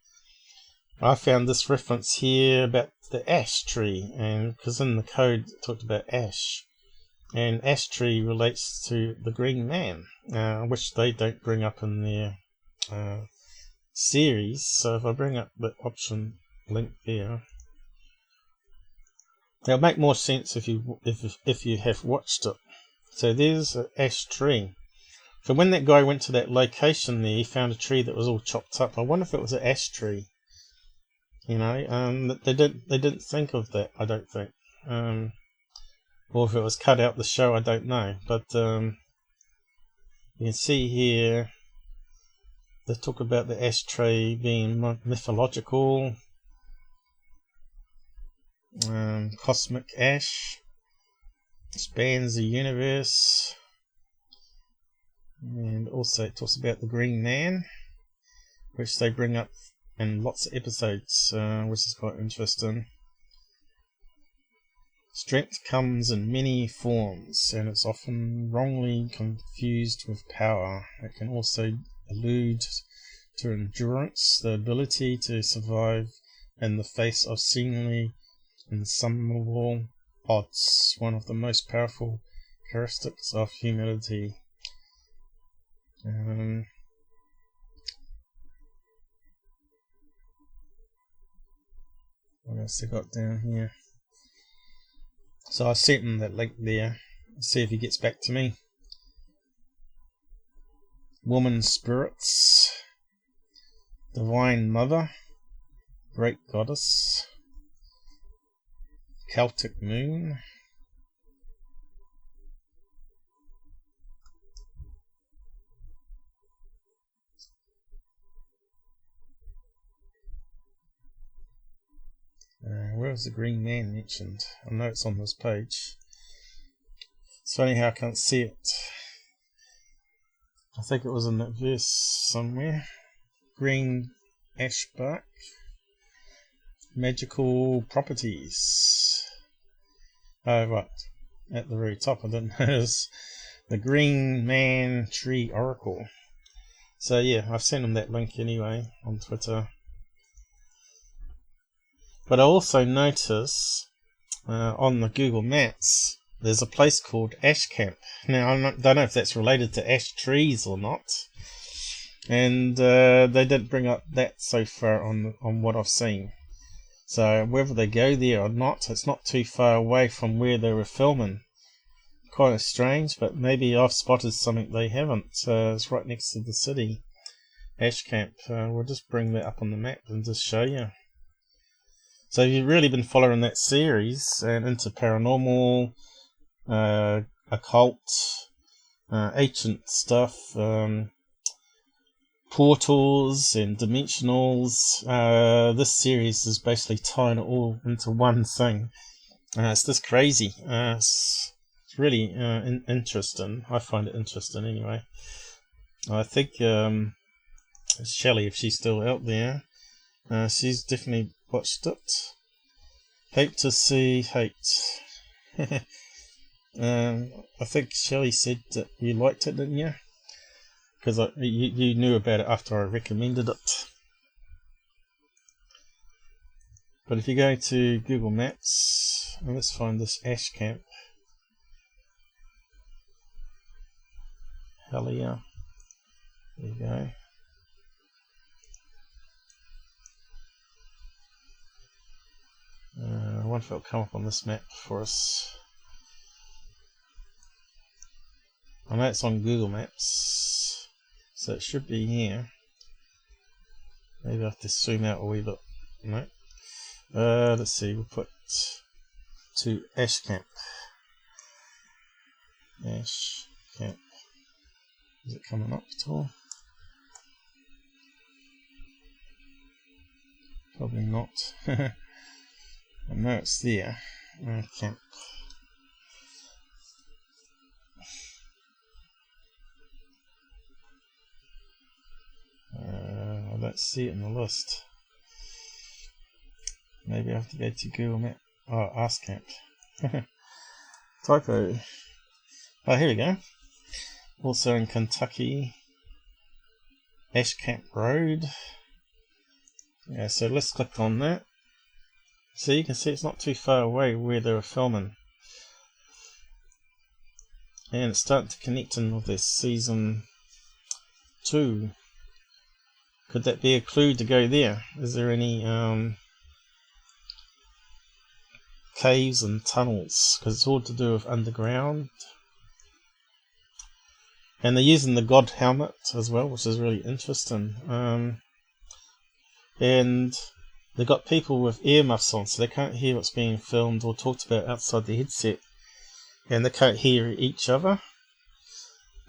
I found this reference here about the ash tree, and because in the code it talked about ash, and ash tree relates to the green man, which they don't bring up in their series. So if I bring up the option link there, it'll make more sense if you have watched it. So there's an ash tree. So when that guy went to that location there, he found a tree that was all chopped up. I wonder if it was an ash tree. They didn't think of that, I don't think. Or if it was cut out the show, I don't know. But you can see here, they talk about the ashtray being mythological, cosmic ash. spans the universe, and also it talks about the Green Man, which they bring up in lots of episodes, which is quite interesting. Strength comes in many forms, and it's often wrongly confused with power. It can also allude to endurance, the ability to survive in the face of seemingly insurmountable odds, one of the most powerful characteristics of humanity. What else I got down here? So I sent him that link there. See if he gets back to me. Woman spirits, Divine Mother, Great Goddess, Celtic Moon, where's the Green Man mentioned? I know it's on this page. It's funny how I can't see it. I think it was in that verse somewhere. Green ash bark. Magical properties. Oh, right. At the very top, I didn't notice. The Green Man Tree Oracle. So yeah, I've sent him that link anyway on Twitter. But I also notice on the Google Maps there's a place called Ash Camp. Now I don't know if that's related to ash trees or not, and they didn't bring up that so far on what I've seen. So whether they go there or not, it's not too far away from where they were filming. Kind of strange, but maybe I've spotted something they haven't. It's right next to the city, Ash Camp. We'll just bring that up on the map and just show you. So you've really been following that series and into paranormal, occult, ancient stuff, portals and dimensionals. This series is basically tying it all into one thing. It's just crazy. It's really interesting. I find it interesting anyway. I think Shelley, if she's still out there, she's definitely watched it. Hate to see hate. I think Shelley said that you liked it, didn't you? Because you knew about it after I recommended it. But if you go to Google Maps, and let's find this Ash Camp. Hellier. There you go. I wonder if it'll come up on this map for us. I know it's on Google Maps, so it should be here. Maybe I have to zoom out a wee bit. No. Let's see, we'll put to Ash Camp. Ash Camp. Is it coming up at all? Probably not. I know it's there. Camp. I don't see it in the list. Maybe I have to go to Google Map. Oh, Ask Camp. Typo. Oh, here we go. Also in Kentucky. Ash Camp Road. Yeah, so let's click on that. So you can see it's not too far away where they were filming. And it's starting to connect in with this season 2. Could that be a clue to go there? Is there any caves and tunnels? Because it's all to do with underground. And they're using the God helmet as well, which is really interesting. And they've got people with earmuffs on, so they can't hear what's being filmed or talked about outside the headset. And they can't hear each other.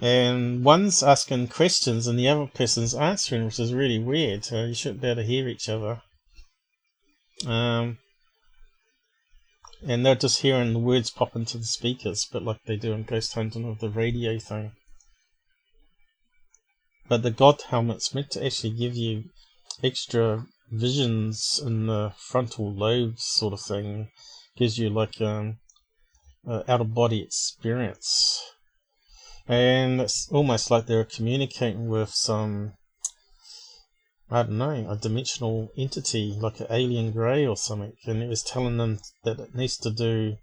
And one's asking questions and the other person's answering, which is really weird. You shouldn't be able to hear each other. And and they're just hearing the words pop into the speakers, but like they do in Ghost Hunting with the radio thing. But the God helmet's meant to actually give you extra visions in the frontal lobes, sort of thing. Gives you like out of body experience, and it's almost like they're communicating with some, I don't know, a dimensional entity like an alien grey or something, and it was telling them that it needs to do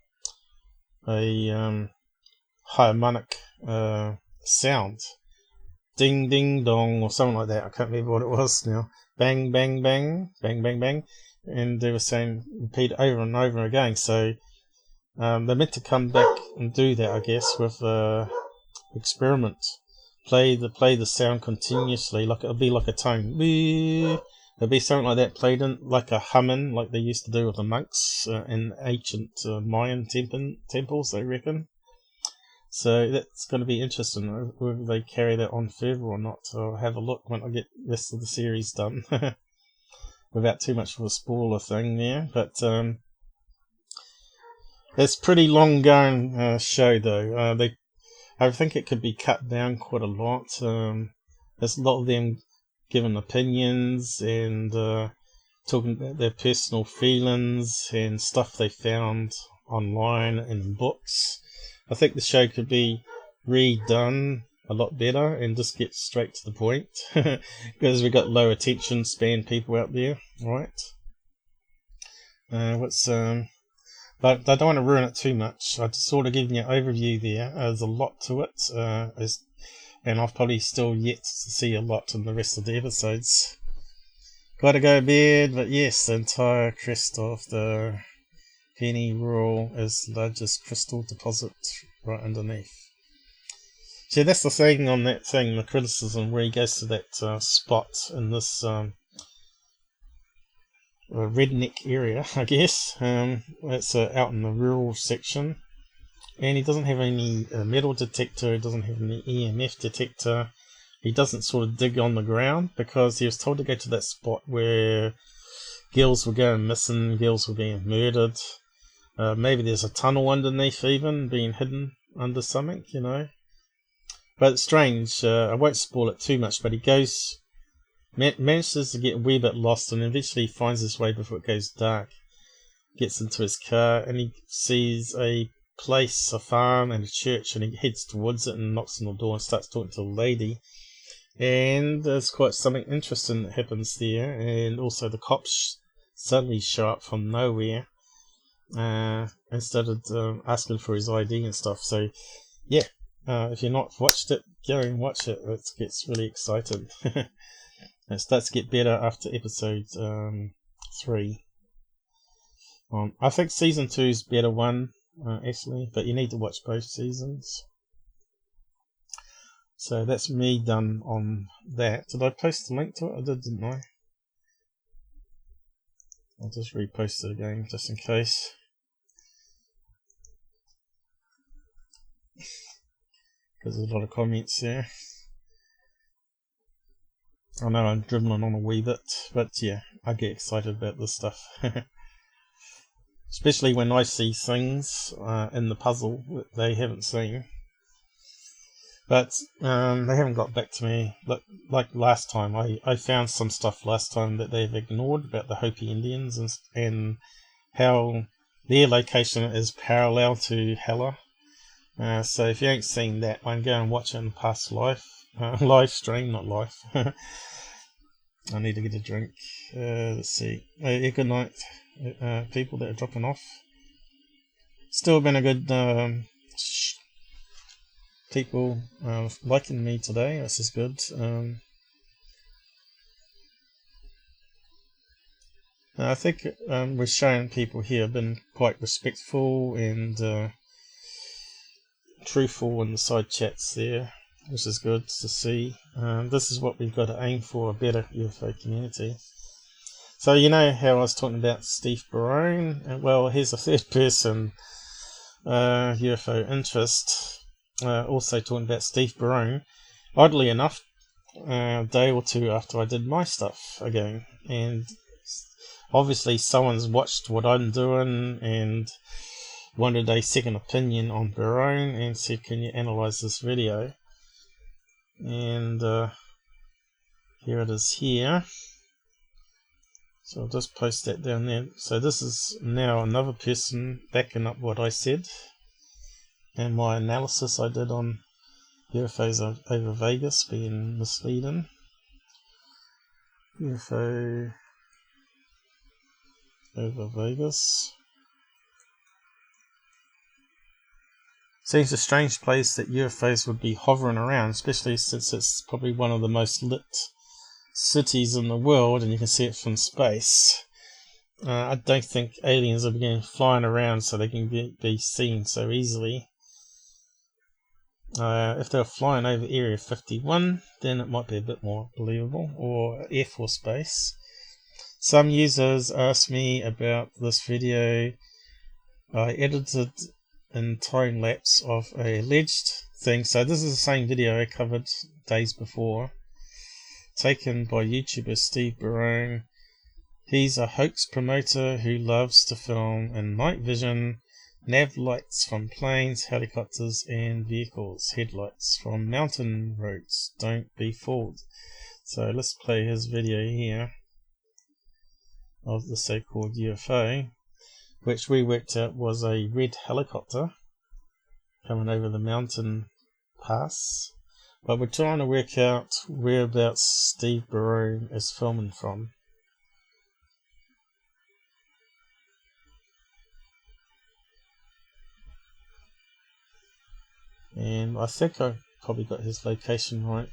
a harmonic sound. Ding ding dong or something like that. I can't remember what it was now. Bang bang bang, bang bang bang, and they were saying repeat over and over again. So they're meant to come back and do that, I guess, with experiment. Play the sound continuously, like it'll be like a tone. There'll be something like that played in, like a humming, like they used to do with the monks in ancient Mayan temples, they reckon. So that's going to be interesting, whether they carry that on further or not. So I'll have a look when I get the rest of the series done, without too much of a spoiler thing there. But it's a pretty long going show though. I think it could be cut down quite a lot. There's a lot of them giving opinions and talking about their personal feelings and stuff they found online and in books. I think the show could be redone a lot better and just get straight to the point, because we've got low attention span people out there, right? But I don't want to ruin it too much. I just sort of giving you an overview there. There's a lot to it, and I've probably still yet to see a lot in the rest of the episodes. Gotta go to bed, but yes, the entire crest of the Penny Rural is the largest crystal deposit right underneath. So that's the thing on that thing, the criticism, where he goes to that spot in this redneck area, I guess. It's out in the rural section, and he doesn't have any metal detector, he doesn't have any EMF detector. He doesn't sort of dig on the ground, because he was told to go to that spot where girls were going missing, girls were being murdered. Maybe there's a tunnel underneath, even being hidden under something, you know. But it's strange. I won't spoil it too much, but he goes, manages to get a wee bit lost, and eventually finds his way before it goes dark. Gets into his car, and he sees a place, a farm, and a church, and he heads towards it and knocks on the door and starts talking to a lady. And there's quite something interesting that happens there, and also the cops suddenly show up from nowhere. And started asking for his ID and stuff. So yeah, if you've not watched it, go and watch it. It gets really exciting. It starts to get better after episode 3. I think season 2 is better one, actually, but you need to watch both seasons. So that's me done on that. Did I post the link to it? I did, didn't I? I'll just repost it again, just in case. Because there's a lot of comments there. I know I'm dribbling on a wee bit, but yeah, I get excited about this stuff. Especially when I see things in the puzzle that they haven't seen. But they haven't got back to me. Like last time, I found some stuff last time that they've ignored about the Hopi Indians and how their location is parallel to Hellier. So if you ain't seen that one, go and watch it in past live stream, not live. I need to get a drink. Let's see. Good night, people that are dropping off. Still been a good people liking me today. This is good. I think we're showing people here been quite respectful and truthful in the side chats there, which is good to see. This is what we've got to aim for, a better UFO community. So you know how I was talking about Steve Barone? Well, here's a third person UFO interest, also talking about Steve Barone. Oddly enough, a day or two after I did my stuff again, and obviously someone's watched what I'm doing and wanted a second opinion on Barone and said, can you analyze this video? And here it is here. So I'll just post that down there. So this is now another person backing up what I said and my analysis I did on UFOs over Vegas being misleading. UFO over Vegas. Seems a strange place that UFOs would be hovering around, especially since it's probably one of the most lit cities in the world and you can see it from space. I don't think aliens are beginning flying around so they can be seen so easily. If they're flying over Area 51, then it might be a bit more believable, or Air Force Base. Some users asked me about this video. I edited in time lapse of a alleged thing. So this is the same video I covered days before, taken by YouTuber Steve Barone. He's a hoax promoter who loves to film in night vision nav lights from planes, helicopters and vehicles, headlights from mountain roads. Don't be fooled. So let's play his video here of the so-called UFO, which we worked out was a red helicopter coming over the mountain pass. But we're trying to work out whereabouts Steve Barone is filming from. And I think I probably got his location right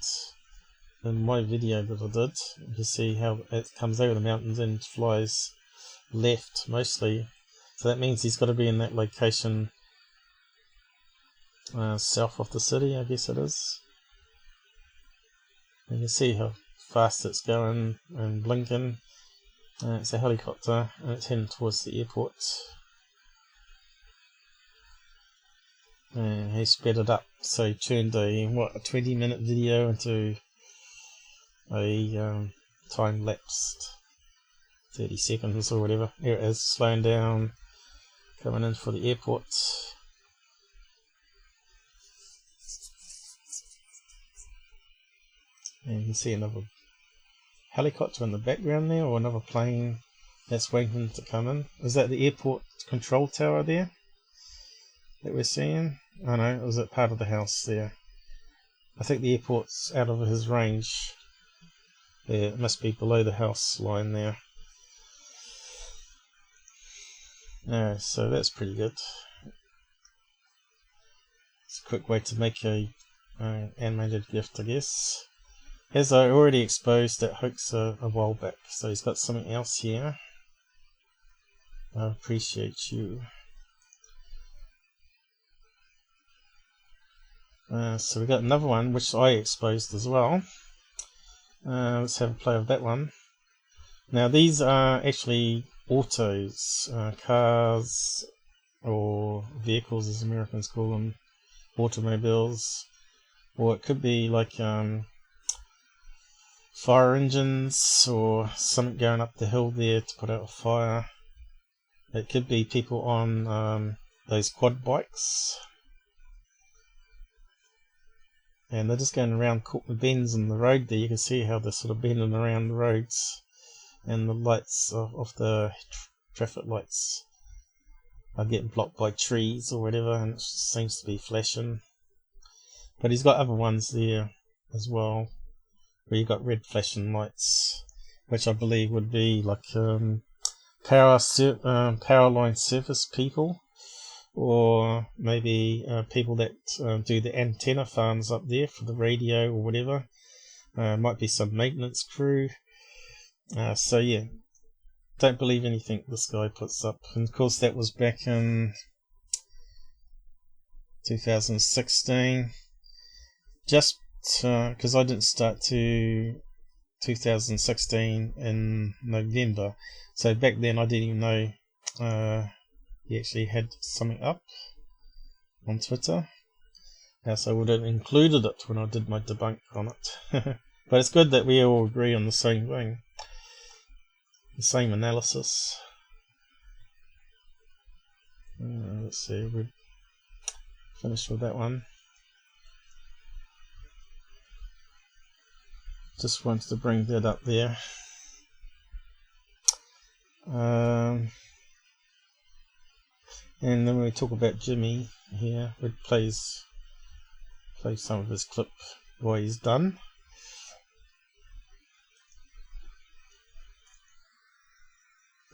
in my video that I did. You can see how it comes over the mountains and flies left mostly. So that means he's got to be in that location south of the city, I guess it is. You can see how fast it's going and blinking. It's a helicopter and it's heading towards the airport. And he sped it up, so he turned a 20-minute video into a time-lapsed 30 seconds or whatever. Here it is, slowing down, coming in for the airport. And you can see another helicopter in the background there, or another plane that's waiting to come in. Is that the airport control tower there that we're seeing? Oh no, was it part of the house there? I think the airport's out of his range. Yeah, it must be below the house line there. So that's pretty good. It's a quick way to make a animated gift, I guess. As I already exposed that hoax a while back, so he's got something else here. I appreciate you. So we got another one which I exposed as well. Let's have a play of that one. Now these are actually autos, cars or vehicles as Americans call them, automobiles, or it could be like fire engines or something going up the hill there to put out a fire. It could be people on those quad bikes. And they're just going around the bends in the road there. You can see how they're sort of bending around the roads, and the lights of the traffic lights are getting blocked by trees or whatever, and it seems to be flashing. But he's got other ones there as well, where you've got red flashing lights, which I believe would be like power line service people, or maybe people that do the antenna farms up there for the radio or whatever. Might be some maintenance crew. So yeah, don't believe anything this guy puts up. And of course that was back in 2016. Just because I didn't start to 2016 in November, so back then I didn't even know he actually had something up on Twitter. So I would have included it when I did my debunk on it. But it's good that we all agree on the same thing, the same analysis. let's see, we're finished with that one. Just wanted to bring that up there. And then we talk about Jimmy here, we play some of his clip while he's done.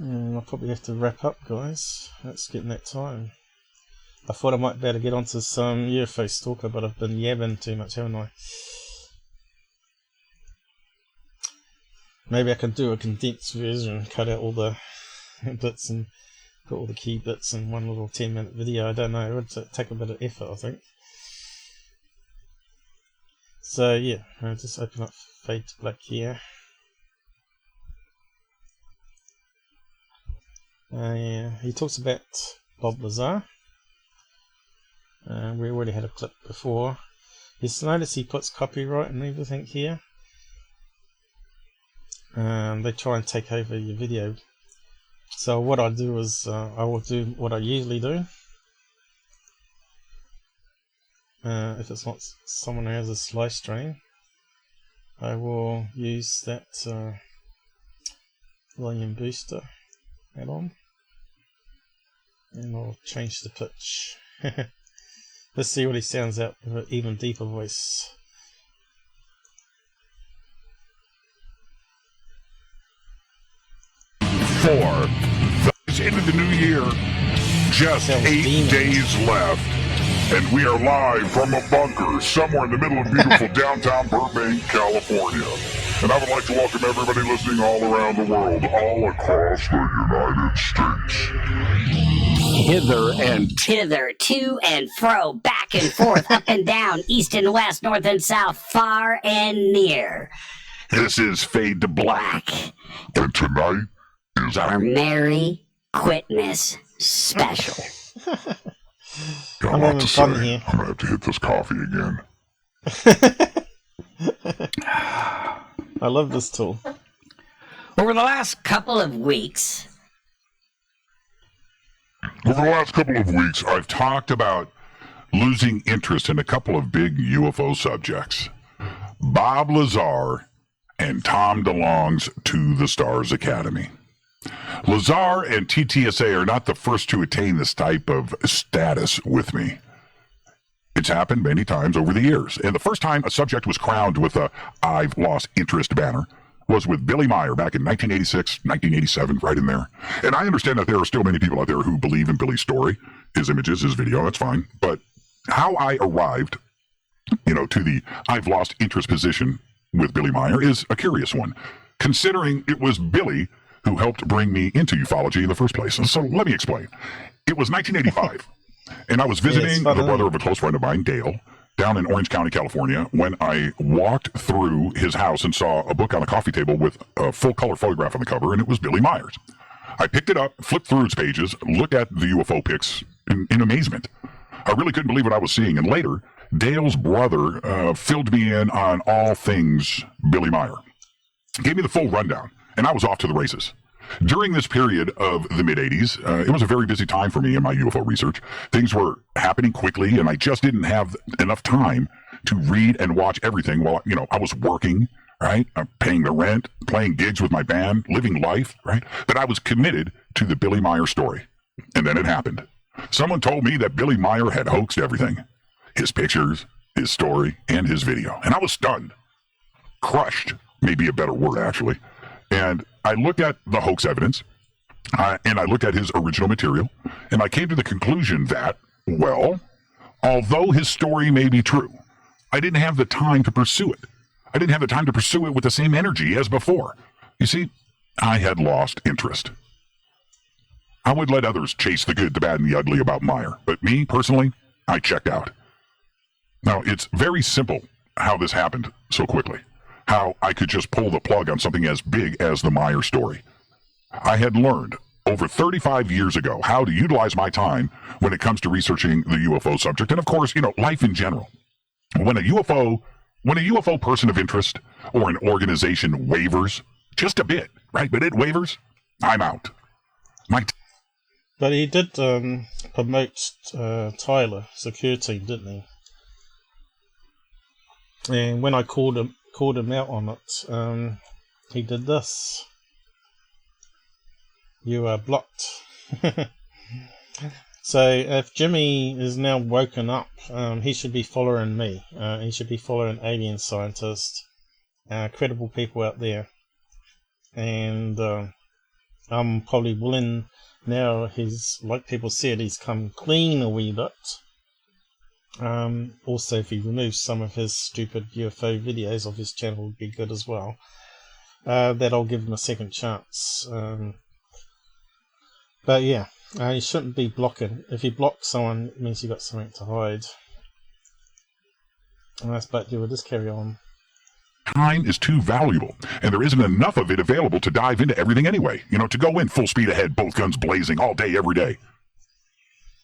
I'll probably have to wrap up, guys. It's getting that time. I thought I might be able to get onto some UFO Stalker, but I've been yabbing too much, haven't I? Maybe I can do a condensed version, cut out all the bits and put all the key bits in one little 10-minute video. I don't know, it would take a bit of effort, I think. So yeah, I'll just open up Fade to Black here. Yeah, he talks about Bob Lazar. We already had a clip before. You'll notice he puts copyright and everything here. They try and take over your video. So what I do is I will do what I usually do. If it's not someone who has a slice stream, I will use that volume booster add-on. And I'll change the pitch. Let's see what he sounds out with an even deeper voice. Into the new year, just 8 days left, and we are live from a bunker somewhere in the middle of beautiful downtown Burbank, California. And I would like to welcome everybody listening all around the world, all across the United States. Hither and thither, to and fro, back and forth, up and down, east and west, north and south, far and near. This is Fade to Black, and tonight is our Merry Quitmas special. Got a lot to say. I'm gonna have to hit this coffee again. I love this tool. Over the last couple of weeks, I've talked about losing interest in a couple of big UFO subjects. Bob Lazar and Tom DeLonge's To the Stars Academy. Lazar and TTSA are not the first to attain this type of status with me. It's happened many times over the years, and the first time a subject was crowned with a "I've lost interest" banner was with Billy Meyer back in 1986, 1987, right in there. And I understand that there are still many people out there who believe in Billy's story, his images, his video, that's fine. But how I arrived, to the "I've lost interest" position with Billy Meyer is a curious one, considering it was Billy who helped bring me into ufology in the first place. And so let me explain. It was 1985, and I was visiting the brother of a close friend of mine, Dale, down in Orange County, California, when I walked through his house and saw a book on a coffee table with a full-color photograph on the cover, and it was Billy Meyer's. I picked it up, flipped through its pages, looked at the UFO pics in amazement. I really couldn't believe what I was seeing, and later, Dale's brother filled me in on all things Billy Meyer. Gave me the full rundown, and I was off to the races. During this period of the mid-'80s, it was a very busy time for me in my UFO research. Things were happening quickly, and I just didn't have enough time to read and watch everything while, I was working, right? Paying the rent, playing gigs with my band, living life, right? But I was committed to the Billy Meyer story. And then it happened. Someone told me that Billy Meyer had hoaxed everything. His pictures, his story, and his video. And I was stunned. Crushed, may be a better word, actually. And I looked at the hoax evidence, and I looked at his original material, and I came to the conclusion that, well, although his story may be true, I didn't have the time to pursue it. I didn't have the time to pursue it with the same energy as before. You see, I had lost interest. I would let others chase the good, the bad, and the ugly about Meyer, but me, personally, I checked out. Now, it's very simple how this happened so quickly. How I could just pull the plug on something as big as the Meyer story. I had learned over 35 years ago how to utilize my time when it comes to researching the UFO subject, and of course, life in general. When a UFO person of interest or an organization wavers, just a bit, right? But it wavers, I'm out. But he did promote Tyler, Secureteam, didn't he? And when I called him out on it, he did this. You are blocked. So if Jimmy is now woken up, he should be following me. He should be following alien scientists, credible people out there. And I'm probably willing now, he's, like people said, he's come clean a wee bit. Also, if he removes some of his stupid UFO videos off his channel, would be good as well. That I'll give him a second chance. But yeah, he shouldn't be blocking. If he blocks someone, it means you got something to hide. But we'll just carry on. Time is too valuable, and there isn't enough of it available to dive into everything anyway. You know, to go in full speed ahead, both guns blazing, all day, every day.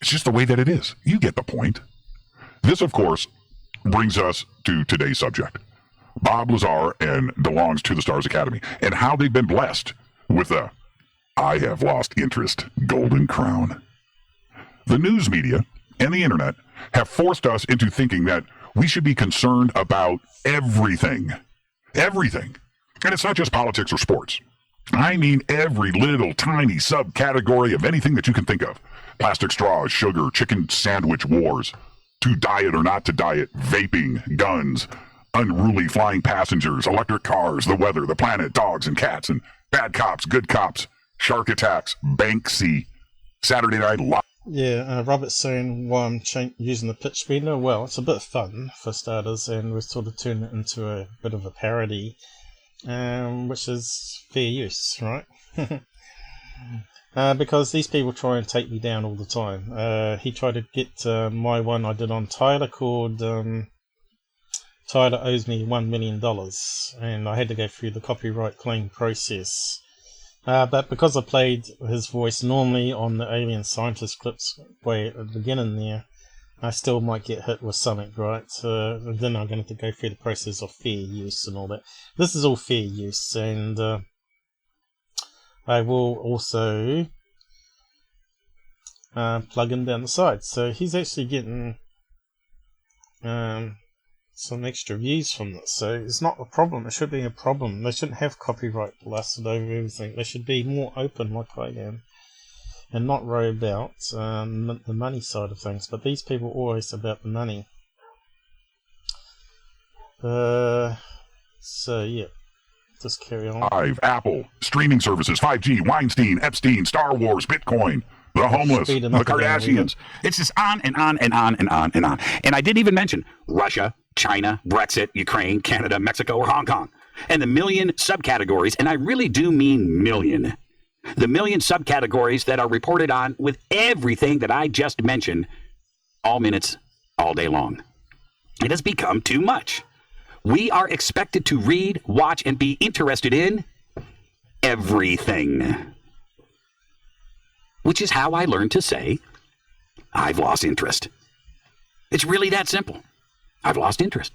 It's just the way that it is. You get the point. This, of course, brings us to today's subject. Bob Lazar and Belongs to the Stars Academy, and how they've been blessed with the I have lost interest golden crown. The news media and the internet have forced us into thinking that we should be concerned about everything. Everything. And it's not just politics or sports. I mean every little tiny subcategory of anything that you can think of. Plastic straws, sugar, chicken sandwich wars, to diet or not to diet, vaping, guns, unruly flying passengers, electric cars, the weather, the planet, dogs and cats, and bad cops, good cops, shark attacks, Banksy, Saturday Night Live. Yeah, Robert's saying why I'm using the pitch bender. Well, it's a bit of fun for starters, and we've sort of turned it into a bit of a parody, which is fair use, right? Because these people try and take me down all the time. He tried to get my one I did on Tyler called Tyler Owes Me $1 million, and I had to go through the copyright claim process. But because I played his voice normally on the alien scientist clips way at the beginning there, I still might get hit with something, right? And then I'm going to have to go through the process of fair use and all that. This is all fair use, and I will also plug him down the side. So he's actually getting some extra views from this, so it's not a problem. It should be a problem. They shouldn't have copyright blasted over everything. They should be more open like I am and not worry about the money side of things. But these people are always about the money. So yeah, just carry on. Apple, streaming services, 5G, Weinstein, Epstein, Star Wars, Bitcoin, the homeless, the Kardashians. It's just on and on and on and on and on. And I didn't even mention Russia, China, Brexit, Ukraine, Canada, Mexico, or Hong Kong. And the million subcategories, and I really do mean million. The million subcategories that are reported on with everything that I just mentioned, all minutes, all day long. It has become too much. We are expected to read, watch, and be interested in everything. Which is how I learned to say, I've lost interest. It's really that simple. I've lost interest.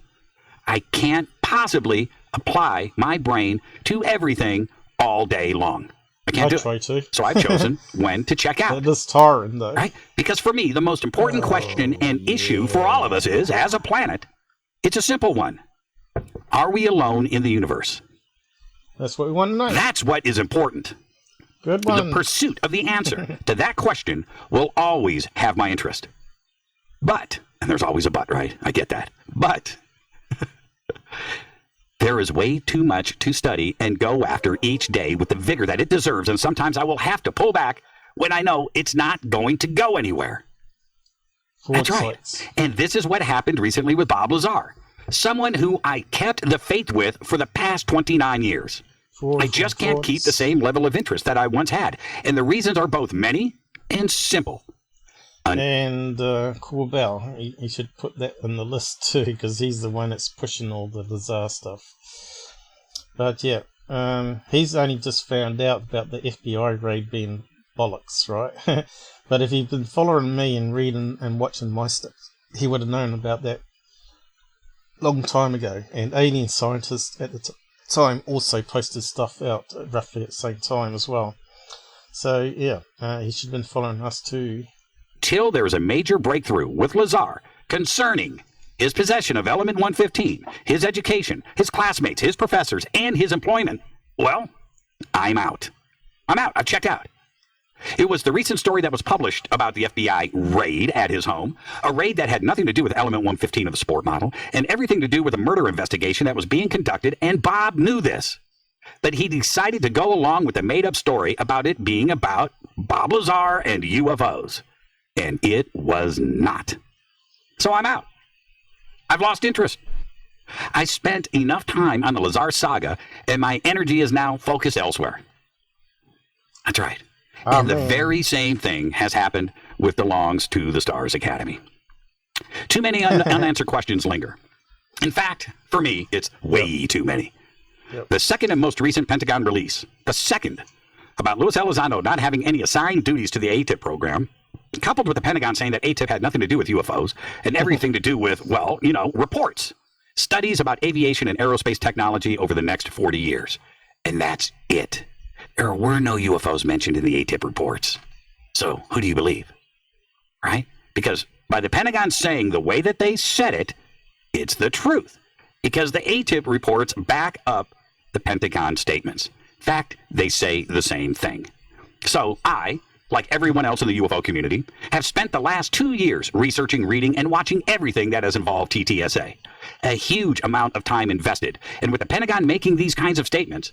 I can't possibly apply my brain to everything all day long. I can't do it. So I've chosen when to check out. That is tiring, though. Right? Because for me, the most important question and issue for all of us is, as a planet, it's a simple one. Are we alone in the universe? That's what we want to know. That's what is important. Good one. The pursuit of the answer to that question will always have my interest. But, and there's always a but, right? I get that. But there is way too much to study and go after each day with the vigor that it deserves, and sometimes I will have to pull back when I know it's not going to go anywhere. That's right. And this is what happened recently with Bob Lazar, someone who I kept the faith with for the past 29 years. I just can't keep the same level of interest that I once had, and the reasons are both many and simple. And Cool Bell, he should put that in the list too, because he's the one that's pushing all the bizarre stuff. But yeah, he's only just found out about the FBI raid being bollocks, right? But if he'd been following me and reading and watching my stuff, he would have known about that long time ago. And alien scientists at the time also posted stuff out roughly at the same time as well. So, yeah, he should have been following us too. Till there is a major breakthrough with Lazar concerning his possession of Element 115, his education, his classmates, his professors, and his employment, well, I'm out. I'm out. I've checked out. It was the recent story that was published about the FBI raid at his home, a raid that had nothing to do with Element 115 of the sport model, and everything to do with a murder investigation that was being conducted, and Bob knew this. But he decided to go along with the made-up story about it being about Bob Lazar and UFOs. And it was not. So I'm out. I've lost interest. I spent enough time on the Lazar saga, and my energy is now focused elsewhere. That's right. And the very same thing has happened with the Longs to the Stars Academy. Too many unanswered questions linger. In fact, for me, it's way too many. Yep. The second and most recent Pentagon release, the second, about Luis Elizondo not having any assigned duties to the ATIP program, coupled with the Pentagon saying that ATIP had nothing to do with UFOs and everything to do with, well, reports, studies about aviation and aerospace technology over the next 40 years. And that's it. There were no UFOs mentioned in the ATIP reports. So who do you believe? Right? Because by the Pentagon saying the way that they said it, it's the truth. Because the ATIP reports back up the Pentagon statements. In fact, they say the same thing. So I, like everyone else in the UFO community, have spent the last 2 years researching, reading, and watching everything that has involved TTSA. A huge amount of time invested. And with the Pentagon making these kinds of statements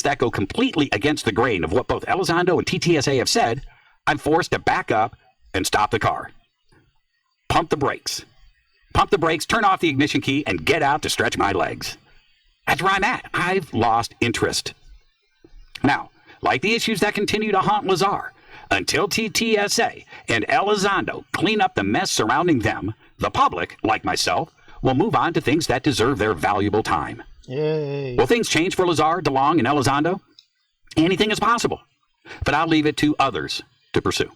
that go completely against the grain of what both Elizondo and TTSA have said, I'm forced to back up and stop the car. Pump the brakes. Pump the brakes, turn off the ignition key, and get out to stretch my legs. That's where I'm at. I've lost interest. Now, like the issues that continue to haunt Lazar, until TTSA and Elizondo clean up the mess surrounding them, the public, like myself, will move on to things that deserve their valuable time. Yay. Will things change for Lazar, DeLong, and Elizondo? Anything is possible, but I'll leave it to others to pursue.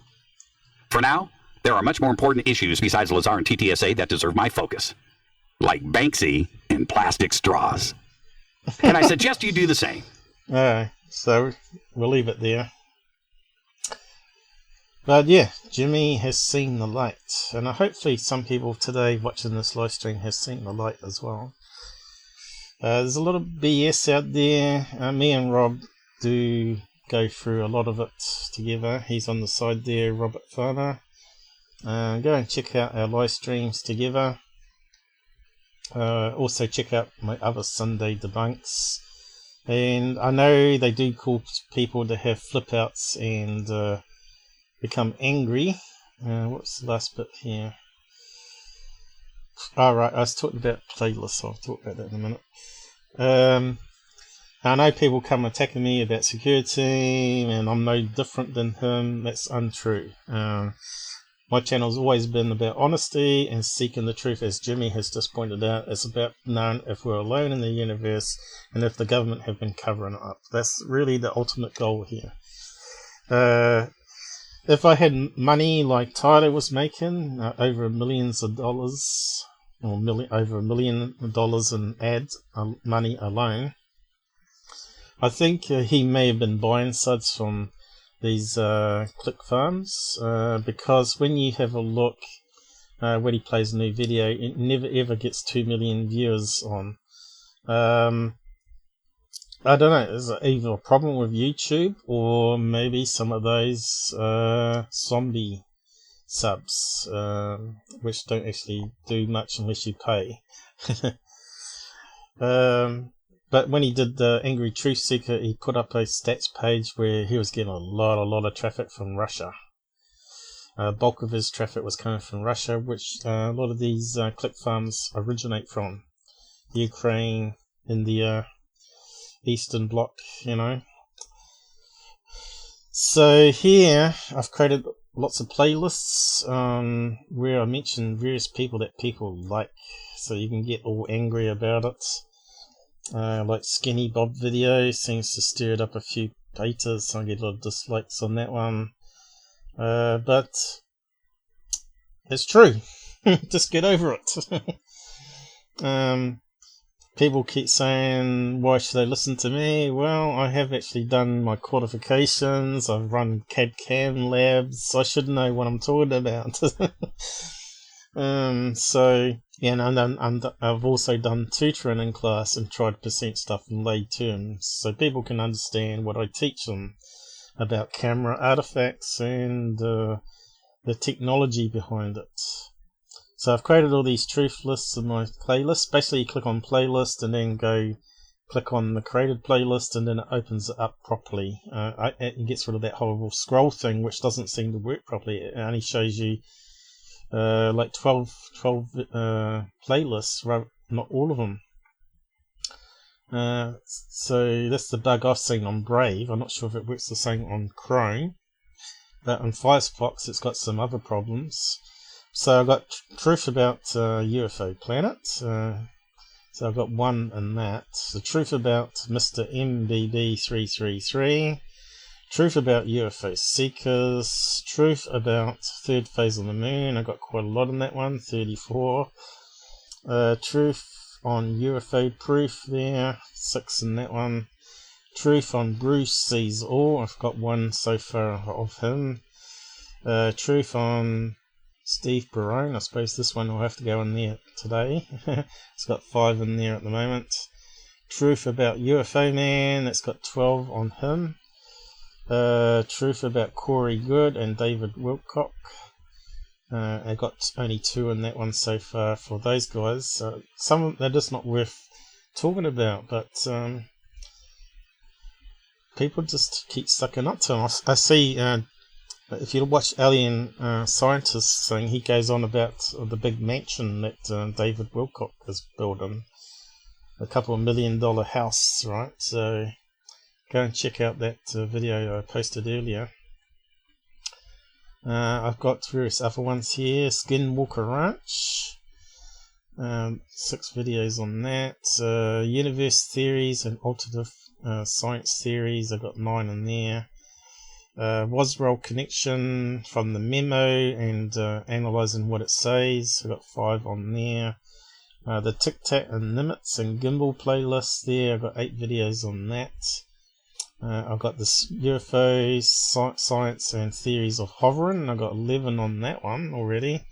For now, there are much more important issues besides Lazar and TTSA that deserve my focus, like Banksy and plastic straws. And I suggest you do the same. So we'll leave it there. But yeah, Jimmy has seen the light, and hopefully some people today watching this live stream have seen the light as well. There's a lot of BS out there. Me and Rob do go through a lot of it together. He's on the side there, Robert Farner. Go and check out our live streams together. Also check out my other Sunday Debunks. And I know they do call people to have flip outs and become angry. What's the last bit here? Alright, I was talking about playlists, I'll talk about that in a minute. I know people come attacking me about Secureteam and I'm no different than him. That's untrue. My channel's always been about honesty and seeking the truth, as Jimmy has just pointed out. It's about knowing if we're alone in the universe and if the government have been covering it up. That's really the ultimate goal here. If I had money like Tyler was making, over millions of dollars, or over $1 million in ad money alone, I think he may have been buying suds from these click farms, because when you have a look when he plays a new video, it never ever gets 2 million viewers on. I don't know, is it either a problem with YouTube or maybe some of those zombie subs, which don't actually do much unless you pay. But when he did the Angry Truth Seeker, he put up a stats page where he was getting a lot of traffic from Russia. Bulk of his traffic was coming from Russia, which a lot of these click farms originate from. Ukraine, India, Eastern Bloc, you know. So here, I've created lots of playlists where I mention various people that people like, so you can get all angry about it. Like Skinny Bob video seems to stir it up a few betas, so I get a lot of dislikes on that one. But it's true. Just get over it. people keep saying, why should they listen to me? Well, I have actually done my qualifications. I've run CAD/CAM labs. I should know what I'm talking about. So, yeah, and I've also done tutoring in class and tried to present stuff in lay terms, so people can understand what I teach them about camera artifacts and the technology behind it. So I've created all these truth lists in my playlist. Basically, you click on playlist and then go click on the created playlist, and then it opens it up properly. It gets rid of that horrible scroll thing, which doesn't seem to work properly. It only shows you like 12 playlists, not all of them. So that's the bug I've seen on Brave. I'm not sure if it works the same on Chrome, but on Firefox it's got some other problems. So I've got truth about UFO planet. So I've got one in that. The truth about Mr. MBB333. Truth about UFO seekers. Truth about third phase of the moon. I got quite a lot in that one, 34. Truth on UFO proof there, 6 in that one. Truth on Bruce sees all. I've got one so far of him. Truth on Steve Barone. I suppose this one will have to go in there today. It's got 5 in there at the moment. Truth about UFO Man. That's got 12 on him. Truth about Corey Good and David Wilcock. I got only 2 in that one so far for those guys. Some of them, they're just not worth talking about, but people just keep sucking up to them. I see, if you watch Alien Scientist thing, he goes on about the big mansion that David Wilcock is building. A couple of $1 million house, right? So go and check out that video I posted earlier. I've got various other ones here. Skinwalker Ranch. 6 videos on that. Universe theories and alternative science theories. I've got 9 in there. Roswell connection from the memo and analysing what it says. I've got 5 on there. The Tic Tac and Nimitz and Gimbal playlist there. I've got 8 videos on that. I've got this UFO science and theories of hovering. I've got 11 on that one already.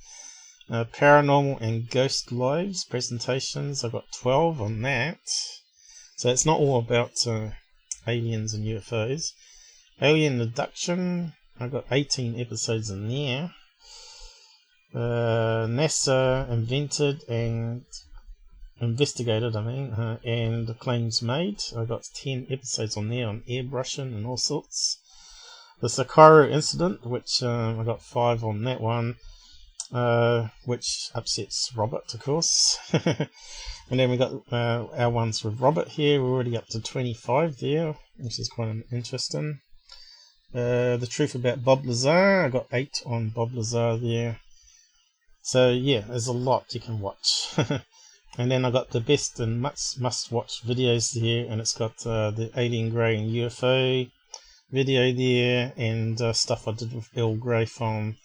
Paranormal and ghost lives presentations. I've got 12 on that. So it's not all about aliens and UFOs. Alien abduction. I've got 18 episodes in there. NASA invented and investigated, and claims made. I've got 10 episodes on there on airbrushing and all sorts. The Sakara incident, which I got 5 on that one, which upsets Robert, of course. And then we got our ones with Robert here. We're already up to 25 there, which is quite interesting. The truth about Bob Lazar, I got 8 on Bob Lazar there. So yeah, there's a lot you can watch. And then I got the best and must-watch videos there, and it's got the Alien Grey and UFO video there, and stuff I did with Earl Grey from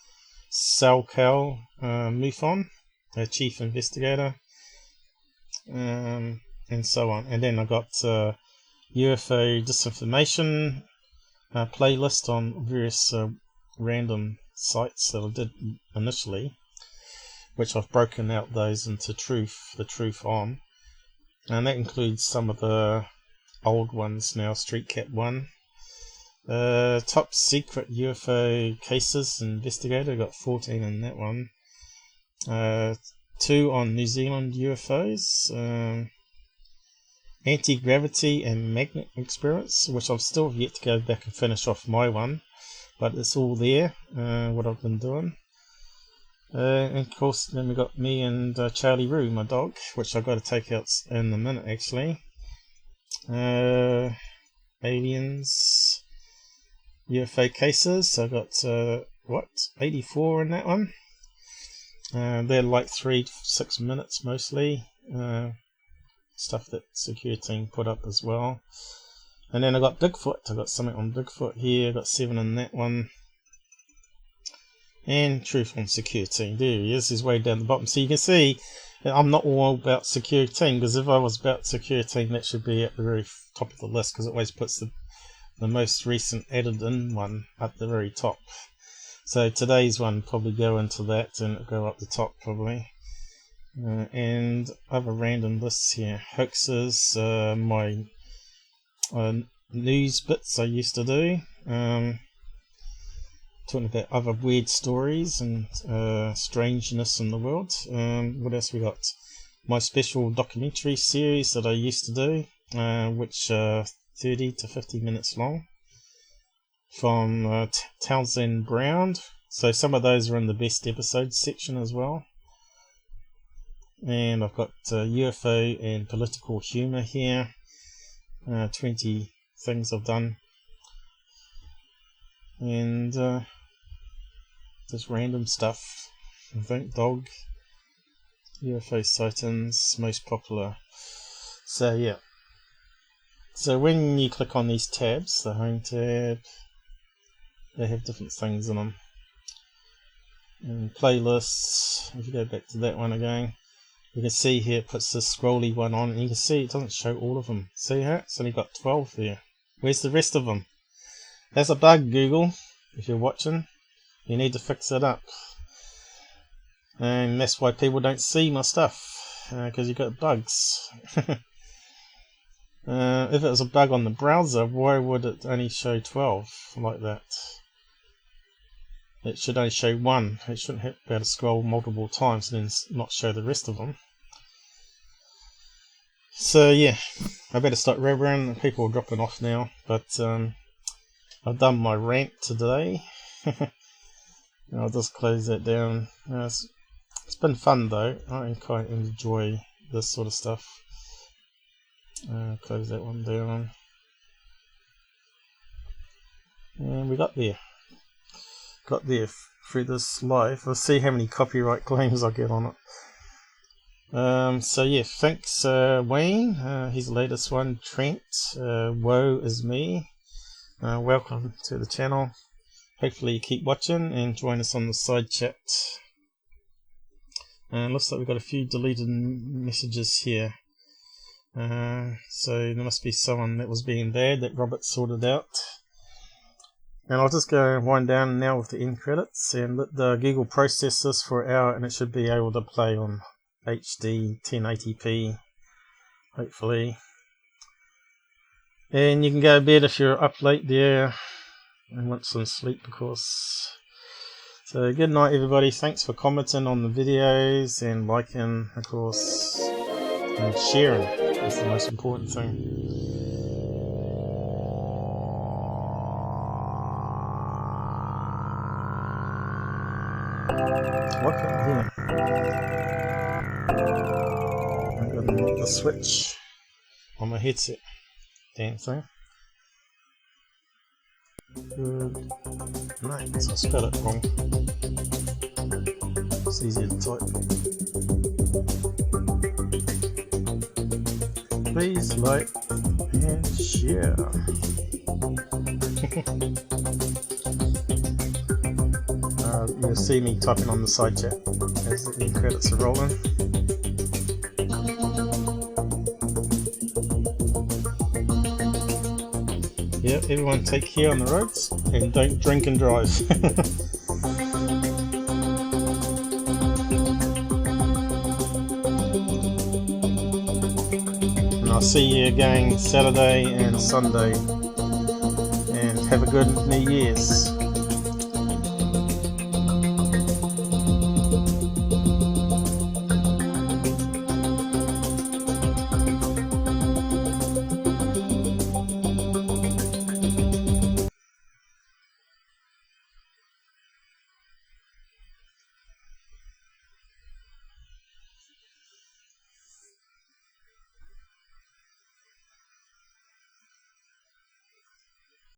Salcal MUFON, Chief Investigator, and so on. And then I got UFO disinformation playlist on various random sites that I did initially, which I've broken out those into the truth on, and that includes some of the old ones now. Street Cat 1, top secret UFO cases investigator, got 14 in that one. 2 on New Zealand UFOs, anti-gravity and magnet experiments, which I've still yet to go back and finish off my one, but it's all there, what I've been doing. And of course, then we got me and Charlie Roo, my dog, which I've got to take out in a minute actually. Aliens, UFO cases. So I've got 84 in that one. They're like 3 to 6 minutes mostly. Stuff that Secureteam put up as well. And then I got Bigfoot. I got something on Bigfoot here. I got 7 in that one. And truth on Secureteam. There he is. He's way down the bottom. So you can see I'm not all about Secureteam, because if I was about Secureteam, that should be at the very top of the list, because it always puts the most recent added in one at the very top. So today's one probably go into that, and it'll go up the top probably. And other random lists here. Hoaxes, my news bits I used to do. Talking about other weird stories and strangeness in the world. What else we got? My special documentary series that I used to do, which 30 to 50 minutes long, from Townsend Brown. So some of those are in the best episodes section as well. And I've got UFO and political humour here. 20 things I've done. And just random stuff. Vote dog, UFO sightings, most popular. So yeah. So when you click on these tabs, the home tab, they have different things in them. And playlists, if you go back to that one again, you can see here it puts this scrolly one on, and you can see it doesn't show all of them. See how it's only got 12 there. Where's the rest of them? That's a bug, Google. If you're watching, you need to fix it up. And that's why people don't see my stuff, because you've got bugs. If it was a bug on the browser, why would it only show 12 like that? It should only show 1. It shouldn't have to be able to scroll multiple times and then not show the rest of them. So yeah, I better start rambling. People are dropping off now, but I've done my rant today. I'll just close that down. It's been fun though. I quite enjoy this sort of stuff. Close that one down. And we got there. Got there through this live. We'll see how many copyright claims I get on it. So yeah, thanks Wayne. His latest one, Trent. Woe is me. Welcome to the channel. Hopefully you keep watching and join us on the side chat. Looks like we've got a few deleted messages here. So there must be someone that was being bad that Robert sorted out. And I'll just go and wind down now with the end credits and let the Google process this for an hour, and it should be able to play on HD 1080p, hopefully. And you can go to bed if you're up late there and want some sleep, of course. So good night everybody. Thanks for commenting on the videos and liking, of course, and sharing. That's the most important thing. What can here? I'm going to knock the switch on my headset. Damn thing. Good night. I spelled it wrong. It's easier to type. Please like and share. You'll see me typing on the side chat as the end credits are rolling. Yeah, everyone take care on the roads and don't drink and drive. And I'll see you again Saturday and Sunday. And have a good New Year's.